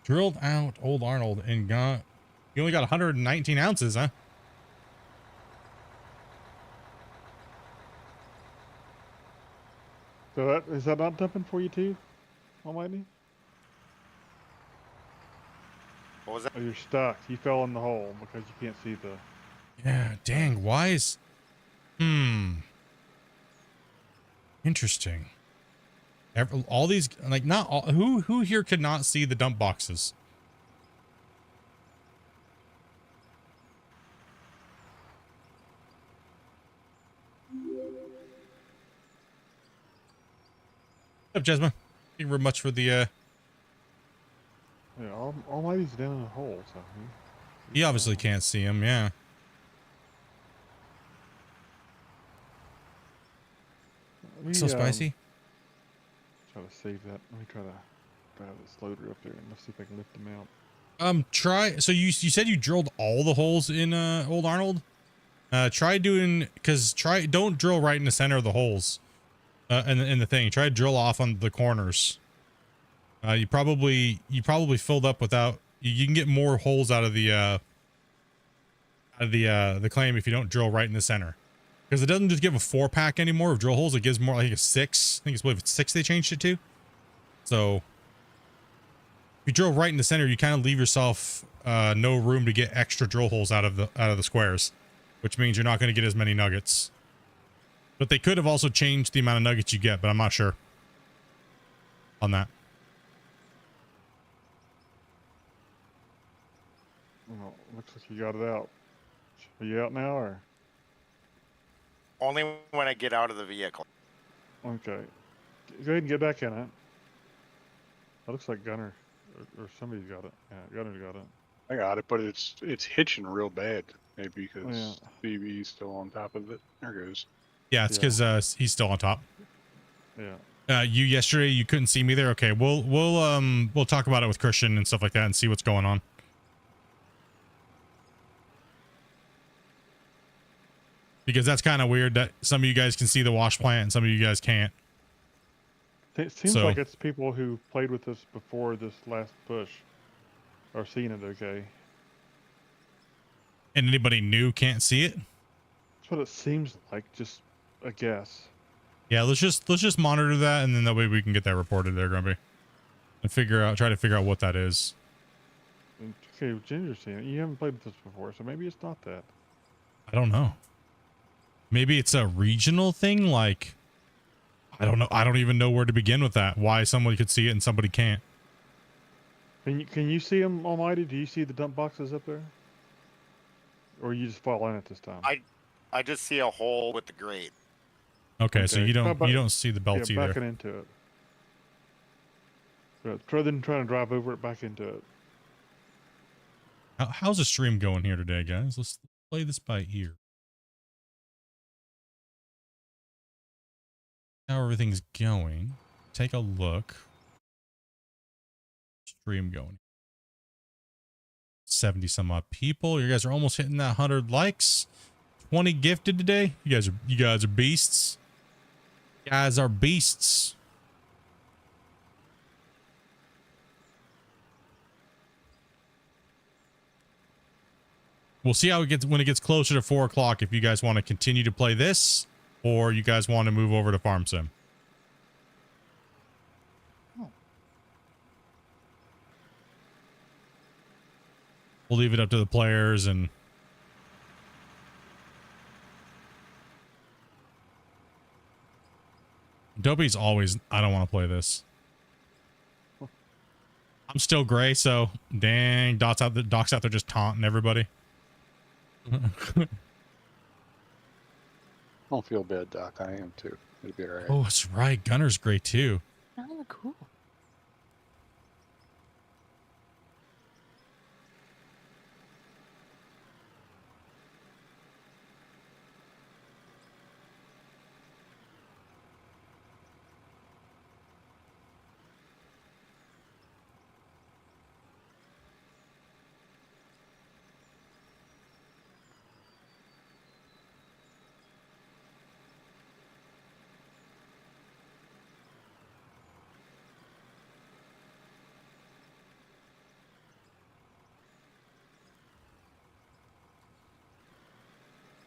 Drilled out Old Arnold and you only got 119 ounces, huh? So is that not dumping for you too, Almighty? What was that? Oh, you're stuck. You fell in the hole because you can't see the. Yeah, dang, why is... Interesting. All these, like, not all, who here could not see the dump boxes? What's up, Jasmine? Thank you very much for the, Yeah, Almighty's down in a hole, so you obviously can't see him, yeah. So spicy. Try to save that. Let me try to drive this loader up there and let's see if I can lift him out. Try, so you said you drilled all the holes in Old Arnold? Try doing, don't drill right in the center of the holes in the thing. Try to drill off on the corners. You probably filled up without, you can get more holes out of the claim if you don't drill right in the center. Because it doesn't just give a 4-pack anymore of drill holes, it gives more, I think, a 6. I think it's 6 they changed it to. So if you drill right in the center, you kind of leave yourself no room to get extra drill holes out of the squares, which means you're not going to get as many nuggets. But they could have also changed the amount of nuggets you get, but I'm not sure on that. Well, looks like you got it out. Are you out now, or? Only when I get out of the vehicle. Okay. Go ahead and get back in it. That looks like Gunner, or somebody's got it. Yeah, Gunner's got it. I got it, but it's hitching real bad. Maybe because Yeah. BB's still on top of it. There it goes. Yeah, it's because he's still on top. Yeah. You yesterday you couldn't see me there. Okay, we'll talk about it with Christian and stuff like that and see what's going on. Because that's kind of weird that some of you guys can see the wash plant and some of you guys can't. It seems So- like it's people who played with us before this last push are seeing it okay. And anybody new can't see it. That's what it seems like, just a guess. Yeah, let's just monitor that, and then that way we can get that reported there, Grumpy, and try to figure out what that is. Okay, Ginger's seeing it. You haven't played with this before, so maybe it's not that. I don't know. Maybe it's a regional thing. Like, I don't know. I don't even know where to begin with that. Why somebody could see it and somebody can't. Can you see them, Almighty? Do you see the dump boxes up there? Or you just fall in it this time? I just see a hole with the grate. Okay, so Okay. you How about- don't see the belts yeah, either. backing into it. So, rather than trying to drive over it, back into it. How's the stream going here today, guys? Let's play this by ear. How everything's going. Take a look. Stream going. 70 some odd people. You guys are almost hitting that 100 likes. 20 gifted today. You guys are beasts. You guys are beasts. We'll see how it gets when it gets closer to 4 o'clock. If you guys want to continue to play this, or you guys want to move over to Farm Sim. We'll leave it up to the players and Dopey's always, I don't want to play this. I'm still gray, so dang, Doc's out there just taunting everybody. Don't feel bad, Doc. I am too. It'll be alright. Oh, that's right. Gunner's gray too. Oh, cool.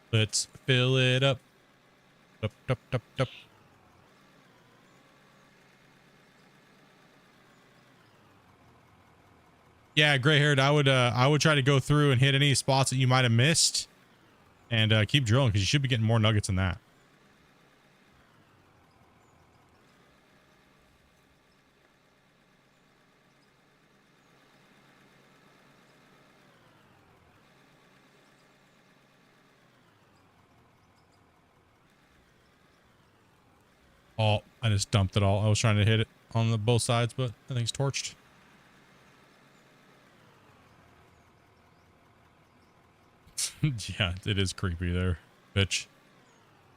Let's fill it up. Dup, dup, dup, dup. Yeah, gray haired. I would try to go through and hit any spots that you might have missed, and keep drilling because you should be getting more nuggets than that. Oh, I just dumped it all. I was trying to hit it on the both sides, but I think it's torched. Yeah, it is creepy there, bitch.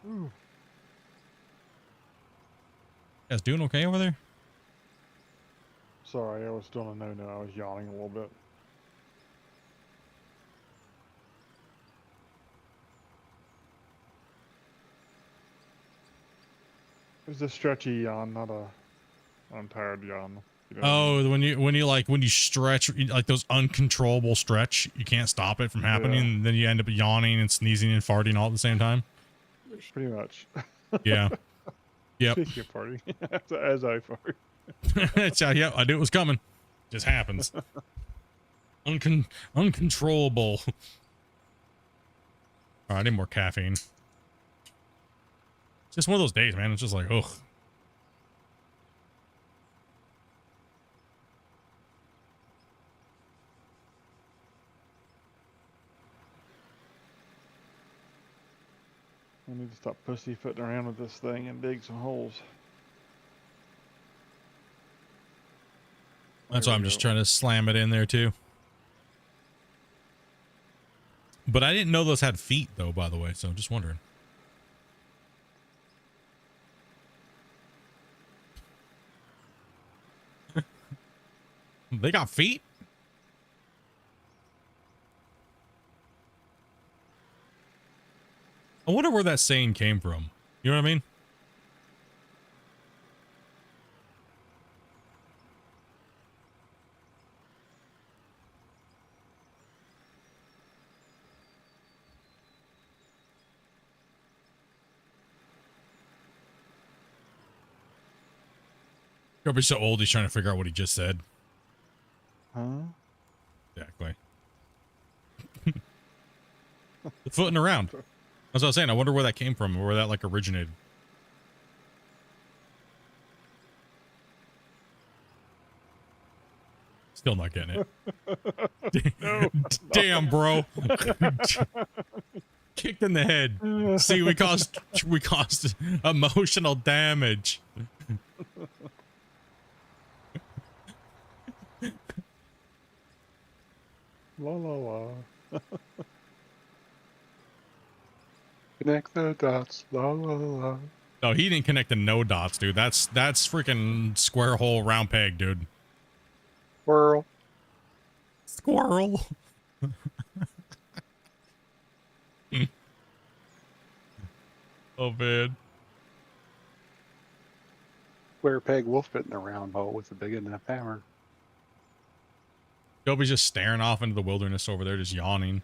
Ooh. You guys doing okay over there? Sorry, I was doing a no-no. I was yawning a little bit. It was a stretchy yawn, not a I'm tired yawn. You know what I mean? Oh, when you stretch, like those uncontrollable stretch, you can't stop it from happening, Yeah. and then you end up yawning and sneezing and farting all at the same time. Pretty much. Yeah. Yep. Speaking of party, as I fart. Yeah, I knew it was coming. Just happens. Uncontrollable. All right, I need more caffeine. Just one of those days, man. It's just like, ugh. I need to stop pussyfooting around with this thing and dig some holes. That's There why we I'm just go. trying to slam it in there too. But I didn't know those had feet though, by the way, so I'm just wondering. They got feet? I wonder where that saying came from. You know what I mean? He'll be so old he's trying to figure out what he just said. Huh? Exactly. Footing around. That's what I was saying. I wonder where that came from, or where that like originated. Still not getting it. No. Damn, bro. Kicked in the head. See, we caused emotional damage. La la la. Connect the dots. La la la. No, he didn't connect the no dots, dude. That's freaking square hole round peg, dude. Whirl. Squirrel. Oh man. Square peg will fit in a round hole with a big enough hammer. Toby's just staring off into the wilderness over there, just yawning.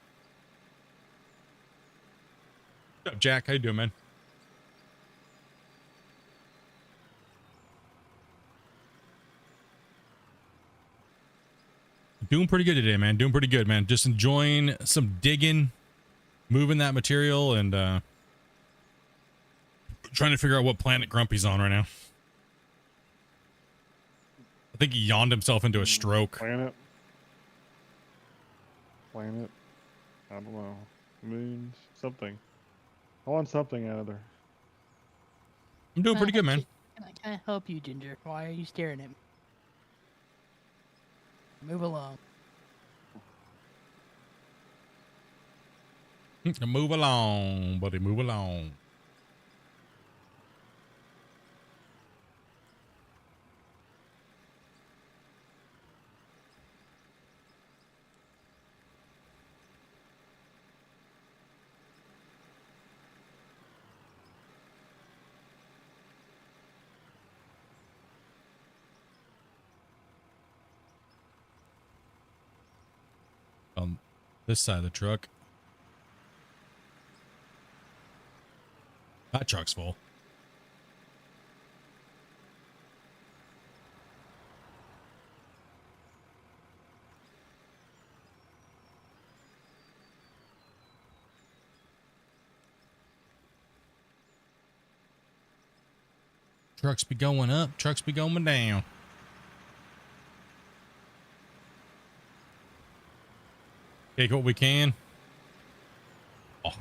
What's up, Jack? How you doing, man? Doing pretty good today, man. Doing pretty good, man. Just enjoying some digging, moving that material, and trying to figure out what planet Grumpy's on right now. I think he yawned himself into a stroke. Planet. Planet. I don't know. Moons. Something. I want something out of there. I'm doing pretty good, man. Can I help you, Ginger? Why are you staring at me? Move along. Move along, buddy. Move along. On this side of the truck. That truck's full. Trucks be going up, trucks be going down. Take what we can. Oh.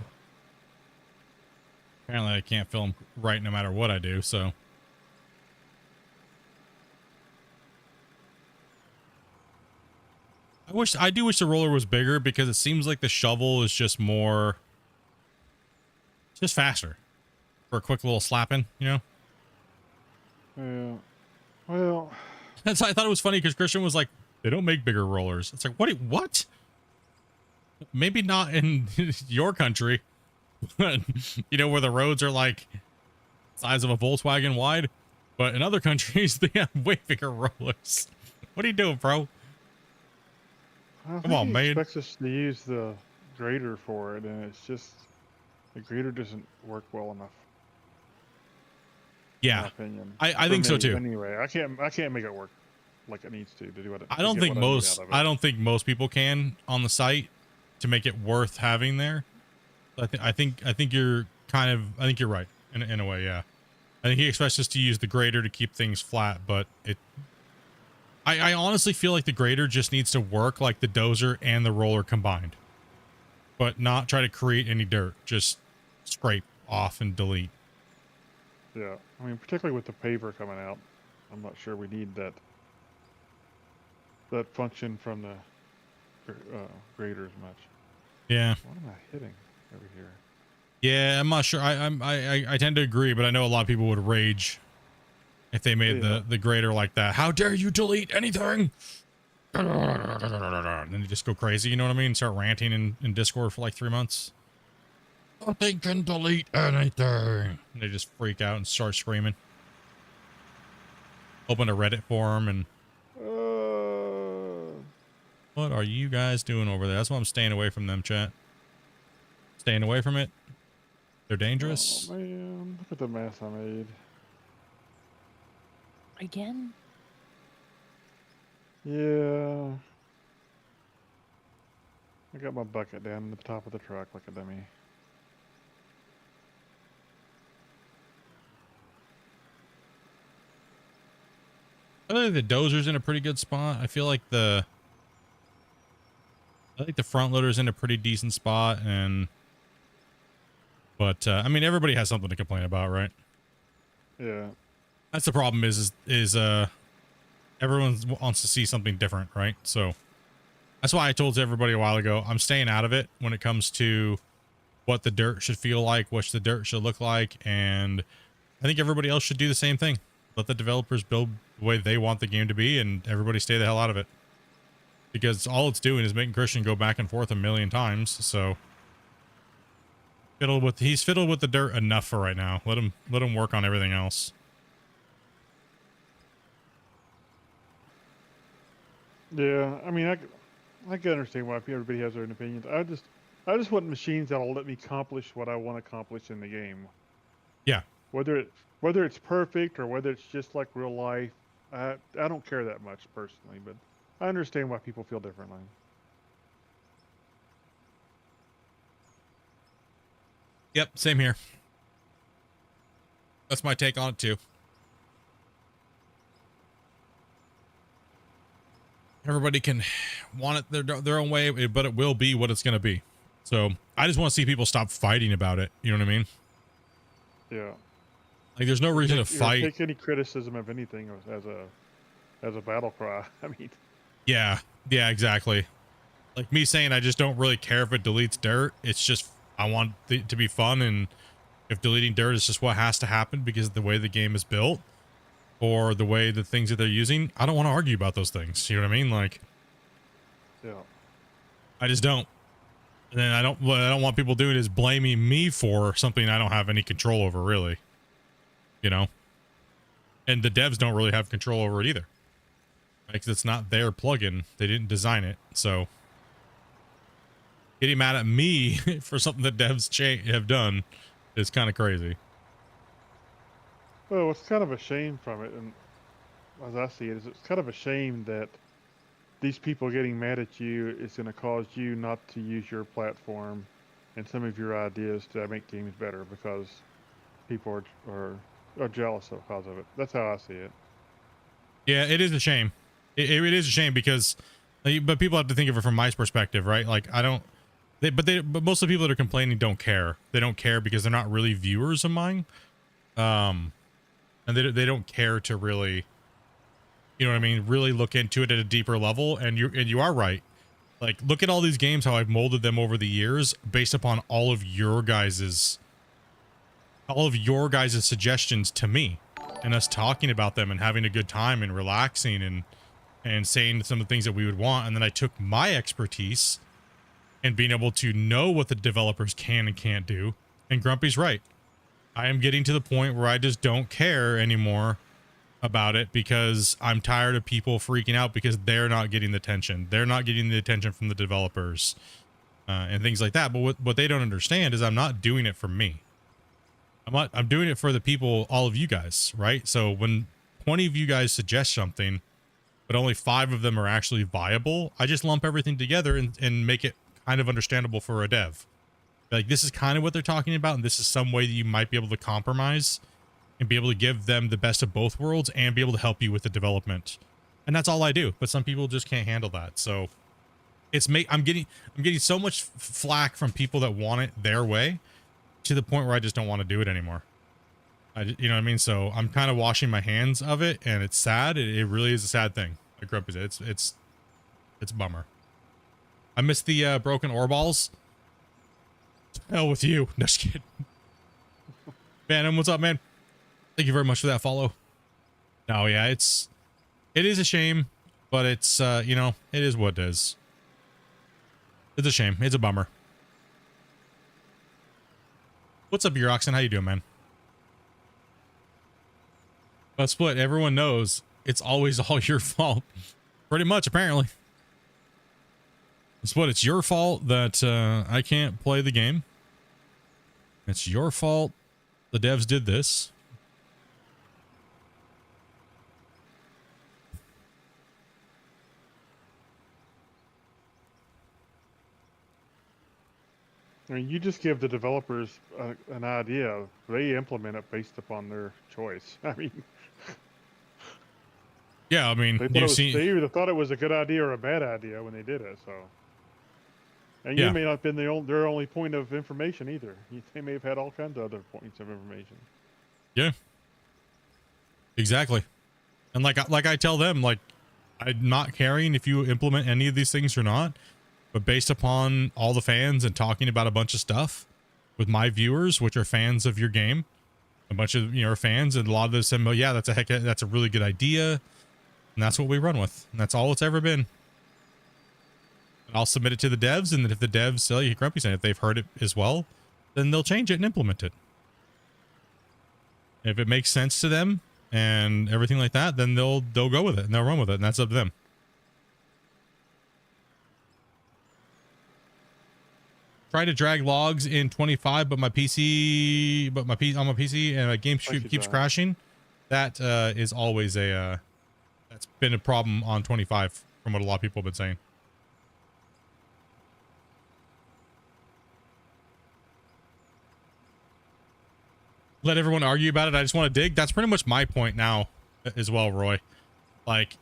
Apparently I can't film right no matter what I do, so I do wish the roller was bigger because it seems like the shovel is just more, it's just faster for a quick little slapping, you know? Yeah. Well, That's, I thought it was funny because Christian was like, they don't make bigger rollers. It's like, what? Maybe not in your country, but, you know, where the roads are like size of a Volkswagen wide, but in other countries, they have way bigger rollers. What are you doing, bro? Come on, man. He expects us to use the grader for it, and it's just the grader doesn't work well enough. In my Yeah, opinion. I For think so me, too. Anyway, I can't make it work like it needs to do what it. I to don't get think what I need most, out of it. I don't think most people can on the site to make it worth having there. I think you're kind of, I think you're right in a way. Yeah. I think he expects us to use the grader to keep things flat, but I honestly feel like the grader just needs to work like the dozer and the roller combined, but not try to create any dirt. Just scrape off and delete. Yeah, I mean, particularly with the paver coming out, I'm not sure we need that function from the grader as much. Yeah. What am I hitting over here? Yeah, I'm not sure. I tend to agree, but I know a lot of people would rage if they made the grader like that. How dare you delete anything? And then they just go crazy, you know what I mean? Start ranting in Discord for like 3 months. Nothing can delete anything. And they just freak out and start screaming. Open a Reddit forum and... What are you guys doing over there? That's why I'm staying away from them, chat. Staying away from it. They're dangerous. Oh man, look at the mess I made. Again? Yeah. I got my bucket down in the top of the truck like a dummy. I think the dozer's in a pretty good spot. I feel like the front loader's in a pretty decent spot, but I mean, everybody has something to complain about, right? Yeah. That's the problem is everyone wants to see something different, right? So that's why I told everybody a while ago, I'm staying out of it when it comes to what the dirt should feel like, what the dirt should look like. And I think everybody else should do the same thing. Let the developers build the way they want the game to be, and everybody stay the hell out of it. Because all it's doing is making Christian go back and forth a million times. So he's fiddled with the dirt enough for right now. Let him work on everything else. Yeah, I mean, I can understand why everybody has their own opinions. I just want machines that'll let me accomplish what I want to accomplish in the game. Yeah. Whether it's perfect or whether it's just like real life, I don't care that much personally, but I understand why people feel differently. Yep, same here. That's my take on it too. Everybody can want it their own way, but it will be what it's going to be. So I just want to see people stop fighting about it. You know what I mean? Yeah. Like, there's no reason to fight. Take any criticism of anything as a battle cry. I mean. Yeah, exactly. Like me saying I just don't really care if it deletes dirt. It's just I want it to be fun, and if deleting dirt is just what has to happen because of the way the game is built or the way the things that they're using, I don't want to argue about those things. You know what I mean? Like, yeah, I just don't. And then what I don't want people doing is blaming me for something I don't have any control over, really. You know? And the devs don't really have control over it either. Because it's not their plugin. They didn't design it. So getting mad at me for something that devs have done is kind of crazy. Well, it's kind of a shame from it, and as I see it, is it's kind of a shame that these people getting mad at you is going to cause you not to use your platform and some of your ideas to make games better because people are jealous because of it. That's how I see it. Yeah, it is a shame. It is a shame because, but people have to think of it from my perspective, right? Like, I don't, but most of the people that are complaining don't care. They don't care because they're not really viewers of mine. And they don't care to really, you know what I mean, really look into it at a deeper level. And you are right. Like, look at all these games, how I've molded them over the years based upon all of your guys's suggestions to me, and us talking about them and having a good time and relaxing and saying some of the things that we would want. And then I took my expertise and being able to know what the developers can and can't do. And Grumpy's right. I am getting to the point where I just don't care anymore about it, because I'm tired of people freaking out because they're not getting the attention. They're not getting the attention from the developers and things like that. But what they don't understand is I'm not doing it for me. I'm doing it for the people, all of you guys, right? So when 20 of you guys suggest something, but only 5 of them are actually viable, I just lump everything together and make it kind of understandable for a dev. Like, this is kind of what they're talking about, and this is some way that you might be able to compromise and be able to give them the best of both worlds and be able to help you with the development. And that's all I do. But some people just can't handle that. So I'm getting so much flack from people that want it their way, to the point where I just don't want to do it anymore. You know what I mean? So I'm kind of washing my hands of it, and it's sad. It really is a sad thing. Like Grumpy said, it's a bummer. I miss the broken ore balls. Hell with you. No, just kidding. Phantom, what's up, man? Thank you very much for that follow. No, yeah, it is a shame, but it's, you know, it is what it is. It's a shame. It's a bummer. What's up, Euroxen? How you doing, man? But Split, everyone knows it's always all your fault. Pretty much, apparently. Split, it's your fault that I can't play the game. It's your fault the devs did this. I mean, you just give the developers an idea. They implement it based upon their choice. I mean, yeah, I mean, they either thought it was a good idea or a bad idea when they did it. So, and you may not have been their only point of information either. They may have had all kinds of other points of information. Yeah, exactly. And like I tell them, like, I'm not caring if you implement any of these things or not. But based upon all the fans and talking about a bunch of stuff with my viewers, which are fans of your game, a bunch of, you know, fans, and a lot of them said, well, yeah, that's a really good idea. And that's what we run with. And that's all it's ever been. And I'll submit it to the devs. And then if the devs, like Grumpy said, if they've heard it as well, then they'll change it and implement it. If it makes sense to them and everything like that, then they'll go with it and they'll run with it. And that's up to them. Try to drag logs in 25, but on my PC and my game keeps crashing. That is always that's been a problem on 25 from what a lot of people have been saying. Let everyone argue about it. I just want to dig. That's pretty much my point now as well, Roy. Like,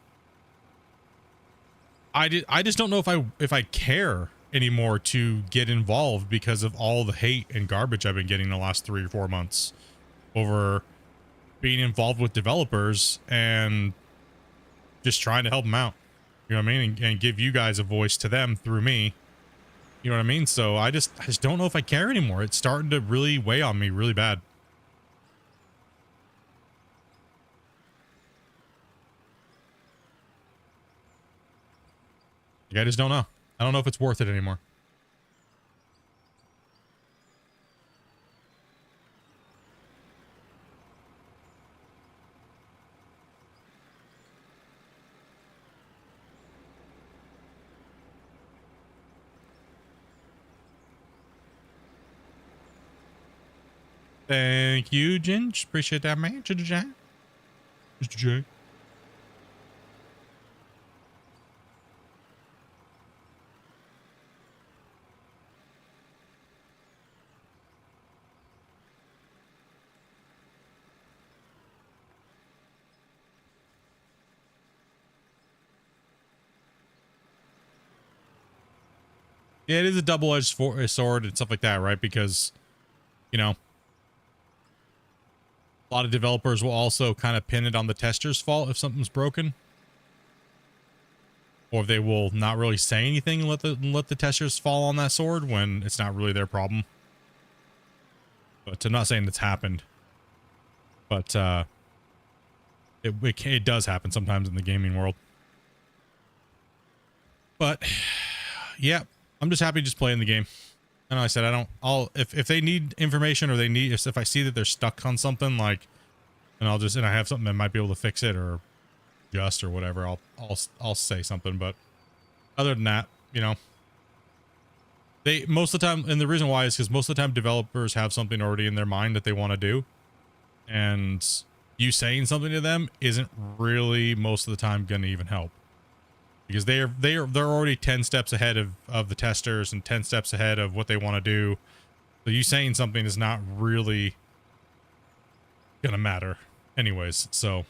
I just don't know if I care anymore to get involved because of all the hate and garbage I've been getting the last 3 or 4 months over being involved with developers and just trying to help them out. You know what I mean? And give you guys a voice to them through me. You know what I mean? So I just don't know if I care anymore. It's starting to really weigh on me really bad. I just don't know. I don't know if it's worth it anymore. Thank you, Ginge. Appreciate that, man. Mr. J. Yeah, it is a double-edged sword and stuff like that, right? Because, you know, a lot of developers will also kind of pin it on the tester's fault if something's broken. or they will not really say anything and let the testers fall on that sword when it's not really their problem. But I'm not saying it's happened, but it does happen sometimes in the gaming world. But yeah, I'm just happy just playing the game. And I said if they need information or if I see that they're stuck on something, like, and I have something that might be able to fix it or just or whatever, I'll say something. But other than that, you know, they most of the time, and the reason why is because most of the time developers have something already in their mind that they want to do, and you saying something to them isn't really most of the time going to even help, because they're already 10 steps ahead of the testers and 10 steps ahead of what they want to do. So you saying something is not really gonna matter anyways. So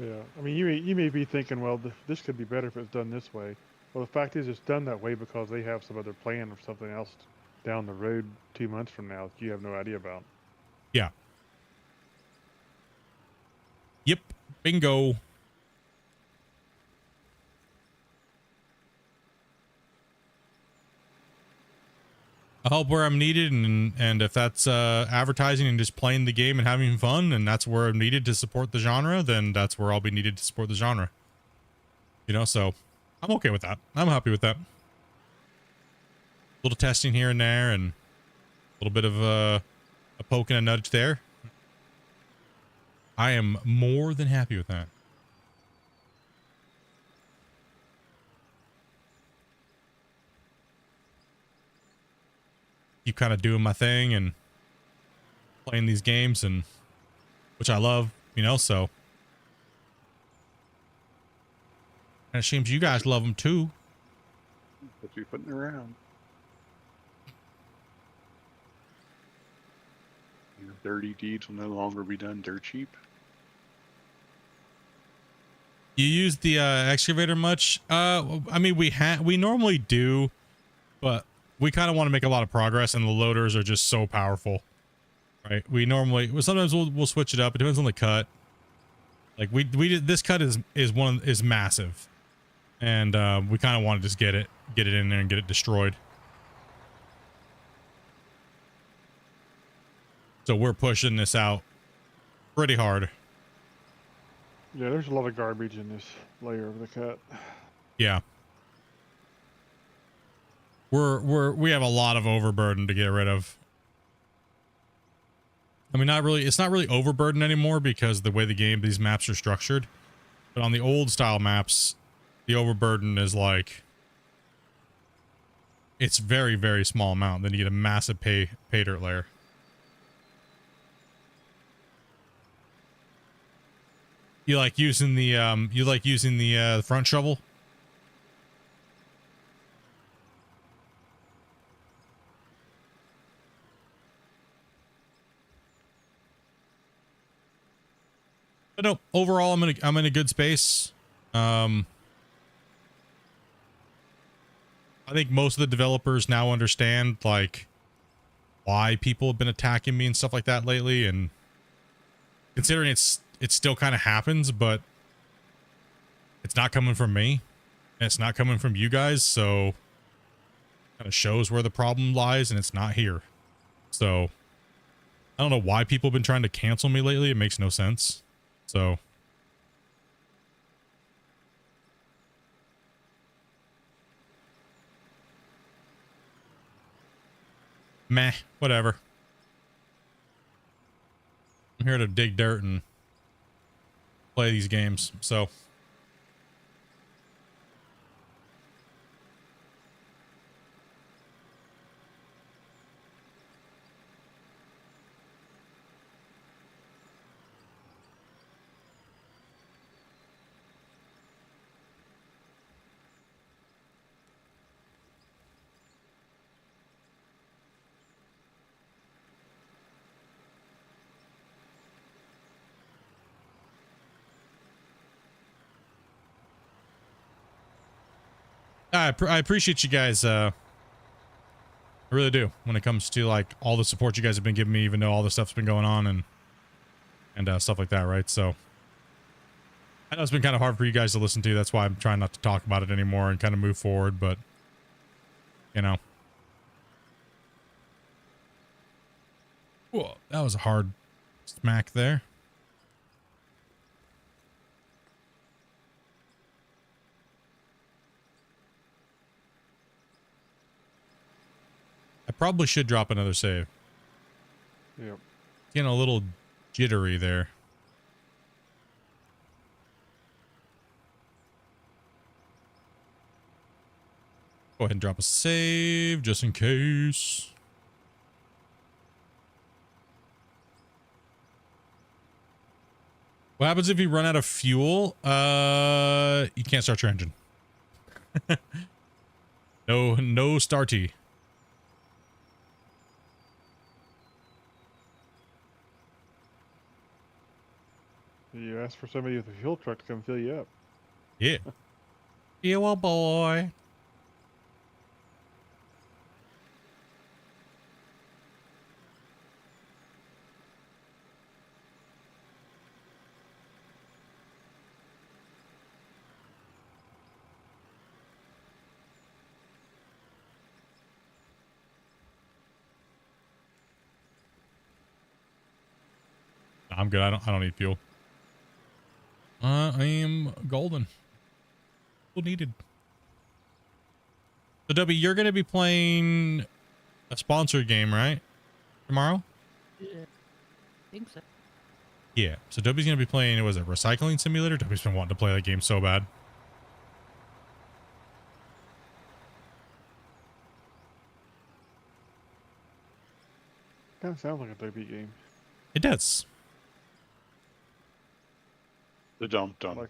Yeah, I mean, you may be thinking, well, this could be better if it's done this way. Well, the fact is, it's done that way because they have some other plan or something else down the road 2 months from now that you have no idea about. yeah. Yep. Bingo. I'll help where I'm needed, and if that's advertising and just playing the game and having fun, and that's where I'm needed to support the genre, then that's where I'll be needed to support the genre. You know, so I'm okay with that. I'm happy with that. A little testing here and there, and a little bit of a poke and a nudge there. I am more than happy with that. Keep kind of doing my thing and playing these games, and which I love, you know, so. And it seems you guys love them too. What you putting around? You know, dirty deeds will no longer be done dirt cheap. You use the excavator much? I mean, we normally do, but we kind of want to make a lot of progress, and the loaders are just so powerful, right? Sometimes we'll switch it up. It depends on the cut. Like this cut is massive, and we kind of want to just get it in there and get it destroyed. So we're pushing this out pretty hard. Yeah, there's a lot of garbage in this layer of the cut. Yeah. We have a lot of overburden to get rid of. I mean, it's not really overburden anymore because the way these maps are structured. But on the old style maps, the overburden is like, it's very, very small amount. Then you get a massive pay dirt layer. You like using the front shovel? But no, overall I'm in a good space. I think most of the developers now understand like why people have been attacking me and stuff like that lately, and considering it still kind of happens, but it's not coming from me and it's not coming from you guys, so kind of shows where the problem lies, and it's not here. So I don't know why people have been trying to cancel me lately. It makes no sense. So meh, whatever. I'm here to dig dirt and play these games, so. I appreciate you guys I really do. When it comes to like all the support you guys have been giving me, even though all the stuff's been going on and stuff like that, right? So I know it's been kind of hard for you guys to listen to. That's why I'm trying not to talk about it anymore and kind of move forward. But you know, whoa, that was a hard smack there. I probably should drop another save. Yep. Getting a little jittery there. Go ahead and drop a save just in case. What happens if you run out of fuel? You can't start your engine. No starty. You ask for somebody with a fuel truck to come fill you up. Yeah. Fuel boy. I'm good. I don't need fuel. I am golden. Fuel needed. So W, you're gonna be playing a sponsored game, right? Tomorrow? Yeah, I think so. Yeah. So W's gonna be playing, was it Recycling Simulator? W's been wanting to play that game so bad. Kind of sounds like a W game. It does. The dump dump.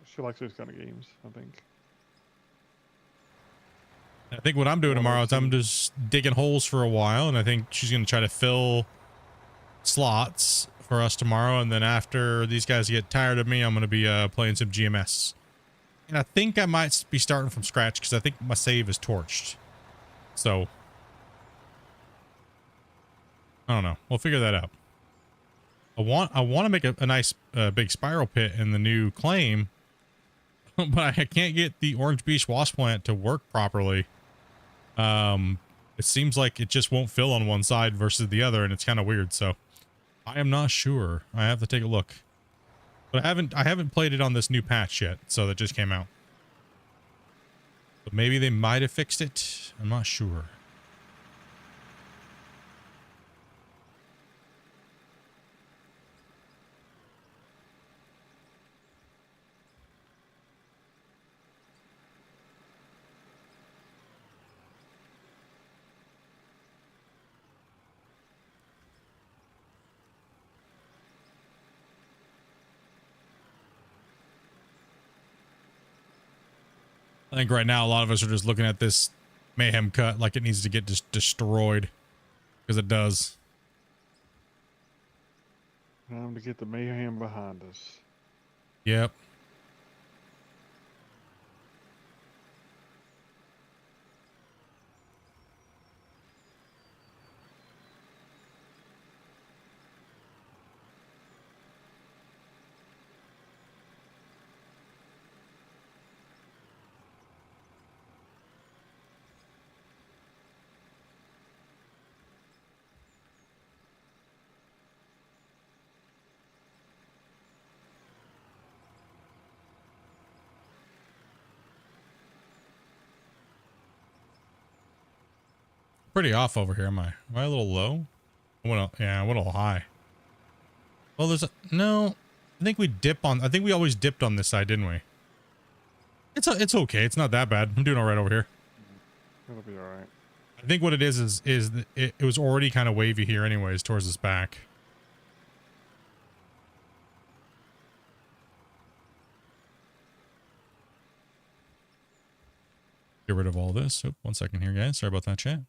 She likes those kind of games, I think. I think what I'm doing tomorrow is I'm just digging holes for a while, and I think she's going to try to fill slots for us tomorrow, and then after these guys get tired of me, I'm going to be playing some GMS. And I think I might be starting from scratch because I think my save is torched. So, I don't know. We'll figure that out. I want to make a nice big spiral pit in the new claim, but I can't get the Orange Beach wasp plant to work properly. It seems like it just won't fill on one side versus the other, and it's kind of weird. So I am not sure. I have to take a look. But I haven't played it on this new patch yet, so that just came out. But maybe they might have fixed it. I'm not sure. I think right now a lot of us are just looking at this Mayhem cut like it needs to get just destroyed, because it does. Time to get the Mayhem behind us. Yep. Pretty off over here, am I? Am I a little low? Yeah, I went a little high. Well, there's no. I think we always dipped on this side, didn't we? It's okay. It's not that bad. I'm doing all right over here. It'll be all right. I think what it is it was already kind of wavy here, anyways, towards this back. Get rid of all this. Oh, 1 second here, guys. Sorry about that, chat.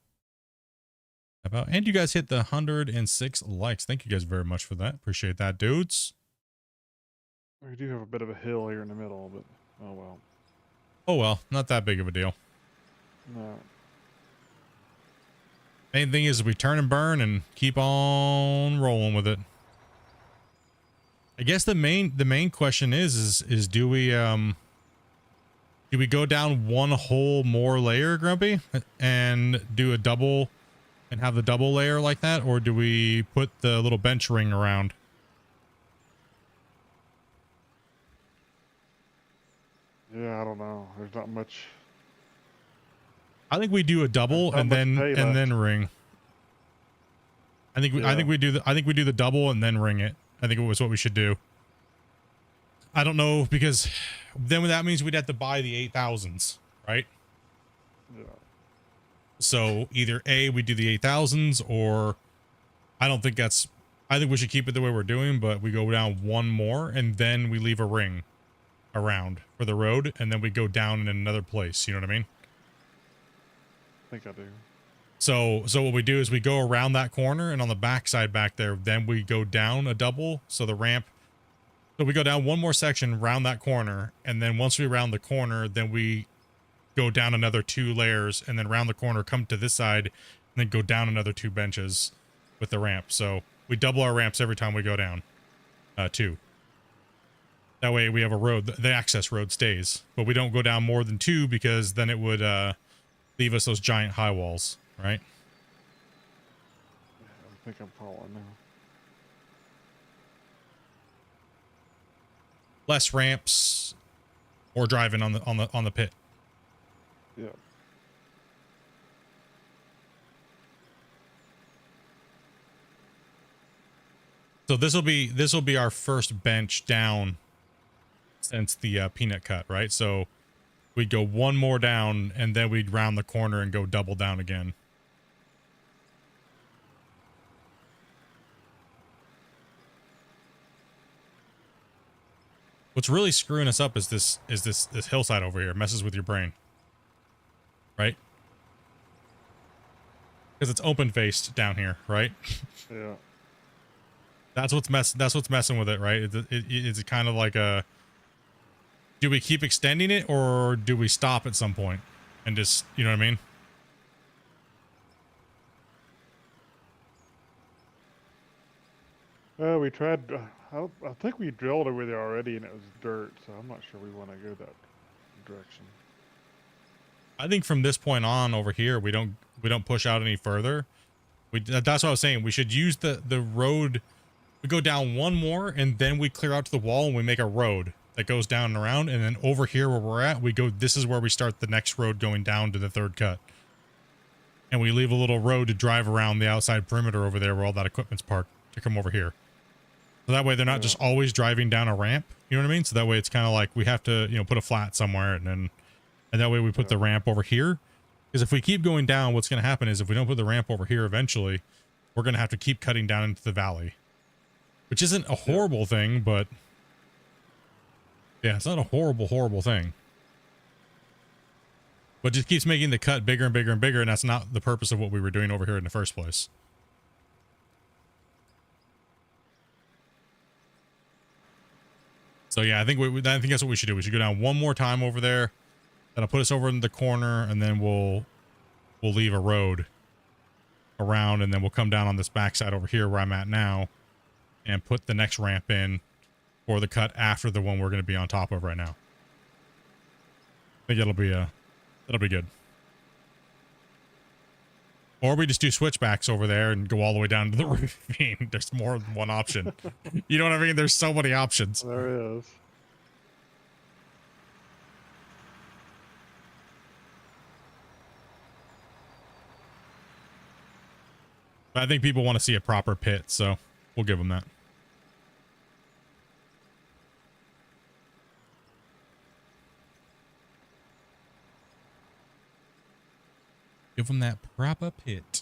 And you guys hit the 106 likes. Thank you guys very much for that. Appreciate that, dudes. We do have a bit of a hill here in the middle, but oh well. Oh well, not that big of a deal. No. Main thing is we turn and burn and keep on rolling with it. I guess the main question is do we go down one whole more layer, Grumpy, and do a double and have the double layer like that, or do we put the little bench ring around? Yeah, I don't know. There's not much. I think we do a double and then ring. I think we do the double and then ring it. I think it was what we should do. I don't know, because then that means we'd have to buy the 8,000s, right? Yeah. So either A, we do the 8,000s, or I think we should keep it the way we're doing, but we go down one more and then we leave a ring around for the road, and then we go down in another place. You know what I mean? I think I do. So what we do is we go around that corner, and on the backside back there, then we go down a double. So the ramp, so we go down one more section, round that corner, and then once we round the corner, then we go down another 2 layers, and then round the corner, come to this side, and then go down another 2 benches with the ramp. So we double our ramps every time we go down 2. That way we have a road, the access road stays, but we don't go down more than 2, because then it would leave us those giant high walls, right? I think I'm following now. Less ramps, or driving on the pit. Yeah. So this will be our first bench down since the peanut cut, right? So we'd go one more down, and then we'd round the corner and go double down again. What's really screwing us up is this hillside over here. It messes with your brain, right? Because it's open faced down here, right? Yeah. That's what's messing with it, right? It's kind of like a, do we keep extending it, or do we stop at some point and just, you know what I mean? We tried. I think we drilled over there already, and it was dirt, so I'm not sure we want to go that direction. I think from this point on over here, we don't push out any further. That's what I was saying. We should use the road. We go down one more, and then we clear out to the wall, and we make a road that goes down and around. And then over here where we're at, we go, this is where we start the next road going down to the 3rd cut. And we leave a little road to drive around the outside perimeter over there where all that equipment's parked to come over here. So that way they're not just always driving down a ramp. You know what I mean? So that way it's kind of like we have to, put a flat somewhere, and that way we put the ramp over here. Because if we keep going down, what's going to happen is if we don't put the ramp over here, eventually we're going to have to keep cutting down into the valley, which isn't a horrible thing, but yeah, it's not a horrible thing. But just keeps making the cut bigger and bigger and bigger, and that's not the purpose of what we were doing over here in the first place. So yeah, I think that's what we should do. We should go down one more time over there. That'll put us over in the corner, and then we'll leave a road around, and then we'll come down on this backside over here where I'm at now, and put the next ramp in for the cut after the one we're going to be on top of right now. I think that'll be good. Or we just do switchbacks over there and go all the way down to the ravine. There's more than one option. You know what I mean? There's so many options. There is. But I think people want to see a proper pit, so we'll give them that. Give them that proper pit.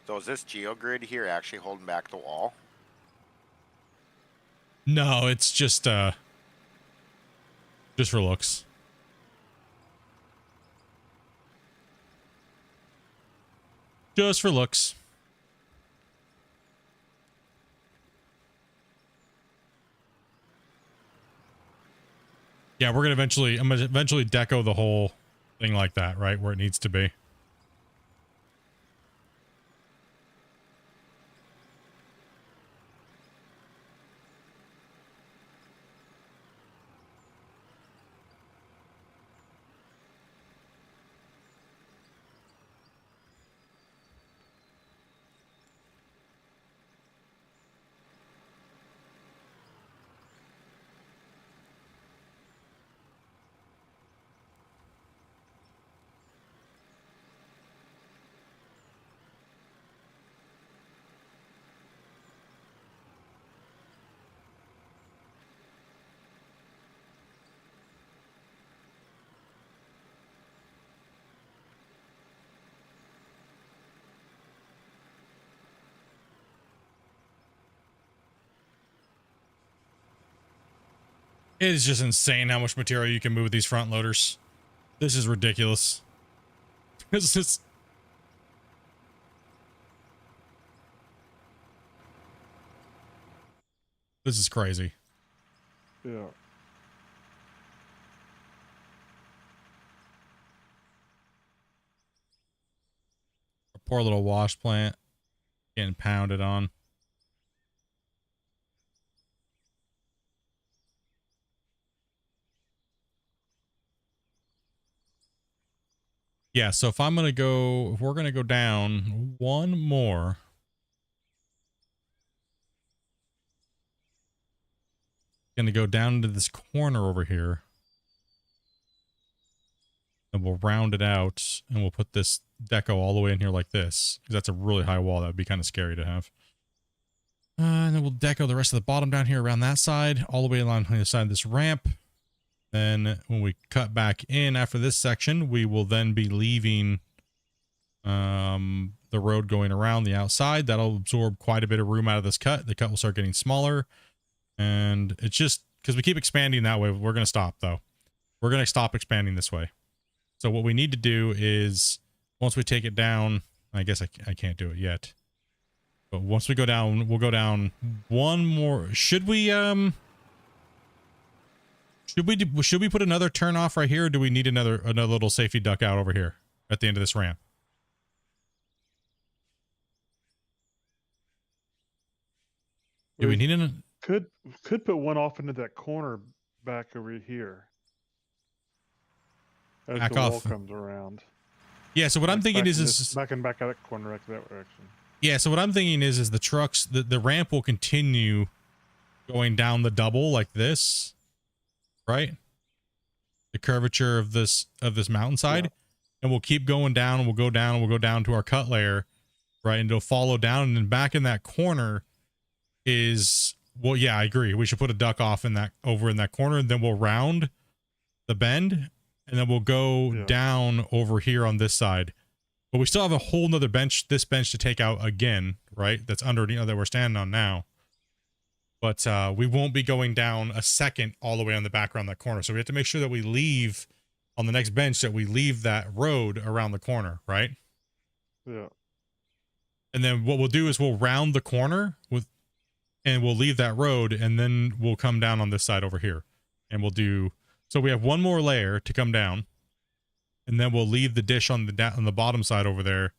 So is this geogrid here actually holding back the wall? No, it's just for looks. Just for looks. Yeah, I'm gonna eventually deco the whole thing like that, right? Where it needs to be. It is just insane how much material you can move with these front loaders. This is ridiculous. This is... This is crazy. Yeah. A poor little wash plant getting pounded on. Yeah, so if we're going to go down one more. Going to go down into this corner over here. And we'll round it out and we'll put this deco all the way in here like this. Because that's a really high wall. That would be kind of scary to have. And then we'll deco the rest of the bottom down here around that side. All the way along the side of this ramp. Then when we cut back in after this section, we will then be leaving the road going around the outside. That'll absorb quite a bit of room out of this cut. The cut will start getting smaller. And it's just because we keep expanding that way. We're going to stop though. We're going to stop expanding this way. So what we need to do is once we take it down, I guess I can't do it yet. But once we go down, we'll go down one more. Should we put another turn off right here, or do we need another little safety duck out over here at the end of this ramp? Do we need an... Could put one off into that corner back over here. As Back the wall off. comes around. Yeah, so what I'm thinking is back out of that corner back that direction. Yeah, so what I'm thinking is the trucks, the ramp will continue going down the double like this, right? The curvature of this mountainside, and we'll keep going down, and we'll go down, and we'll go down to our cut layer, right? And it'll follow down, and then back in that corner is, well, yeah, I agree. We should put a duck off over in that corner, and then we'll round the bend, and then we'll go down over here on this side. But we still have a whole nother bench, this bench to take out again, right? That's under, that we're standing on now. But we won't be going down a second all the way on the back around that corner. So we have to make sure that we leave on the next bench, that we leave that road around the corner, right? Yeah. And then what we'll do is we'll round the corner and we'll leave that road, and then we'll come down on this side over here. And we'll do, so we have one more layer to come down. And then we'll leave the dish on the bottom side over there.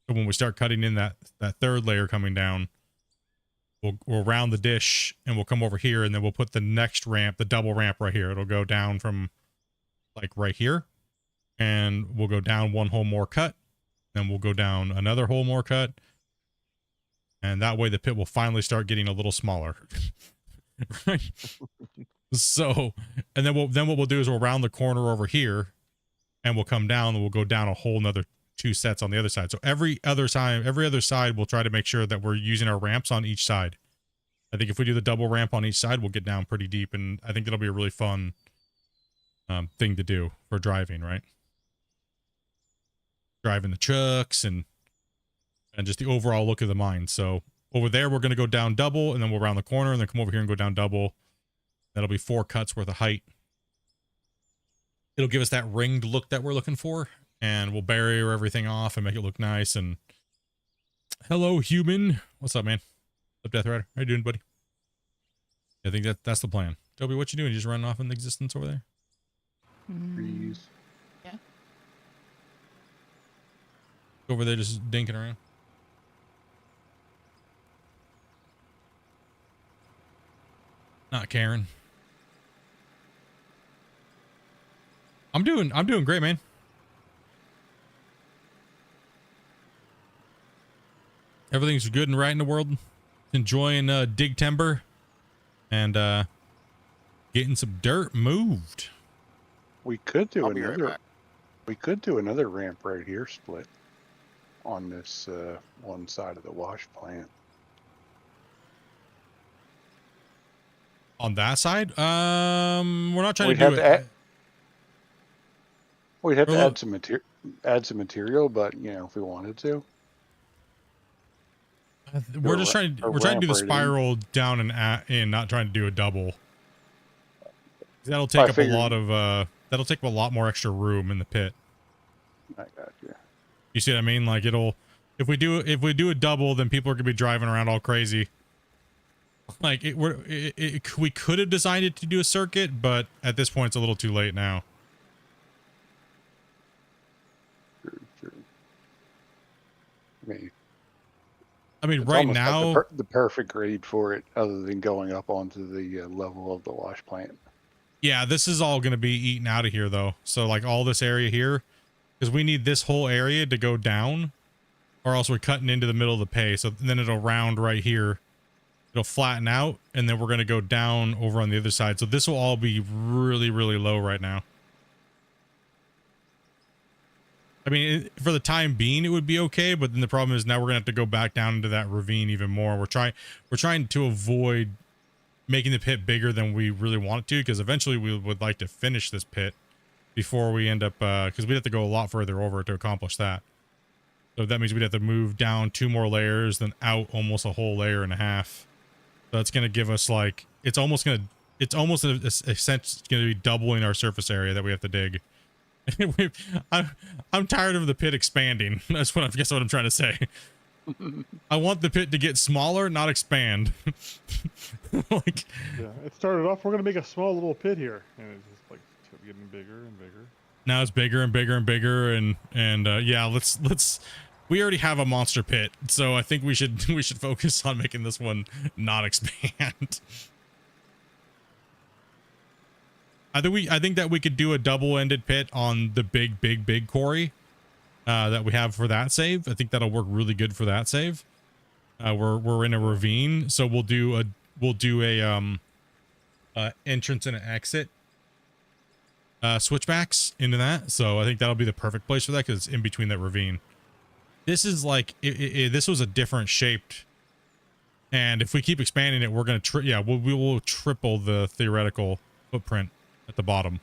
So when we start cutting in that third layer coming down, we'll round the dish and we'll come over here, and then we'll put the next ramp, the double ramp right here. It'll go down from like right here, and we'll go down one hole more cut. Then we'll go down another hole more cut. And that way the pit will finally start getting a little smaller. Right. So, and then what we'll do is we'll round the corner over here, and we'll come down, and we'll go down a whole nother 2 sets on the other side. So every other side, we'll try to make sure that we're using our ramps on each side. I think if we do the double ramp on each side, we'll get down pretty deep, and I think that'll be a really fun thing to do for driving, right? Driving the trucks and just the overall look of the mine. So over there, we're going to go down double, and then we'll round the corner, and then come over here and go down double. That'll be 4 cuts worth of height. It'll give us that ringed look that we're looking for, and we'll barrier everything off and make it look nice. And Hello, human. What's up, man? What's up, Death Rider? How you doing, buddy? I think that's the plan. Toby, what you doing? You just running off in the existence over there? Trees. Yeah. Over there just dinking around. Not caring. I'm doing great, man. Everything's good and right in the world. Enjoying dig timber and getting some dirt moved. We could do I'll be right another. back. We could do another ramp right here, split on this one side of the wash plant. On that side, we're not trying We'd to have do to it. add, we'd have to Well, add some material, but you know, if we wanted to. We're just trying to do the ramp right in. spiral down and in, not trying to do a double. That'll take up a lot of that'll take up a lot more extra room in the pit. I got you. You see what I mean? Like if we do a double, then people are gonna be driving around all crazy. Like we could have designed it to do a circuit, but at this point it's a little too late now. True. I mean, it's right almost now like the perfect grade for it, other than going up onto the level of the wash plant. yeah, this is all gonna be eaten out of here though. So like all this area here, because we need this whole area to go down, or else we're cutting into the middle of the pay. So then it'll round right here. It'll flatten out, and then we're going to go down over on the other side. So this will all be really, really low right now. I mean, for the time being, it would be okay, but then the problem is now we're going to have to go back down into that ravine even more. We're trying to avoid making the pit bigger than we really want it to, because eventually we would like to finish this pit before we end up, because we'd have to go a lot further over to accomplish that. So that means we'd have to move down 2 more layers, then out almost a whole layer and a half. So that's going to give us like, it's almost in a sense going to be doubling our surface area that we have to dig. I'm tired of the pit expanding. I guess what I'm trying to say. I want the pit to get smaller, not expand. Like, Yeah, it started off, we're going to make a small little pit here. And it's just like kept getting bigger and bigger. now it's bigger and bigger and bigger. And yeah, let's, we already have a monster pit. So I think we should focus on making this one not expand. I think that we could do a double-ended pit on the big quarry that we have for that save. I think that'll work really good for that save. We're in a ravine, so we'll do a entrance and an exit switchbacks into that. So I think that'll be the perfect place for that, because it's in between that ravine. This is like this was a different shaped, and if we keep expanding it, we're gonna we will triple the theoretical footprint at the bottom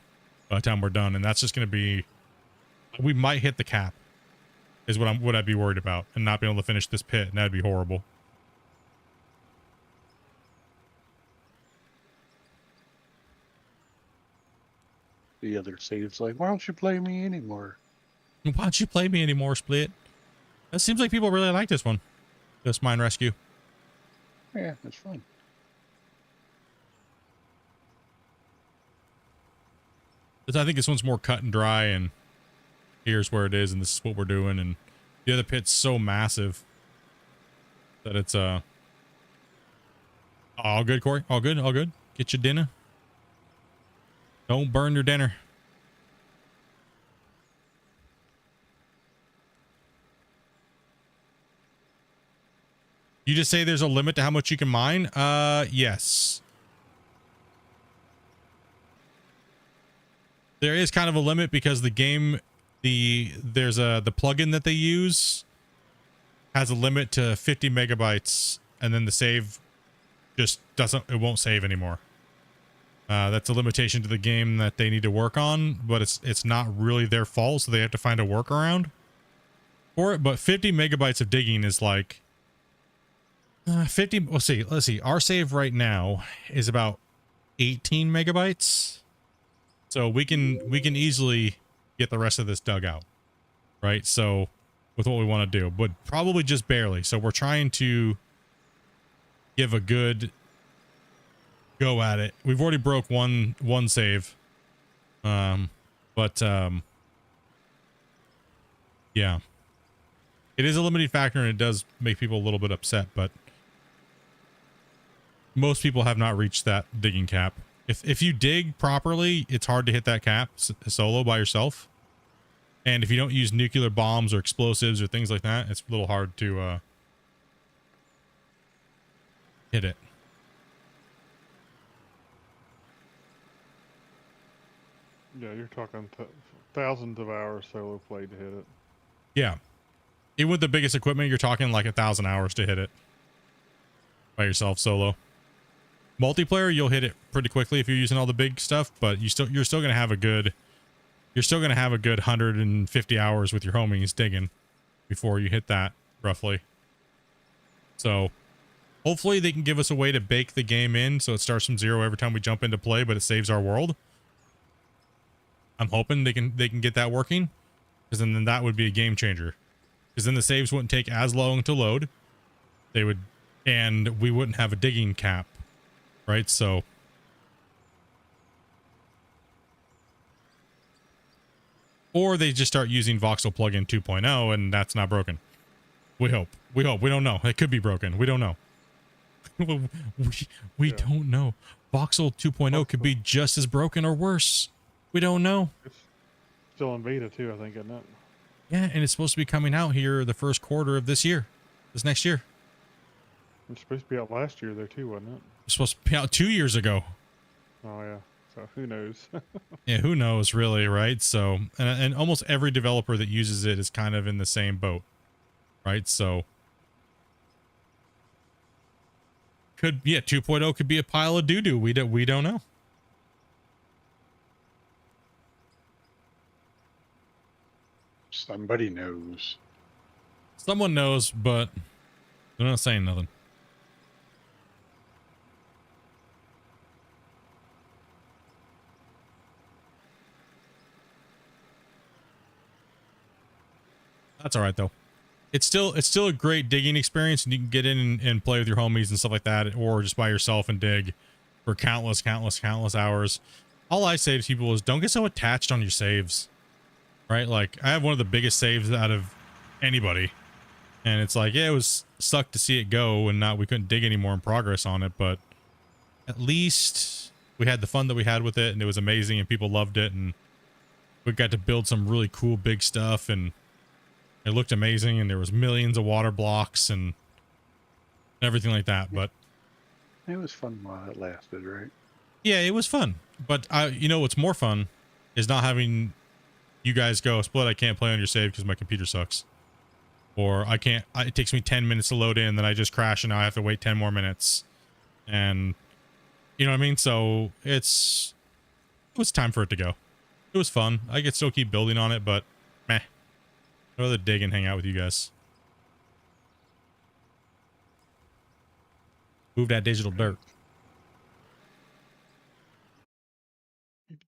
by the time we're done, and that's just gonna be, we might hit the cap, is what I'd be worried about, and not being able to finish this pit, and that'd be horrible. The other save's like, why don't you play me anymore? Why don't you play me anymore, Split? It seems like people really like this one, this mine rescue. Yeah, that's fun. I think this one's more cut and dry, and here's where it is, and this is what we're doing, and the other pit's so massive that it's all good, Corey. All good. Get your dinner. Don't burn your dinner. You just say there's a limit to how much you can mine? Yes. There is kind of a limit, because the game, there's the plugin that they use has a limit to 50 megabytes, and then the save just it won't save anymore. That's a limitation to the game that they need to work on, but it's not really their fault, so they have to find a workaround for it. But 50 megabytes of digging is like 50. Let's see. Our save right now is about 18 megabytes. So we can easily get the rest of this dug out, right? So with what we want to do, but probably just barely. So we're trying to give a good go at it. We've already broke one save. Yeah. It is a limiting factor and it does make people a little bit upset, but most people have not reached that digging cap. If you dig properly, it's hard to hit that cap solo by yourself. And if you don't use nuclear bombs or explosives or things like that, it's a little hard to hit it. Yeah, you're talking thousands of hours solo play to hit it. Yeah. Even with the biggest equipment, you're talking like 1,000 hours to hit it by yourself solo. Multiplayer, you'll hit it pretty quickly if you're using all the big stuff, but you're still gonna have a good 150 hours with your homies digging before you hit that, roughly. So hopefully they can give us a way to bake the game in so it starts from zero every time we jump into play, but it saves our world. I'm hoping they can get that working, because then that would be a game changer. Because then the saves wouldn't take as long to load. They would, and we wouldn't have a digging cap, right? So or they just start using Voxel plugin 2.0 and that's not broken. We hope. We don't know. It could be broken. We don't know. we don't know. Voxel 2.0 could be just as broken or worse. We don't know. It's still in beta too, I think, isn't it? Yeah, and it's supposed to be coming out here the first quarter of this next year. It's supposed to be out last year though too, wasn't it? It's supposed to be out 2 years ago. Oh yeah. So who knows? Yeah, who knows really, right? So, and almost every developer that uses it is kind of in the same boat, right? So, 2.0 could be a pile of doo-doo. We don't know. Somebody knows. Someone knows, but they're not saying nothing. That's all right though. It's still a great digging experience, and you can get in and play with your homies and stuff like that, or just by yourself and dig for countless hours. All I say to people is don't get so attached on your saves, right? Like I have one of the biggest saves out of anybody, and it's like, yeah, it was sucked to see it go and we couldn't dig any more in progress on it, but at least we had the fun that we had with it, and it was amazing, and people loved it, and we got to build some really cool big stuff, and it looked amazing, and there was millions of water blocks and everything like that. But it was fun while it lasted, right? Yeah, it was fun. But you know what's more fun is not having you guys go, Split, I can't play on your save because my computer sucks. Or I can't, it takes me 10 minutes to load in, then I just crash and now I have to wait 10 more minutes. And you know what I mean? So it was time for it to go. It was fun. I could still keep building on it, but meh. I'd rather dig and hang out with you guys. Move that digital dirt.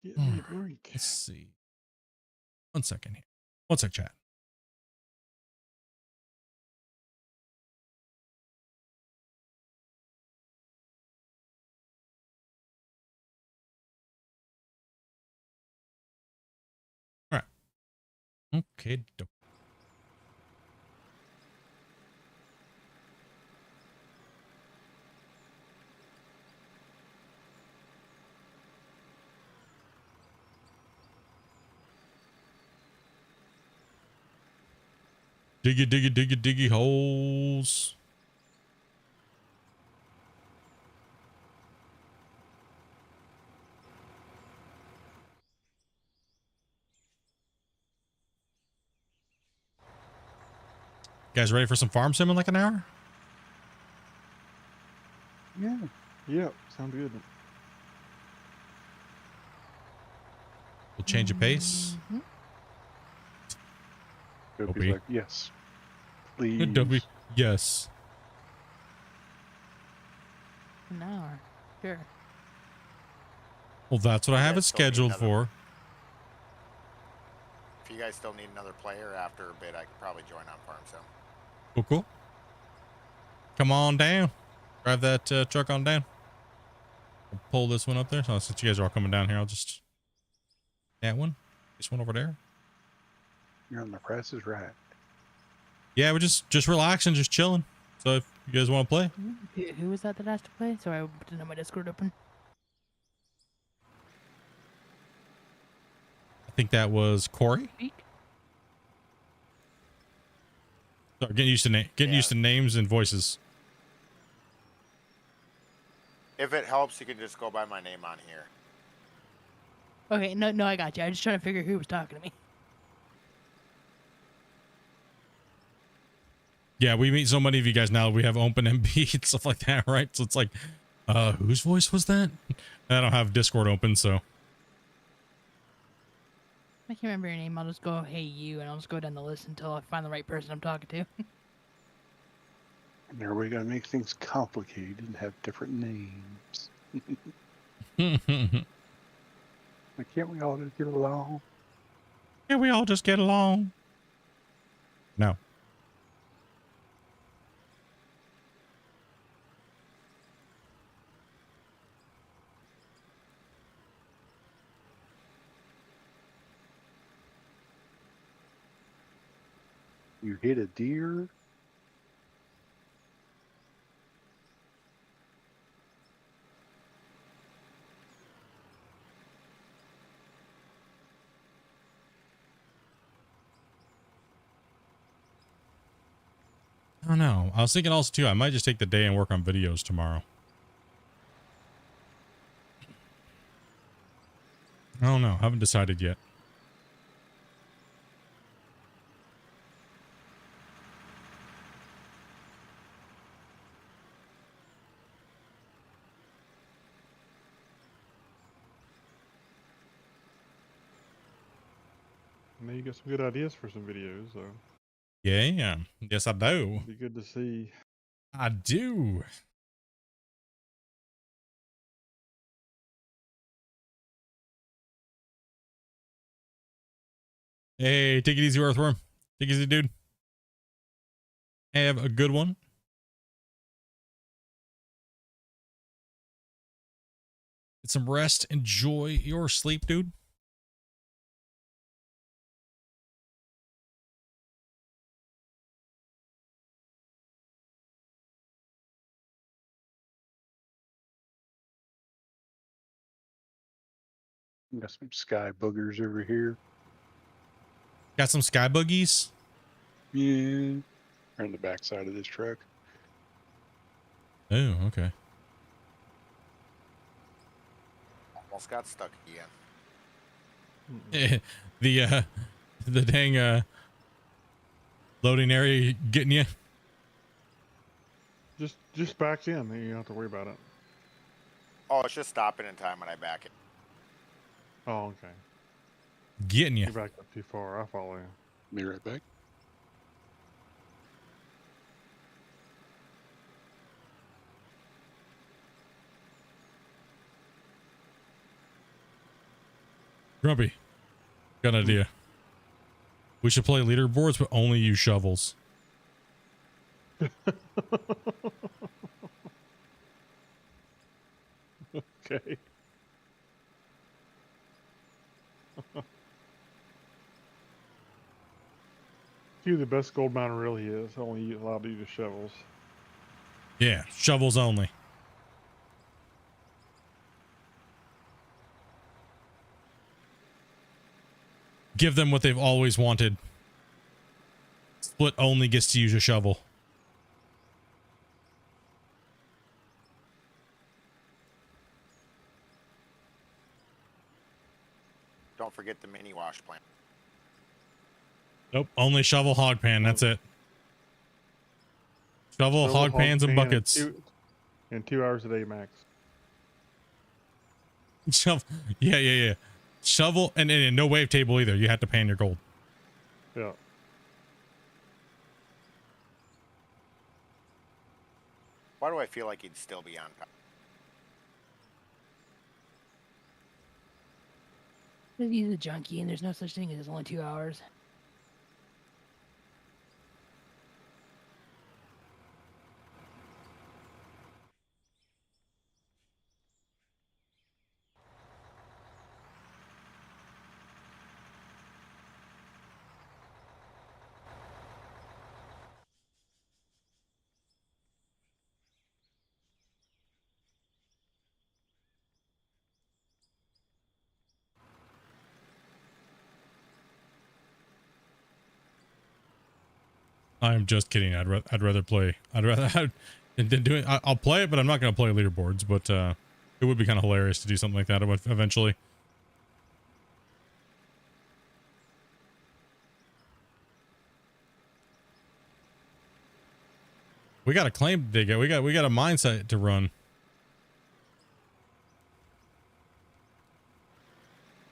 Let's see. 1 second here. 1 sec, chat. All right. Okay. Diggy holes. You guys ready for some farm sim in like an hour? Yeah. Yep. Sounds good. We'll change of pace. Dopey's like, yes, please. Dopey, yes. An hour. Sure. Well, that's what I have it scheduled for. If you guys still need another player after a bit, I could probably join on Farm Sim. Cool, cool. Come on down. Drive that truck on down. I'll pull this one up there. So since you guys are all coming down here, I'll just that one. This one over there. You're on the Price is Right. Yeah, we're just relaxing, just chilling. So if you guys want to play, Who was that asked to play? Sorry, I didn't have my Discord open. I think that was Corey. Sorry, getting used to names and voices. If it helps, you can just go by my name on here. Okay, no, I got you. I was just trying to figure who was talking to me. Yeah, we meet so many of you guys now. We have open MB and stuff like that, right? So it's like, whose voice was that? I don't have Discord open, so. I can't remember your name. I'll just go, hey, you, and I'll just go down the list until I find the right person I'm talking to. And there we gotta make things complicated and have different names. Why can't we all just get along? Can we all just get along? No. You hit a deer? I don't know. I was thinking also too, I might just take the day and work on videos tomorrow. I don't know. Haven't decided yet. I know you got some good ideas for some videos, so Yeah. Yes, I do. it'd be good to see. I do. Hey, take it easy, Earthworm. Take it easy, dude. Have a good one. Get some rest. Enjoy your sleep, dude. Got some sky boogers over here. Got some sky boogies. Yeah. Or on the back side of this truck. Oh, okay. Almost got stuck again. The dang loading area getting you. Just back in. You don't have to worry about it. Oh, it's just stopping in time when I back it. Oh, okay. Getting you. You're back up too far. I'll follow you. Be right back. Grumpy. Got an idea. We should play leaderboards, but only use shovels. Okay. Few the best gold miner really is. Only allowed to use shovels. Yeah, shovels only. Give them what they've always wanted. Split only gets to use a shovel. Don't forget the mini wash plant. Nope, only shovel, hog pan. That's it. Shovel, hog pans, and buckets. And 2 hours a day max. Shovel, yeah. Shovel and no wave table either. You have to pan your gold. Yeah. Why do I feel like he'd still be on? He's a junkie, and there's no such thing as it's only 2 hours. I'm just kidding. I'd rather play. I'd rather than doing. I'll play it, but I'm not going to play leaderboards. But it would be kind of hilarious to do something like that eventually. We got a claim to dig. We got a mindset to run.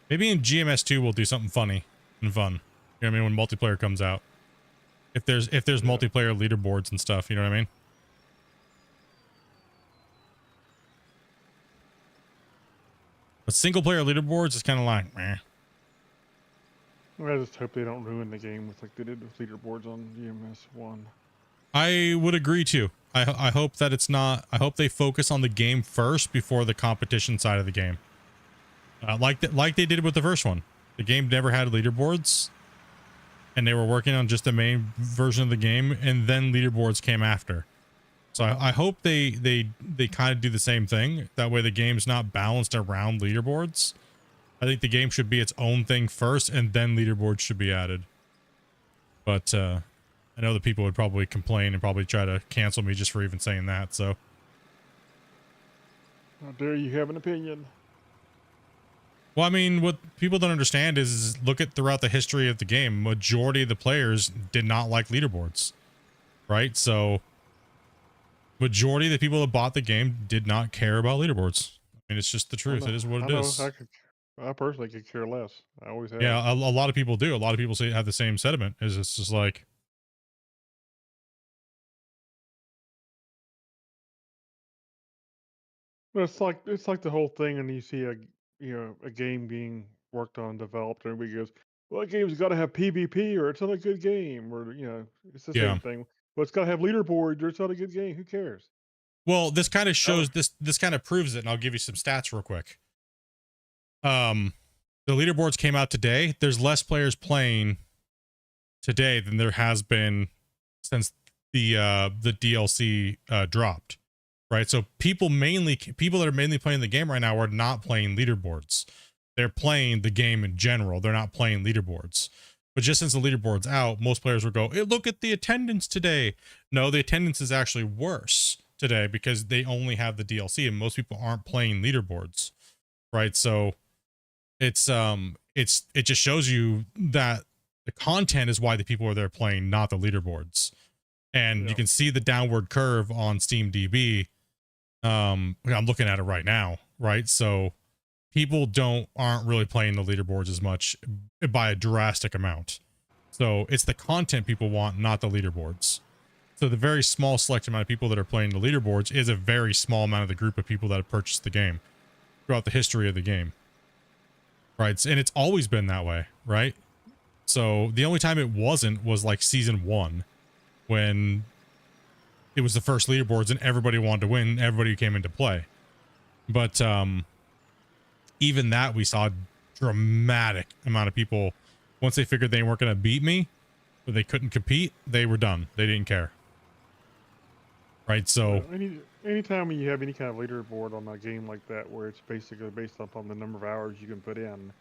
Maybe in GMS2 we'll do something funny and fun. You know what I mean? When multiplayer comes out. If there's multiplayer leaderboards and stuff, you know what I mean? But single player leaderboards is kind of like, meh. I just hope they don't ruin the game with like they did with leaderboards on GMS1. I would agree too. I hope that it's not. I hope they focus on the game first before the competition side of the game. Like they did with the first one. The game never had leaderboards, and they were working on just the main version of the game, and then leaderboards came after. So I hope they kind of do the same thing. That way the game's not balanced around leaderboards. I think the game should be its own thing first, and then leaderboards should be added. But I know that people would probably complain and probably try to cancel me just for even saying that. So How dare you have an opinion? well, I mean, what people don't understand is look at throughout the history of the game, majority of the players did not like leaderboards, right? So majority of the people that bought the game did not care about leaderboards. I mean, it's just the truth. It is what it is. I personally could care less. I always have. Yeah, a lot of people do. A lot of people have the same sentiment. Is it's just like, But it's like the whole thing, and you see a game being worked on, developed, and everybody goes, "Well, that game's got to have PvP, or it's not a good game," or it's the yeah. same thing. Well, it's got to have leaderboards, or it's not a good game. Who cares? Well, this kind of shows this kind of proves it, and I'll give you some stats real quick. The leaderboards came out today. There's less players playing today than there has been since the DLC dropped, right? So people that are mainly playing the game right now are not playing leaderboards. They're playing the game in general. They're not playing leaderboards. But just since the leaderboard's out, most players will go, hey, look at the attendance today. No, the attendance is actually worse today because they only have the DLC, and most people aren't playing leaderboards, right? So it just shows you that the content is why the people are there playing, not the leaderboards. And you can see the downward curve on Steam DB. I'm looking at it right now, right? So people aren't really playing the leaderboards as much by a drastic amount. So it's the content people want, not the leaderboards. So the very small select amount of people that are playing the leaderboards is a very small amount of the group of people that have purchased the game throughout the history of the game. Right. And it's always been that way. Right. So the only time it wasn't was like season 1 when it was the first leaderboards and everybody wanted to win. Everybody came into play. But even that, we saw a dramatic amount of people. Once they figured they weren't going to beat me, or they couldn't compete, they were done. They didn't care. Right. So anytime you have any kind of leaderboard on a game like that, where it's basically based upon the number of hours you can put in,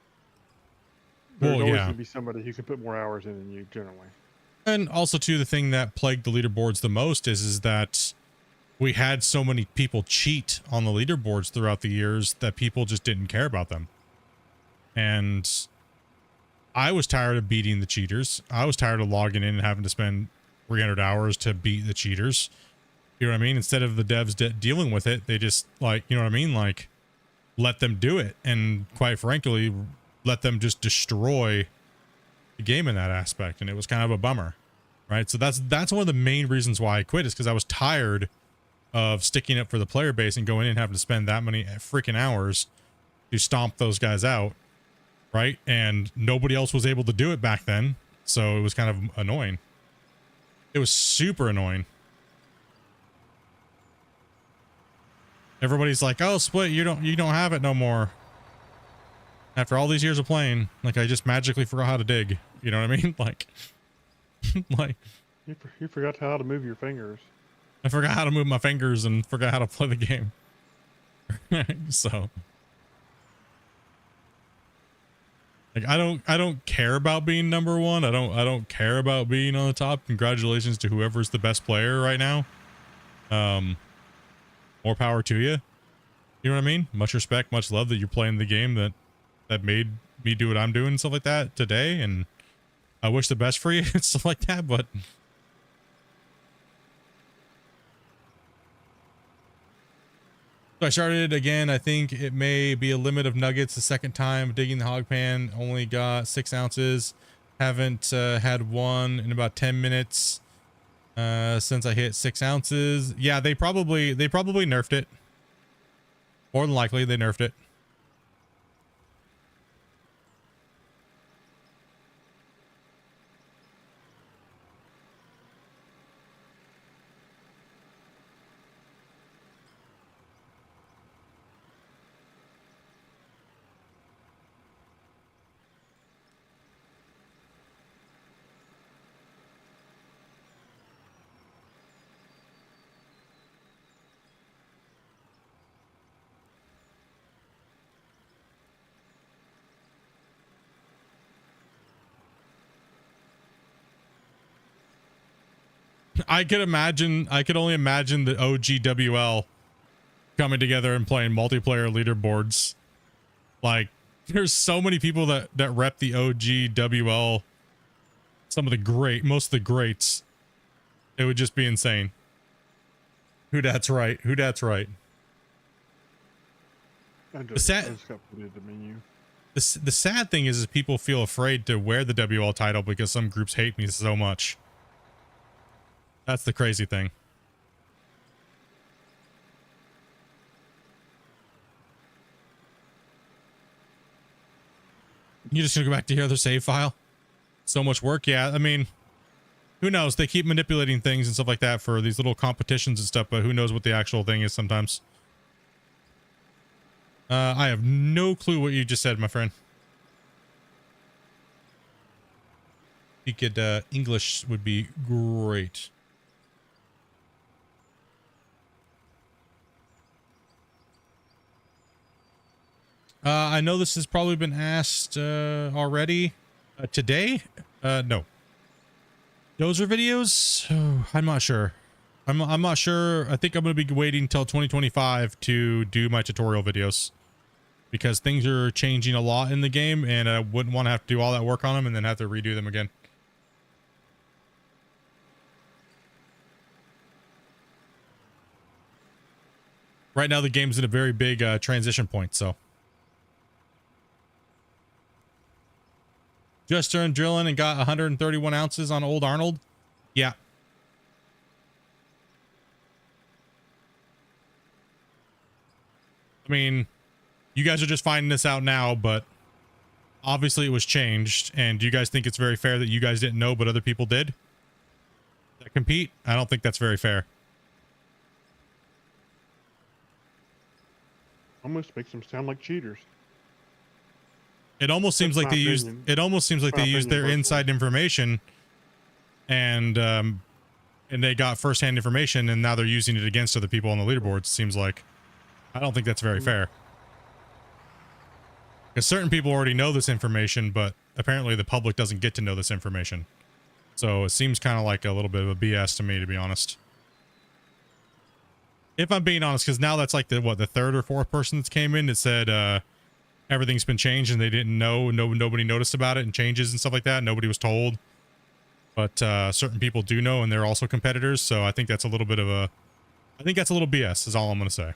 there's always going to be somebody who can put more hours in than you generally. And also, too, the thing that plagued the leaderboards the most is that we had so many people cheat on the leaderboards throughout the years that people just didn't care about them. And I was tired of beating the cheaters. I was tired of logging in and having to spend 300 hours to beat the cheaters. You know what I mean? Instead of the devs dealing with it, they just, like, you know what I mean? Like, let them do it. And quite frankly, let them just destroy the game in that aspect. And it was kind of a bummer, right? So that's one of the main reasons why I quit, is because I was tired of sticking up for the player base and going in and having to spend that many freaking hours to stomp those guys out, right? And nobody else was able to do it back then, so it was kind of annoying. It was super annoying. Everybody's like, "Oh, Split, you don't have it no more." After all these years of playing, like I just magically forgot how to dig. You know what I mean? Like, like You forgot how to move your fingers. I forgot how to move my fingers and forgot how to play the game. So, like, I don't care about being number one. I don't care about being on the top. Congratulations to whoever's the best player right now. More power to you. You know what I mean? Much respect, much love that you're playing the game that made me do what I'm doing and stuff like that today. And I wish the best for you and stuff like that, but so I started again. I think it may be a limit of nuggets the second time digging the hog pan. Only got 6 ounces. Haven't had one in about 10 minutes since I hit 6 ounces. Yeah, they probably nerfed it. More than likely, they nerfed it. I could only imagine the OGWL coming together and playing multiplayer leaderboards. Like, there's so many people that rep the OGWL. Most of the greats. It would just be insane. Who that's right. The sad thing is people feel afraid to wear the WL title because some groups hate me so much. That's the crazy thing. You just gonna go back to your other save file? So much work. Yeah, I mean, who knows? They keep manipulating things and stuff like that for these little competitions and stuff, but who knows what the actual thing is sometimes. I have no clue what you just said, my friend. If you could, English would be great. I know this has probably been asked already today. No. Those are videos? Oh, I'm not sure. I'm not sure. I think I'm going to be waiting until 2025 to do my tutorial videos because things are changing a lot in the game and I wouldn't want to have to do all that work on them and then have to redo them again. Right now the game's in a very big transition point, so. Just turned drilling and got 131 ounces on Old Arnold. Yeah. I mean, you guys are just finding this out now, but obviously it was changed. And do you guys think it's very fair that you guys didn't know, but other people did? That compete? I don't think that's very fair. Almost makes them sound like cheaters. It almost seems like they used. It almost seems like they used their inside information, and they got firsthand information, and now they're using it against other people on the leaderboards. It seems like. I don't think that's very fair. Because certain people already know this information, but apparently the public doesn't get to know this information. So it seems kind of like a little bit of a BS to me, to be honest. If I'm being honest, because now that's like the third or fourth person that's came in that said. Everything's been changed and they didn't know. Nobody noticed about it and changes and stuff like that. Nobody was told. But certain people do know and they're also competitors. So I think that's a little bit of a... I think that's a little BS is all I'm going to say.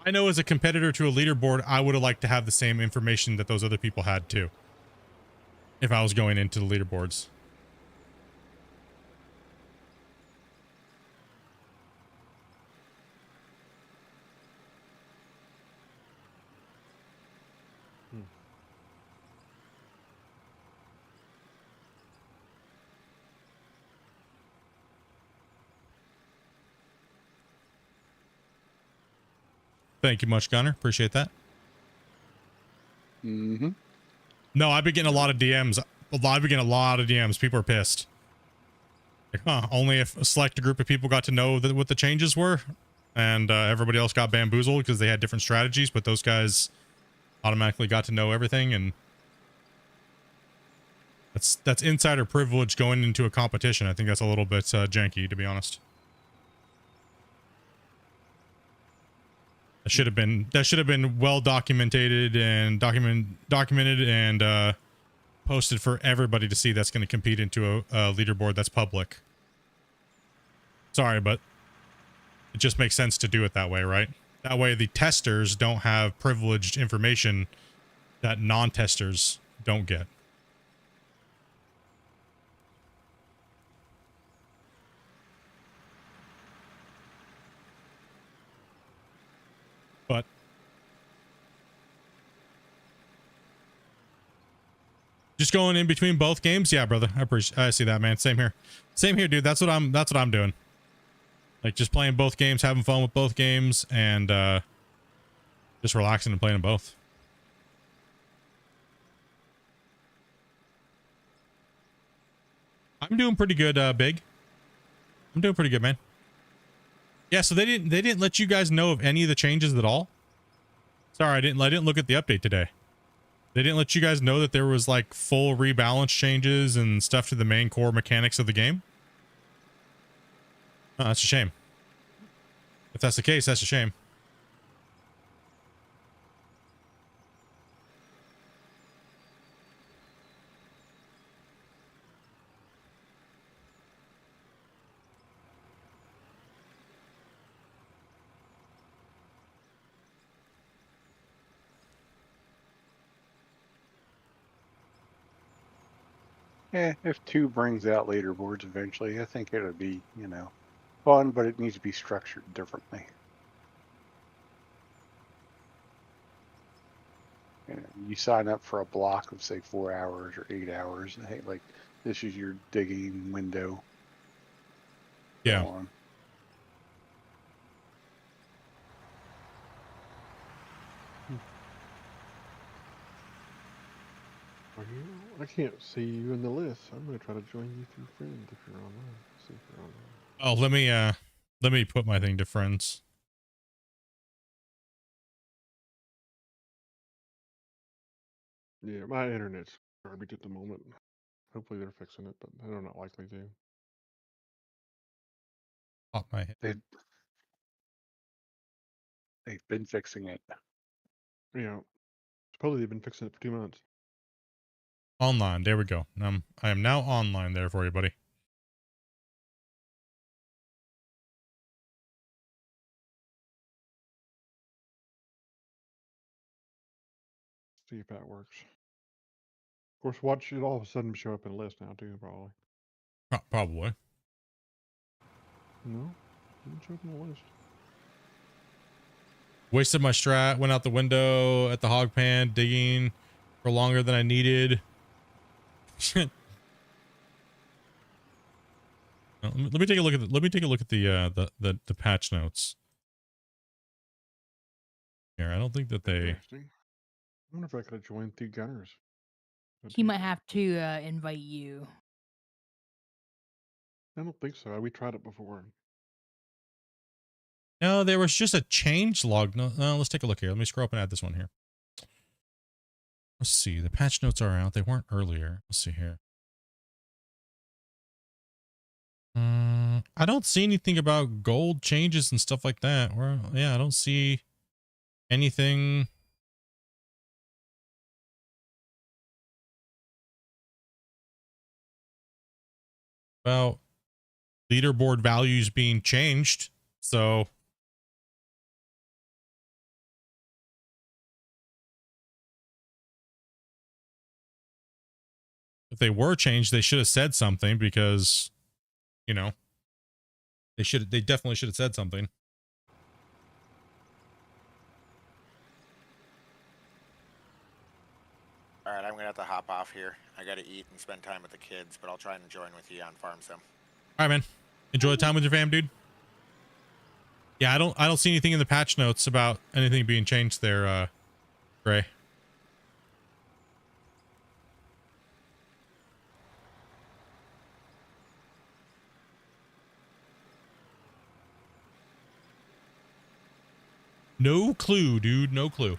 I know as a competitor to a leaderboard, I would have liked to have the same information that those other people had too. If I was going into the leaderboards. Thank you much, Gunner. Appreciate that. Mm-hmm. No, I've been getting a lot of DMs. I've been getting a lot of DMs. People are pissed. Like, only if a select group of people got to know what the changes were, and everybody else got bamboozled because they had different strategies, but those guys automatically got to know everything, and that's insider privilege going into a competition. I think that's a little bit janky, to be honest. That should have been well documented and documented and posted for everybody to see. That's going to compete into a leaderboard that's public. Sorry, but it just makes sense to do it that way, right? That way the testers don't have privileged information that non-testers don't get. But just going in between both games, yeah, brother. I see that, man. Same here, dude. That's what I'm doing. Like, just playing both games, having fun with both games, and just relaxing and playing them both. I'm doing pretty good, Big. I'm doing pretty good, man. Yeah, so they didn't let you guys know of any of the changes at all. Sorry, I didn't look at the update today. They didn't let you guys know that there was like full rebalance changes and stuff to the main core mechanics of the game. Oh, that's a shame. If that's the case, that's a shame. Yeah, if 2 brings out leaderboards eventually, I think it'll be, you know, fun, but it needs to be structured differently. You know, you sign up for a block of, say, 4 hours or 8 hours. Hey, like, this is your digging window. Yeah. So on. I can't see you in the list. I'm gonna try to join you through friends if you're online. See if you're online. Oh, let me put my thing to friends. Yeah, my internet's garbage at the moment. Hopefully they're fixing it, but they're not likely to. Pop my head. They've been fixing it. Yeah, supposedly they've been fixing it for 2 months. Online. There we go. I am now online there for you, buddy. See if that works. Of course, watch it all of a sudden show up in a list now too, probably. Probably. No, didn't show up in the list. Wasted my strat, went out the window at the hog pan, digging for longer than I needed. Let me take a look at the patch notes. Here, I don't think that they. Interesting. I wonder if I could have joined through Gunners. He might have to invite you. I don't think so. We tried it before. No, there was just a change log. No, let's take a look here. Let me scroll up and add this one here. Let's see. The patch notes are out. They weren't earlier. Let's see here. I don't see anything about gold changes and stuff like that. Or yeah, I don't see anything. About leaderboard values being changed. So if they were changed, they should have said something because, you know, they definitely should have said something. All right, I'm gonna have to hop off here. I gotta eat and spend time with the kids, but I'll try and join with you on Farm Sim. All right, man. Enjoy the time with your fam, dude. Yeah, I don't see anything in the patch notes about anything being changed there, Gray. No clue, dude. No clue.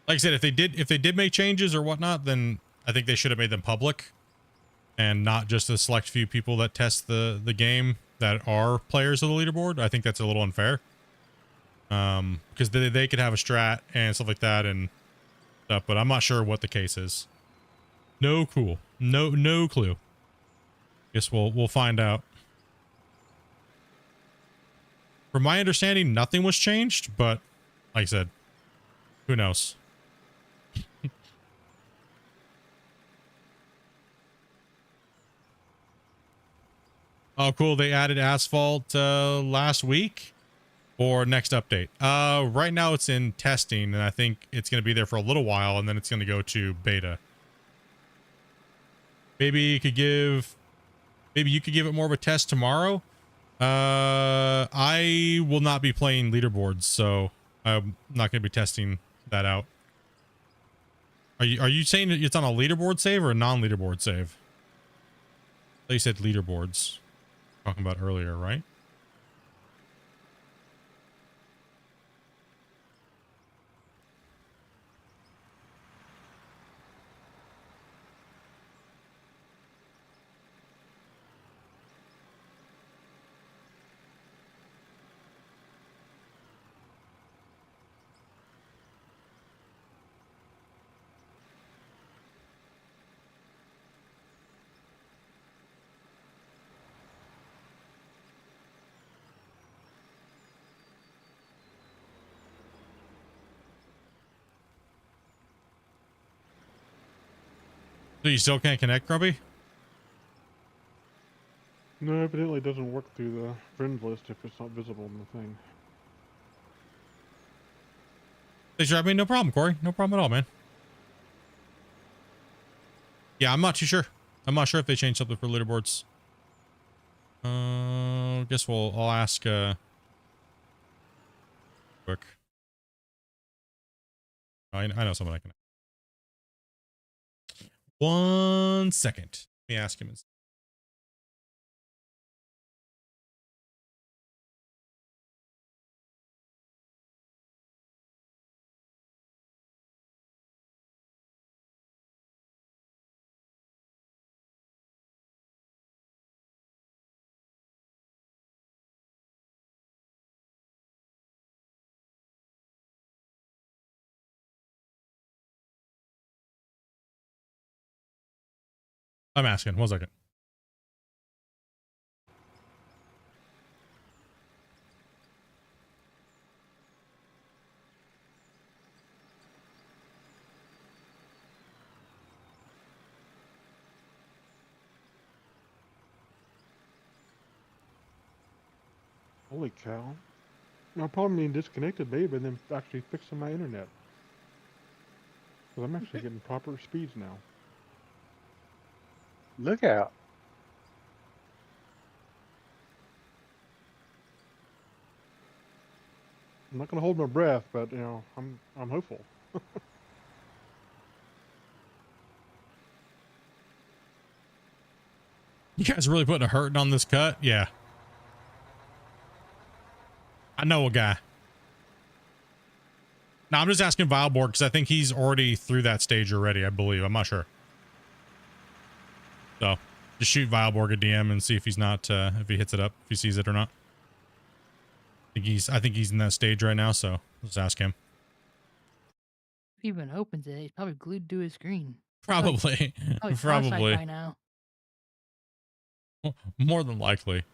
Like I said, if they did make changes or whatnot, then I think they should have made them public and not just a select few people that test the game that are players of the leaderboard. I think that's a little unfair. Because they could have a strat and stuff like that and stuff, but I'm not sure what the case is. No clue. No clue. Guess we'll find out. From my understanding, nothing was changed, but like I said, who knows? Oh, cool. They added asphalt last week or next update. Right now it's in testing, and I think it's going to be there for a little while, and then it's going to go to beta. Maybe you could give it more of a test tomorrow. I will not be playing leaderboards, so I'm not going to be testing that out. Are you saying that it's on a leaderboard save or a non-leaderboard save? I thought you said leaderboards. Talking about earlier, right? So you still can't connect, Grubby? No, evidently it doesn't work through the friends list if it's not visible in the thing. Thanks for having me. No problem, Corey. No problem at all, man. Yeah, I'm not too sure. I'm not sure if they changed something for leaderboards. Guess I'll ask, quick. I know someone I can. 1 second. Let me ask him. I'm asking. 1 second. Holy cow. My problem being disconnected may have been them actually fixing my internet. Because I'm actually getting proper speeds now. Look out. I'm not going to hold my breath, but, you know, I'm hopeful. You guys really putting a hurting on this cut? Yeah. I know a guy. No, I'm just asking Vileborg because I think he's already through that stage already, I believe. I'm not sure. So just shoot Vileborg a DM and see if he's not, if he hits it up, if he sees it or not. I think he's in that stage right now, so let's ask him. If he even opens it, he's probably glued to his screen. Probably. Probably by now. More than likely.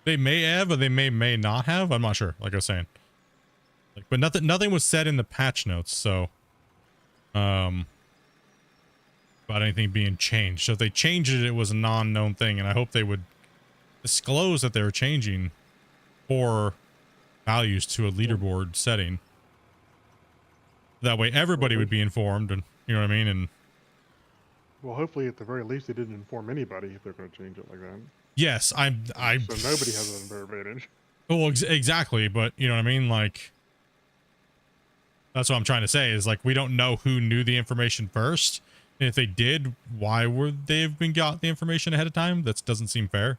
They may have, or they may not have. I'm not sure, like I was saying. Like, but nothing was said in the patch notes, so about anything being changed. So if they changed it, it was a non-known thing, and I hope they would disclose that they were changing 4 values to a leaderboard setting. That way everybody would be informed, and you know what I mean? And Well, hopefully at the very least they didn't inform anybody if they're going to change it like that. yes, I So nobody has an unfair advantage. well, exactly, but you know what I mean? Like, that's what I'm trying to say is, like, we don't know who knew the information first. And if they did, why would they have been got the information ahead of time? That doesn't seem fair.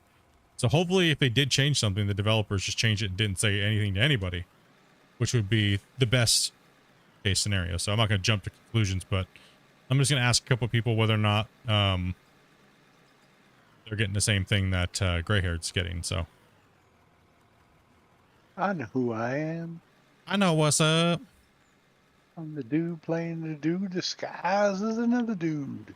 So hopefully if they did change something, the developers just changed it and didn't say anything to anybody, which would be the best case scenario. So I'm not going to jump to conclusions, but I'm just going to ask a couple of people whether or not they're getting the same thing that Greyhaird's getting. So I know who I am. I know what's up. I'm the dude playing the dude disguised as another dude.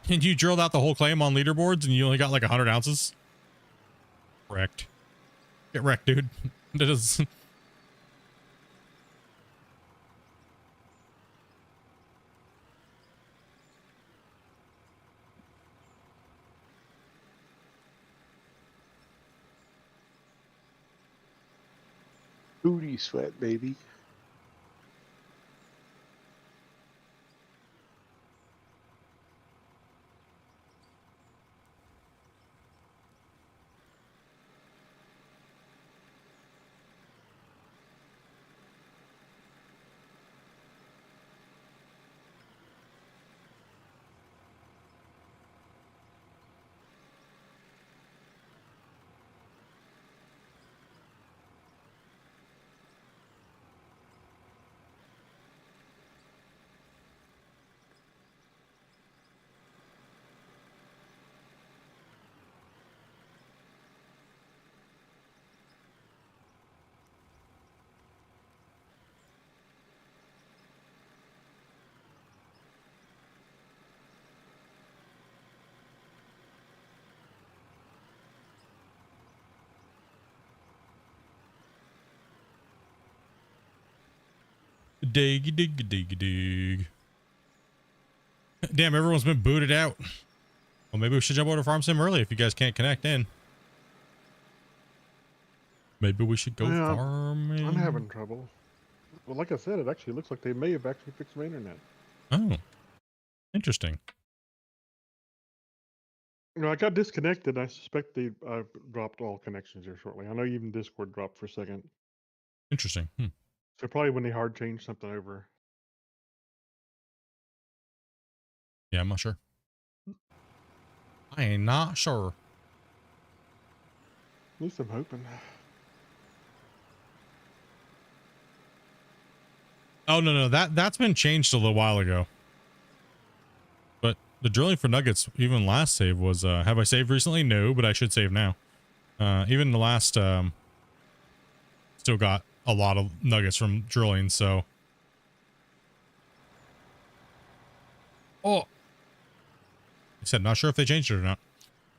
And you drilled out the whole claim on leaderboards and you only got like 100 ounces? Wrecked. Get wrecked, dude. That is... Booty sweat, baby. Diggy diggy diggy dig. Damn, everyone's been booted out. Well, maybe we should jump over to Farm Sim early if you guys can't connect in. Maybe we should go Yeah, farming. I'm having trouble. Well, like I said, it actually looks like they may have actually fixed my internet. Oh, interesting. You know, I got disconnected. I suspect they dropped all connections here shortly. I know even Discord dropped for a second. Interesting. So probably when they hard changed something over. Yeah, I'm not sure. I ain't not sure. At least I'm hoping. Oh, no, that's been changed a little while ago. But the drilling for nuggets, even last save was, have I saved recently? No, but I should save now. Even the last, still got a lot of nuggets from drilling, so. Oh. I said, not sure if they changed it or not.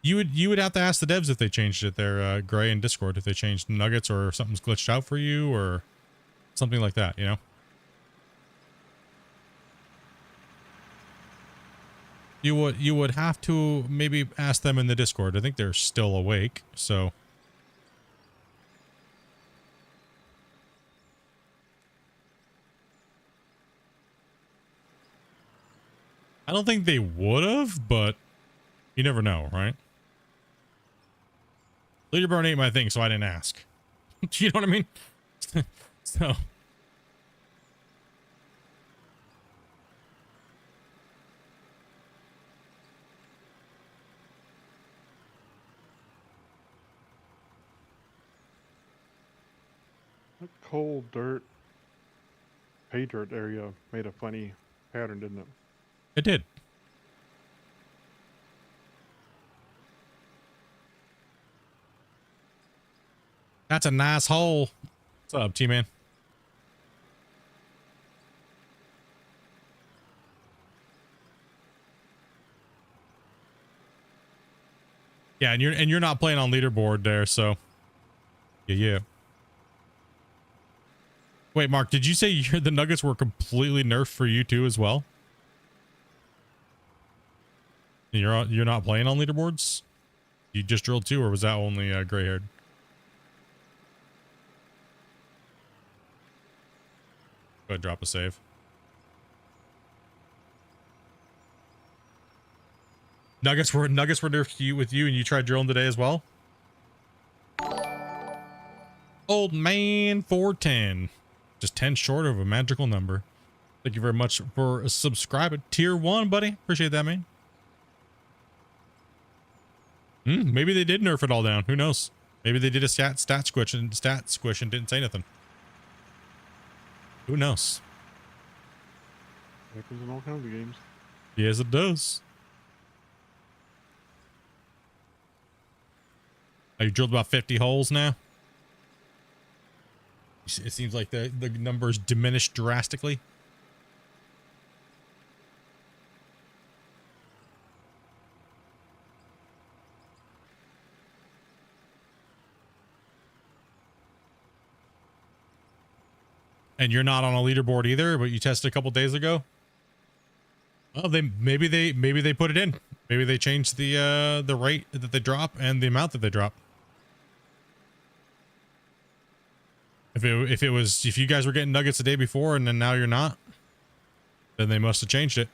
You would have to ask the devs if they changed it there, Gray and Discord, if they changed nuggets or something's glitched out for you or something like that, you know? You would have to maybe ask them in the Discord. I think they're still awake, so. I don't think they would have, but you never know, right? Leaderboard ain't my thing, so I didn't ask. You know what I mean? So. That cold dirt, pay dirt area made a funny pattern, didn't it? It did. That's a nice hole. What's up, T-Man? Yeah, and you're not playing on leaderboard there, so yeah. Wait, Mark, did you say the Nuggets were completely nerfed for you too as well? You're not playing on leaderboards? You just drilled 2, or was that only gray-haired? Go ahead, drop a save. Nuggets were nerfed with you, and you tried drilling today as well. Old man 410, just 10 short of a magical number. Thank you very much for subscribing. Tier 1, buddy. Appreciate that, man. Maybe they did nerf it all down. Who knows? Maybe they did a stat squish and didn't say nothing. Who knows? Happens in all kinds of games. Yes, it does. Oh, you drilled about 50 holes now? It seems like the numbers diminished drastically. And you're not on a leaderboard either, but you tested a couple days ago. Well, maybe they put it in. Maybe they changed the rate that they drop and the amount that they drop. If you guys were getting nuggets the day before and then now you're not, then they must have changed it.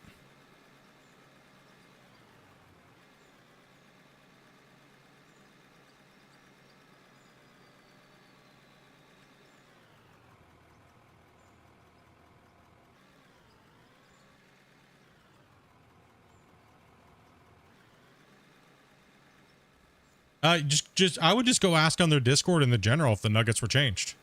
I would just go ask on their Discord in the general if the nuggets were changed.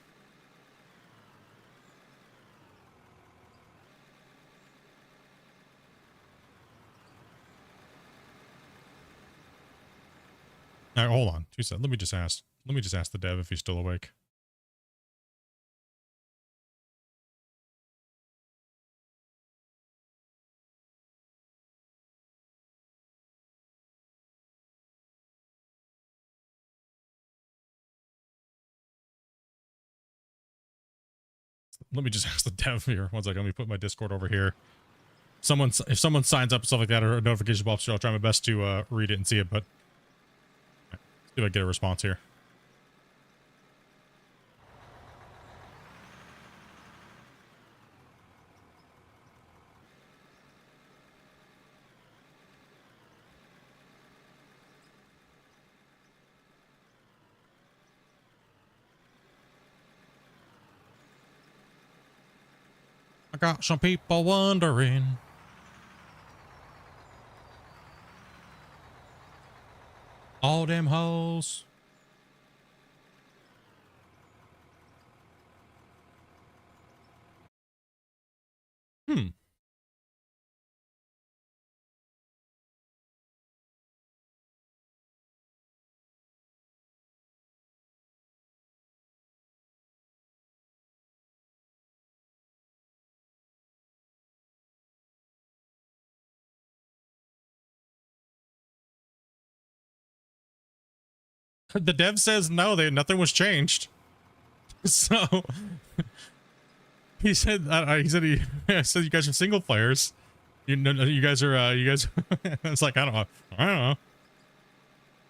All right, hold on. 2 seconds. Let me just ask the dev if he's still awake. Let me just ask the dev here. One second. Let me put my Discord over here. If someone signs up and stuff like that, or a notification pops through, I'll try my best to read it and see it. But let's see if I get a response here. I got some people wondering. All them hoes. The dev says no, nothing was changed. So he said I said you guys are single players. You guys are it's like I don't know.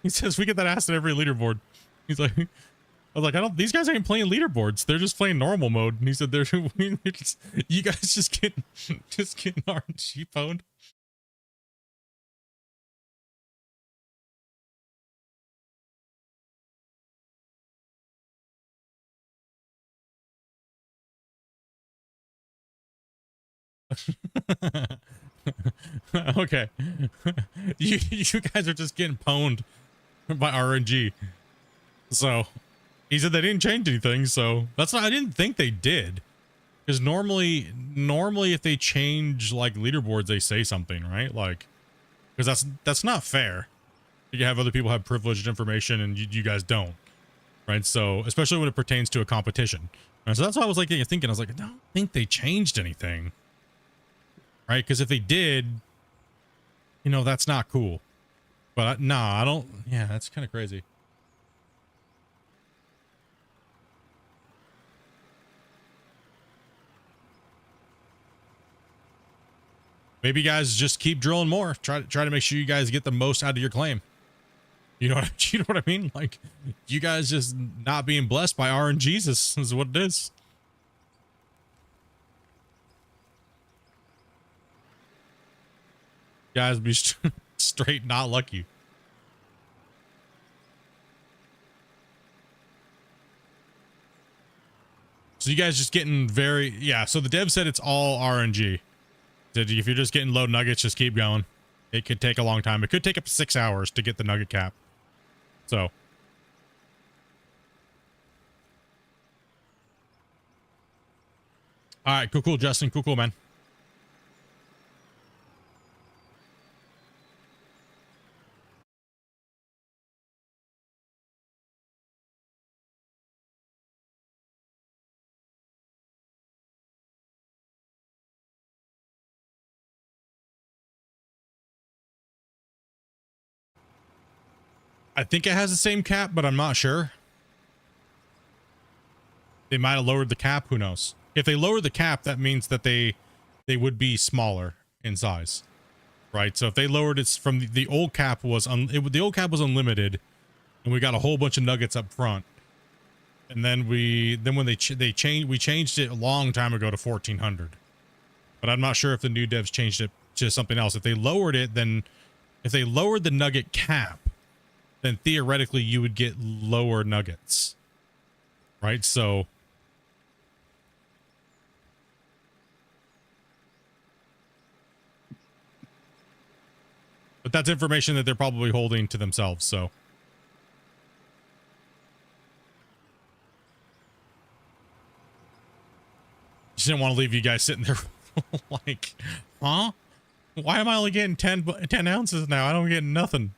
He says we get that asked at every leaderboard. He's like, I was like, these guys ain't playing leaderboards. They're just playing normal mode. And he said you guys just getting RNG pwned. Okay. you guys are just getting pwned by RNG. So he said they didn't change anything, so I didn't think they did. Because normally if they change like leaderboards, they say something, right? Like, because that's not fair. You have other people have privileged information and you guys don't, right? So especially when it pertains to a competition. And so that's why I was like thinking, I was like, I don't think they changed anything. Right? Because if they did, that's not cool. But no, I don't. Yeah, that's kind of crazy. Maybe you guys just keep drilling more. Try to make sure you guys get the most out of your claim. You know what you know what I mean? Like, you guys just not being blessed by RNGs is what it is. Guys be straight not lucky. So you guys just getting very, yeah. So the dev said it's all RNG. Said if you're just getting low nuggets, just keep going. It could take a long time. It could take up to 6 hours to get the nugget cap. So. All right, cool, Justin. Cool, man. I think it has the same cap, but I'm not sure. They might have lowered the cap. Who knows? If they lower the cap, that means that they would be smaller in size, right? So if they lowered it from the old cap was the old cap was unlimited, and we got a whole bunch of nuggets up front, and then when we changed it a long time ago to 1400. But I'm not sure if the new devs changed it to something else. If they lowered it, then if they lowered the nugget cap, then theoretically you would get lower nuggets, right? So but that's information that they're probably holding to themselves, so just didn't want to leave you guys sitting there like, huh? Why am I only getting 10 ounces now? I don't get nothing.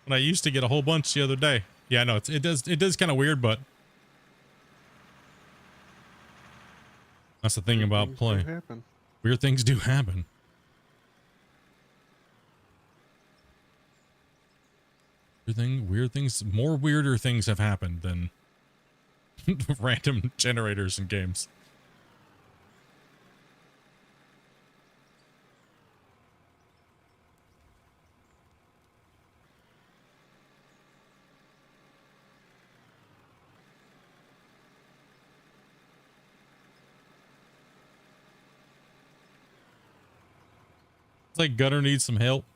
When I used to get a whole bunch the other day. Yeah, no, it does kind of weird, but that's the thing about play. Weird things do happen. Weird things, more weirder things have happened than random generators in games. It's like Gunner needs some help.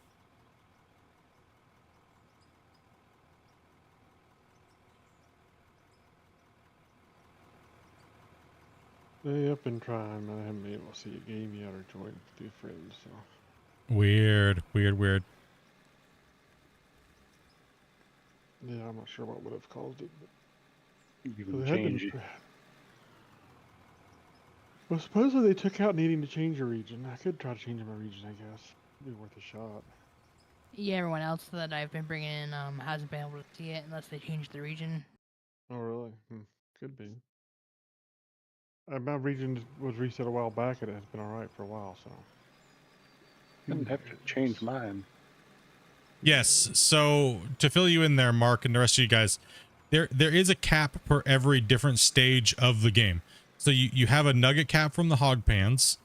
Yeah, I've been trying. I haven't been able to see a game yet or join through friends. So Weird. yeah, I'm not sure what would have caused it. But You can change it. Well, supposedly they took out needing to change a region. I could try to change my region, I guess. It'd be worth a shot. Yeah, everyone else that I've been bringing in hasn't been able to see it unless they change the region. Oh, really? Could be. My region was reset a while back, and it has been all right for a while. So Didn't have to change mine. Yes. So to fill you in there, Mark, and the rest of you guys, there is a cap per every different stage of the game. So you have a nugget cap from the hog pans,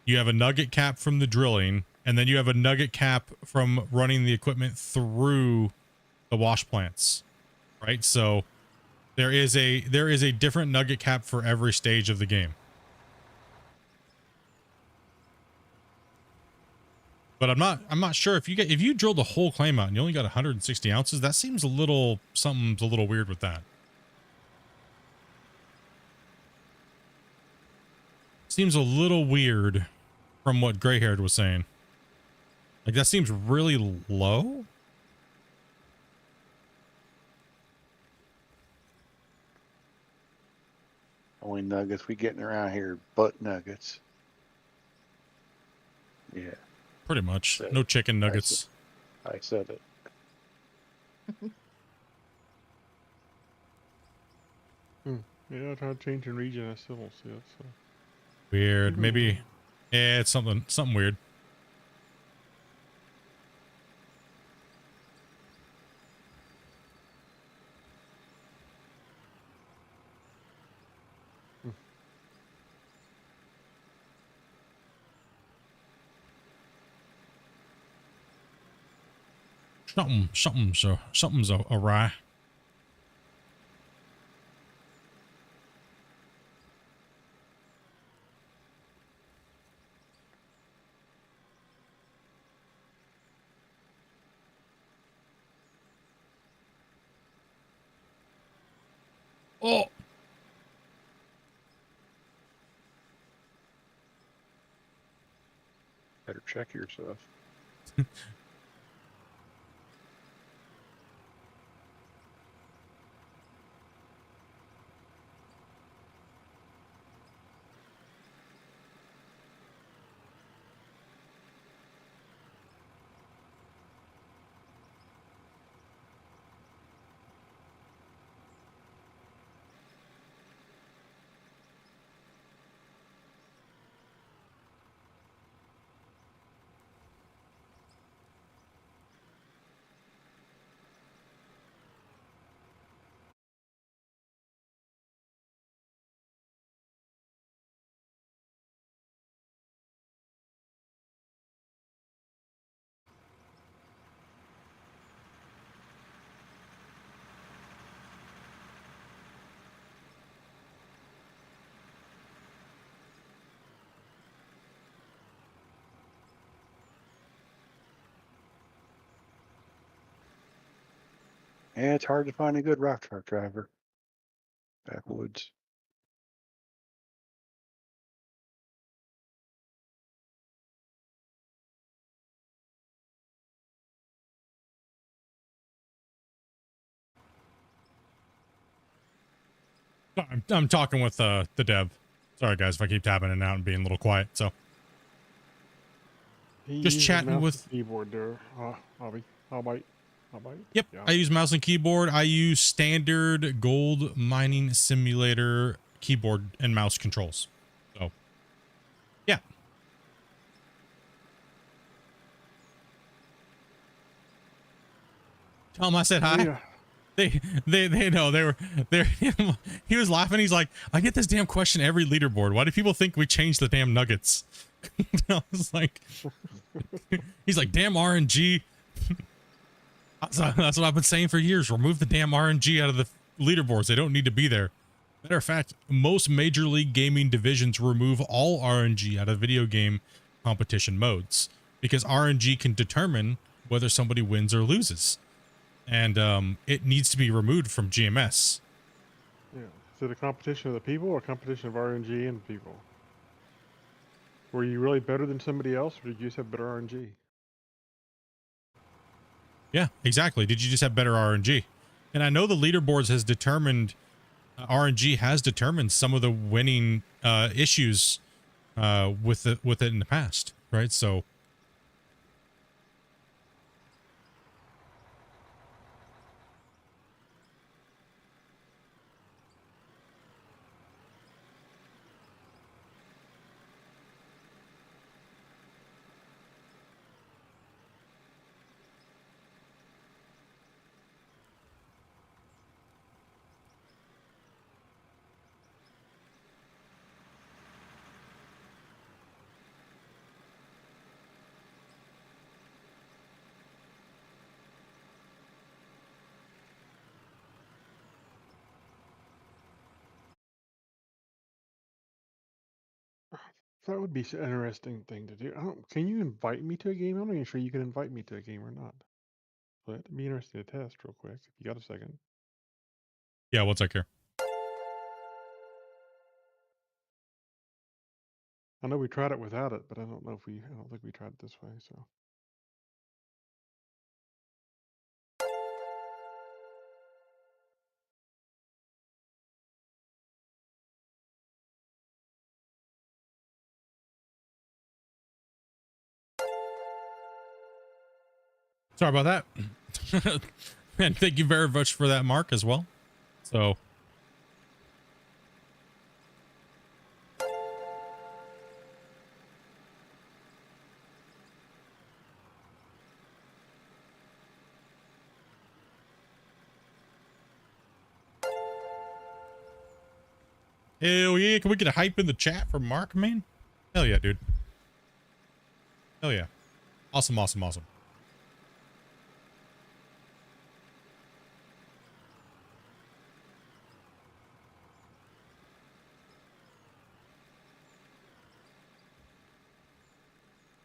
you have a nugget cap from the drilling, and then you have a nugget cap from running the equipment through the wash plants, right? So there is a different nugget cap for every stage of the game. But I'm not sure if you drilled the whole claim out and you only got 160 ounces, that seems something's a little weird with that. Seems a little weird from what Grayhaired was saying. Like, that seems really low. Only nuggets we getting around here, butt nuggets. Yeah. Pretty much. No chicken nuggets. I said it. yeah, I tried changing region. I still don't see it. So Weird. Maybe. Yeah, it's something weird. Something's awry. Oh. Better check yourself. Yeah, it's hard to find a good rock truck driver. Backwoods. I'm talking with the dev. Sorry guys if I keep tapping in and out and being a little quiet. So He just uses chatting mouse and with. keyboard there. Hobby. Yep, Yeah. I use mouse and keyboard. I use standard gold mining simulator keyboard and mouse controls. So, yeah. Tell him I said hi. Yeah. They know they're he was laughing. He's like, I get this damn question every leaderboard. Why do people think we changed the damn nuggets? I was like, he's like, damn RNG. That's what I've been saying for years. Remove the damn RNG out of the leaderboards. They don't need to be there. Matter of fact, most major league gaming divisions remove all RNG out of video game competition modes because RNG can determine whether somebody wins or loses. And it needs to be removed from GMS. Yeah. Is it a competition of the people or a competition of RNG and people? Were you really better than somebody else, or did you just have better RNG? Yeah, exactly. Did you just have better RNG? And I know the leaderboards has determined, RNG has determined some of the winning issues with it in the past, right? So. That would be an interesting thing to do. Can you invite me to a game? I'm not even sure you can invite me to a game or not. So that'd be interesting to test real quick if you got a second. Yeah, one sec here. I know we tried it without it, but I don't think we tried it this way, so. Sorry about that. And thank you very much for that, Mark, as well. So. Hell yeah. Can we get a hype in the chat from Mark, man? Hell yeah, dude. Hell yeah. Awesome, awesome, awesome.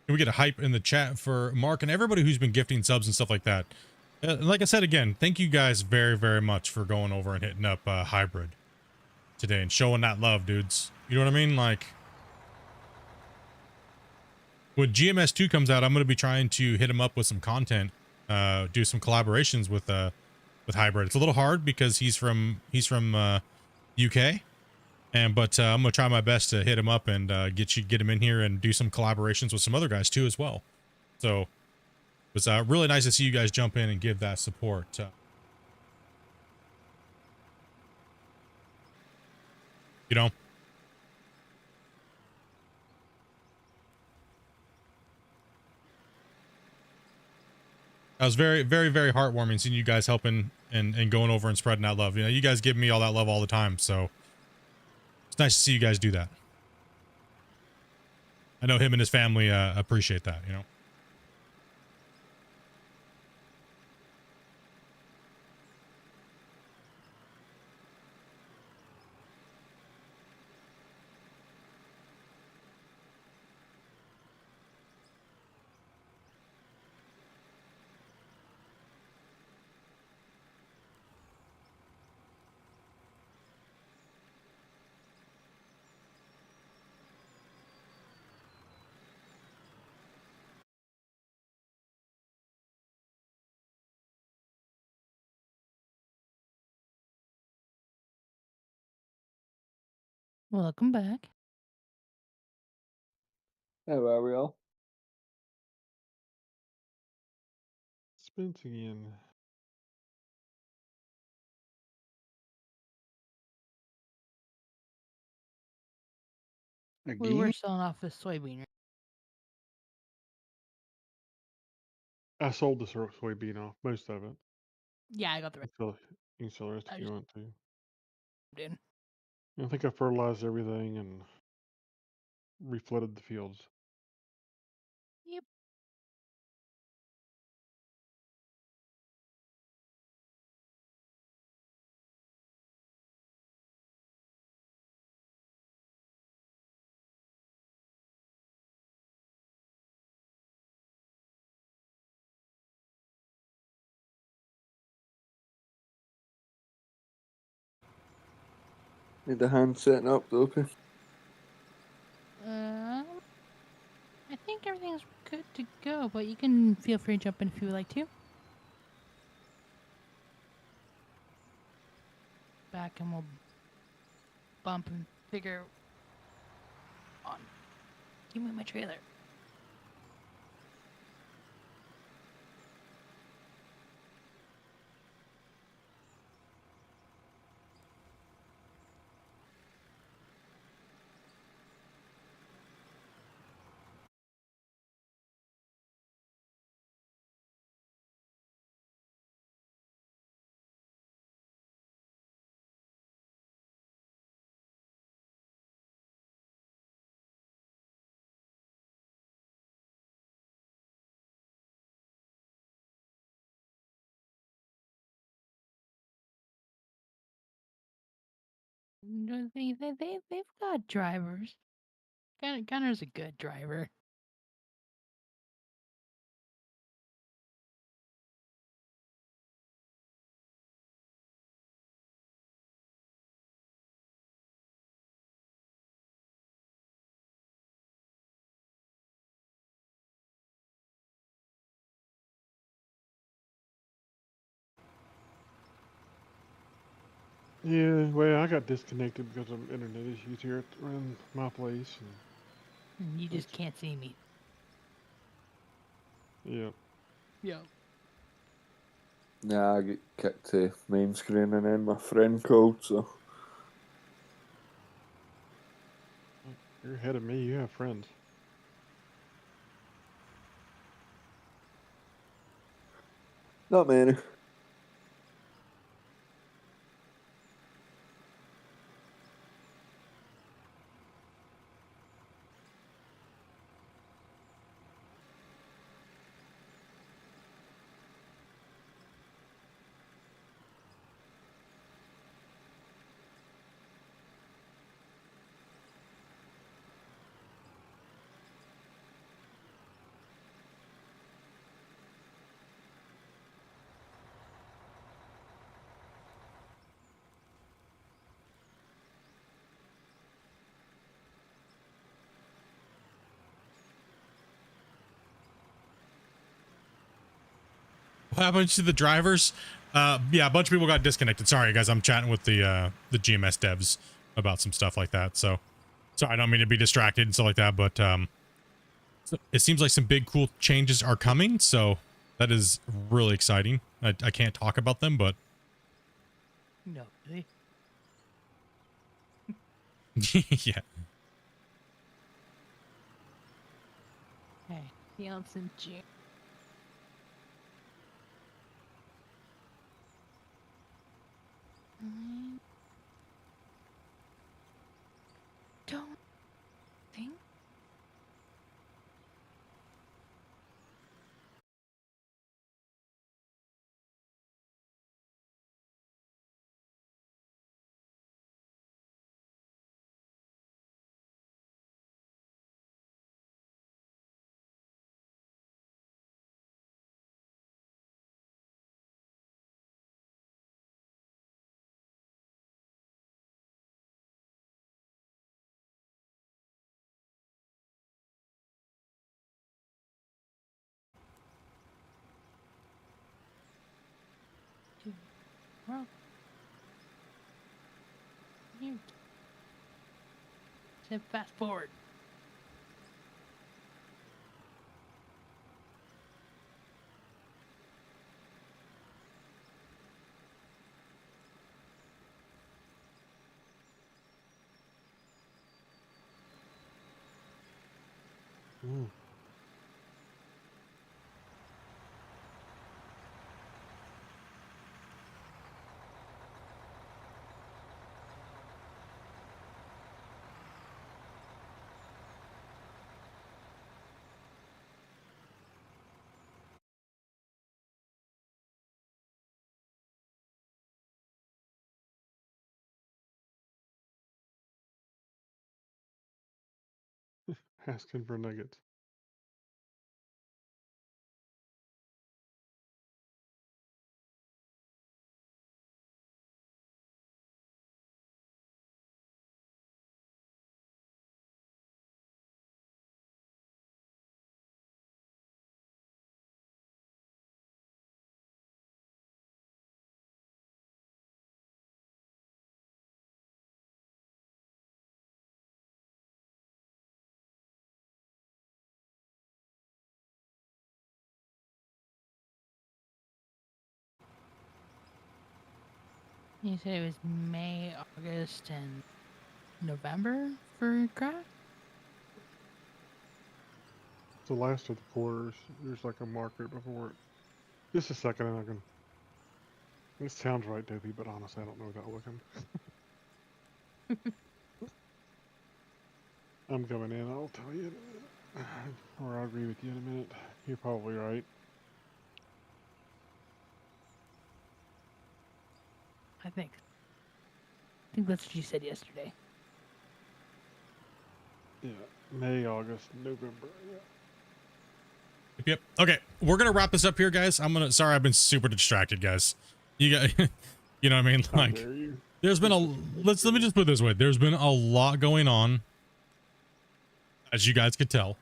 Can we get a hype in the chat for Mark and everybody who's been gifting subs and stuff like that? Like I said again, thank you guys very, very much for going over and hitting up Hybrid today and showing that love, dudes. You know what I mean? Like, when GMS2 comes out, I'm going to be trying to hit him up with some content, do some collaborations with Hybrid. It's a little hard because he's from UK, but I'm going to try my best to hit him up and get him in here and do some collaborations with some other guys too as well. So it was really nice to see you guys jump in and give that support. You know, that was very, very, very heartwarming seeing you guys helping and going over and spreading that love. You know, you guys give me all that love all the time, so it's nice to see you guys do that. I know him and his family appreciate that, you know. Welcome back. How are we all? Spence again. We were Again? selling off this soybean. I sold the soybean off, most of it. Yeah, I got the You rest. can sell the rest I if you just want to. did. I think I fertilized everything and reflooded the fields. Yep. Need the hand setting up, okay? I think everything's good to go, but you can feel free to jump in if you would like to. Back and we'll bump and figure on. Give me my trailer. No, they've got drivers. Gunner's a good driver. Yeah, well, I got disconnected because of internet issues here around my place. And you just can't see me. Yeah. Yeah. Nah, I get kicked to main screen and then my friend called, so. You're ahead of me. You have friends. Not many. What happened to the drivers? Yeah, a bunch of people got disconnected. Sorry, guys. I'm chatting with the GMS devs about some stuff like that. So, sorry, I don't mean to be distracted and stuff like that. But it seems like some big cool changes are coming. So that is really exciting. I can't talk about them, but No, really. yeah. Hey, Beyonce and June. I don't think. Well, you said fast forward. Ooh. Asking for nuggets. You said it was May, August, and November for craft? It's the last of the quarters. There's like a marker before it. Just a second and I can... This sounds right, Debbie, but honestly, I don't know without looking. I'm coming in, I'll tell you in a minute. Or I'll agree with you in a minute. You're probably right. I think that's what you said yesterday. Yeah, May, August, November, yeah. Yep. Okay, we're gonna wrap this up here, guys. Sorry, I've been super distracted, guys. You got, you know what I mean? How Like, dare you. there's been let me just put it this way. There's been a lot going on, as you guys could tell.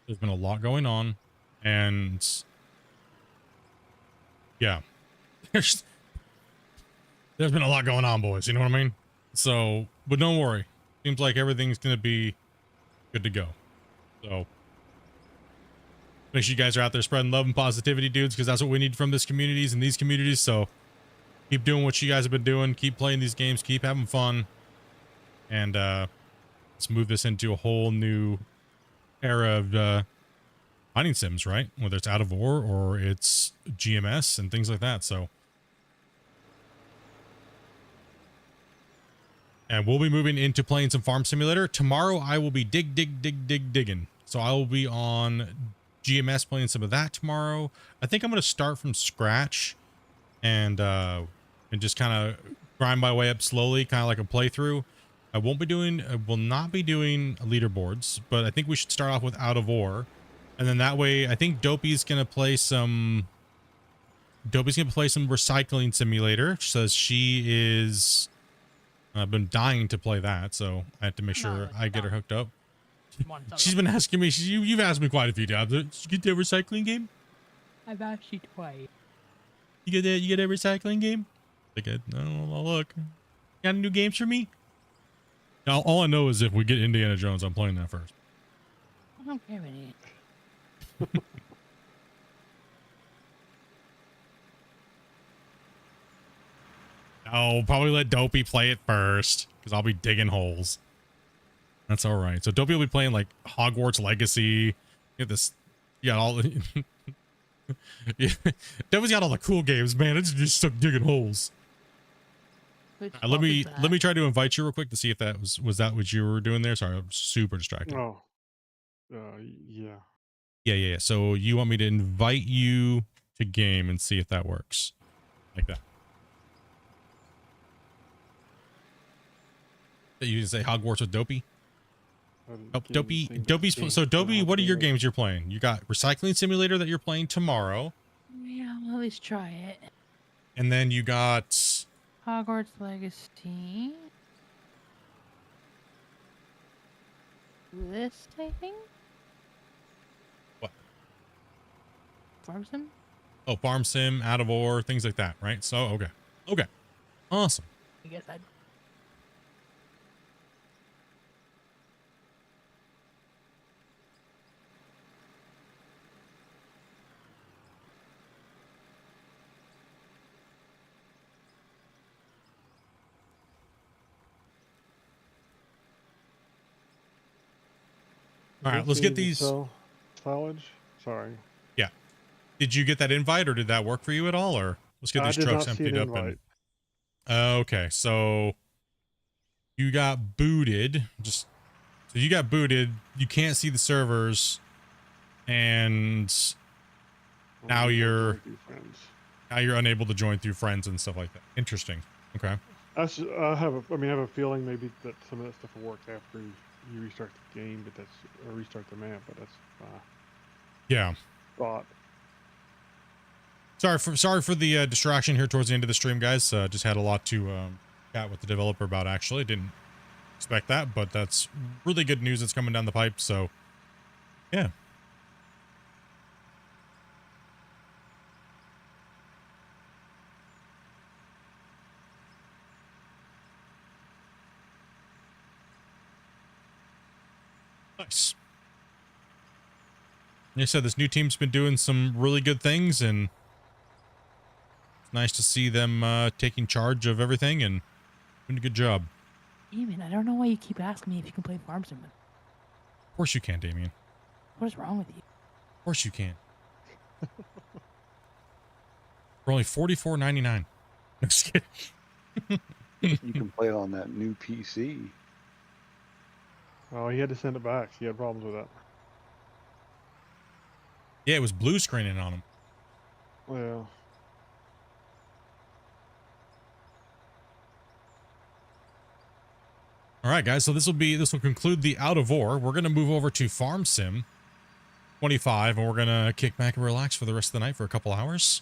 There's been a lot going on, and yeah, there's been a lot going on, boys. You know what I mean? So, but don't worry. Seems like everything's gonna be good to go. So, make sure you guys are out there spreading love and positivity, dudes, because that's what we need from this communities and these communities. So, keep doing what you guys have been doing. Keep playing these games. Keep having fun. And let's move this into a whole new era of mining sims, right? Whether it's Out of Ore or it's GMS and things like that. So, and we'll be moving into playing some Farm Simulator. Tomorrow, I will be digging. So, I will be on GMS playing some of that tomorrow. I think I'm going to start from scratch and just kind of grind my way up slowly, kind of like a playthrough. I will not be doing leaderboards, but I think we should start off with Out of Ore. And then that way, I think Dopey's going to play some Recycling Simulator. She says she is, I've been dying to play that, so I have to make sure I get her hooked up. She's been asking me, you've asked me quite a few times, did you get the recycling game? I've asked you twice. You get a recycling game? Like, I don't know, look. Got any new games for me? All I know is if we get Indiana Jones, I'm playing that first. I don't care any. I'll probably let Dopey play it first because I'll be digging holes. That's all right. So Dopey will be playing like Hogwarts Legacy. Get this. You got all. Yeah. Dopey's got all the cool games, man. It's just stuck digging holes. Let me try to invite you real quick to see if that was that what you were doing there. Sorry, I'm super distracted. Oh, yeah. Yeah. So you want me to invite you to game and see if that works, like that. You can say Hogwarts with Dopey. Oh, Dopey's. So Dopey, what are your games you're playing? You got Recycling Simulator that you're playing tomorrow. Yeah, I'll at least try it. And then you got Hogwarts Legacy. This, I think. What? Farm Sim? Oh, Farm Sim, Out of Ore, things like that, right? So okay, awesome. I guess I'd. All right, let's get these. Salvage? Sorry. Yeah. Did you get that invite, or did that work for you at all? Or let's get these trucks emptied up. And okay, so you got booted. So you got booted. You can't see the servers, and now you're unable to join through friends and stuff like that. Interesting. Okay. I have a feeling maybe that some of that stuff will work after you restart the game, but or restart the map, but that's yeah. Thought. Sorry for the distraction here towards the end of the stream, guys. Just had a lot to chat with the developer about. Actually, didn't expect that, but that's really good news that's coming down the pipe. So, yeah. Nice. Like I said, this new team's been doing some really good things, and it's nice to see them taking charge of everything and doing a good job. Damien, I don't know why you keep asking me if you can play Farm Sim. Of course you can, Damien. What is wrong with you? Of course you can. For only $44.99. No, just kidding. You can play it on that new PC. Oh, he had to send it back. He had problems with that. Yeah, it was blue screening on him. Well. All right, guys. So this will conclude the Out of Ore. We're gonna move over to Farm Sim 25, and we're gonna kick back and relax for the rest of the night for a couple hours.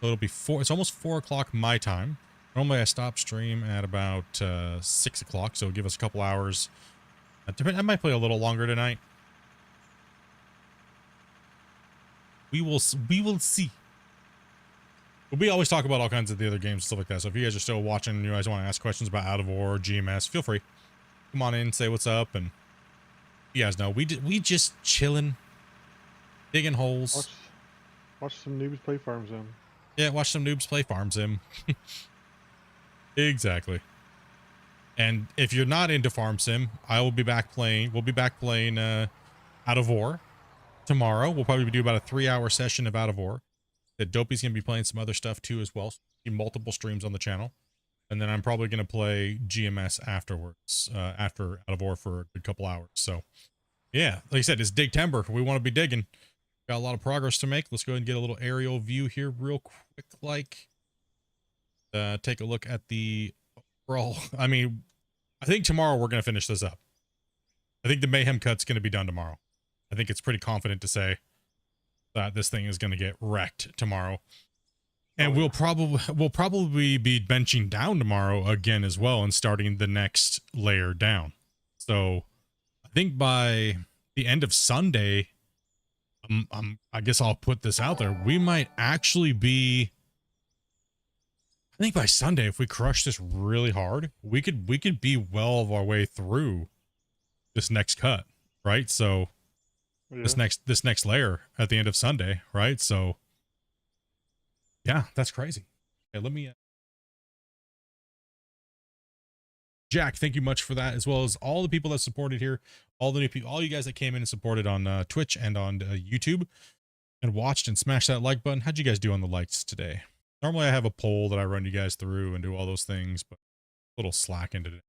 So it'll be it's almost 4 o'clock my time. Normally I stop stream at about 6 o'clock, so it'll give us a couple hours. I might play a little longer tonight. We will see. But we always talk about all kinds of the other games and stuff like that. So if you guys are still watching and you guys want to ask questions about Out of Ore, GMS, feel free. Come on in, say what's up, and you guys know we just chilling, digging holes. Watch some noobs play Farm Sim. Yeah, watch some noobs play Farm Sim. Exactly. And if you're not into Farm Sim, we'll be back playing Out of Ore tomorrow. We'll probably do about a 3-hour session of Out of Ore. That Dopey's gonna be playing some other stuff too as well. So multiple streams on the channel. And then I'm probably gonna play GMS afterwards, after Out of Ore for a good couple hours. So yeah, like I said, it's Dig-tember. We want to be digging. Got a lot of progress to make. Let's go ahead and get a little aerial view here real quick. Take a look at the overall. I mean, I think tomorrow we're going to finish this up. I think the Mayhem cut's going to be done tomorrow. I think it's pretty confident to say that this thing is going to get wrecked tomorrow. And we'll probably be benching down tomorrow again as well and starting the next layer down. So I think by the end of Sunday, I guess I'll put this out there. We might actually be, I think by Sunday, if we crush this really hard, we could be well of our way through this next cut, right? So Yeah. this next layer at the end of Sunday, right? So yeah, that's crazy. Okay, let me Jack, thank you much for that, as well as all the people that supported here, all the new people, all you guys that came in and supported on Twitch and on YouTube and watched and smashed that like button. How'd you guys do on the likes today? Normally I have a poll that I run you guys through and do all those things, but a little slack into it.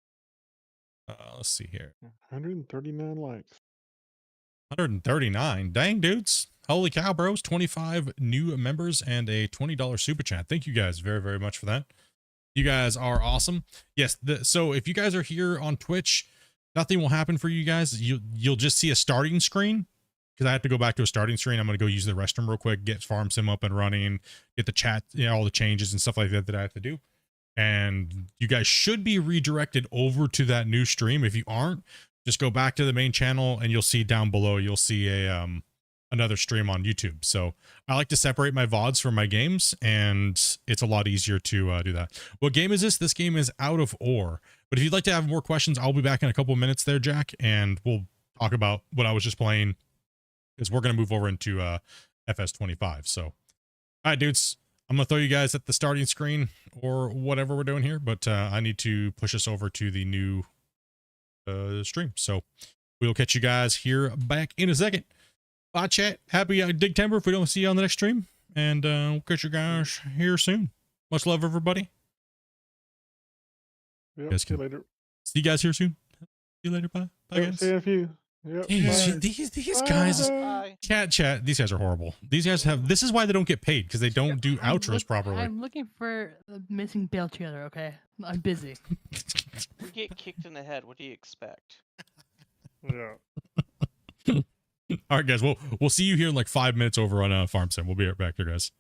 Let's see here. 139 likes. 139. Dang, dudes. Holy cow, bros. 25 new members and a $20 super chat. Thank you guys very, very much for that. You guys are awesome. Yes, so if you guys are here on Twitch, nothing will happen for you guys. You'll just see a starting screen, because I have to go back to a starting screen. I'm going to go use the restroom real quick, get Farm Sim up and running, get the chat, all the changes and stuff like that that I have to do. And you guys should be redirected over to that new stream. If you aren't, just go back to the main channel and you'll see down below, you'll see a another stream on YouTube. So I like to separate my VODs from my games, and it's a lot easier to do that. What game is this? This game is Out of Ore. But if you'd like to have more questions, I'll be back in a couple of minutes there, Jack, and we'll talk about what I was just playing, because we're going to move over into FS25. So, all right, dudes, I'm going to throw you guys at the starting screen or whatever we're doing here, but I need to push us over to the new stream. So we'll catch you guys here back in a second. Bye, chat. Happy Digtember if we don't see you on the next stream. And we'll catch you guys here soon. Much love, everybody. Yep, see you later. See you guys here soon. See you later. Bye. Bye, guys. See you in a few. Yep, These guys, chat, these guys are horrible. These guys this is why they don't get paid, because they don't do outros properly. I'm looking for the missing bale trailer, okay? I'm busy. We get kicked in the head. What do you expect? Yeah. All right, guys. We'll see you here in like 5 minutes over on Farm Sim. We'll be right back here, guys.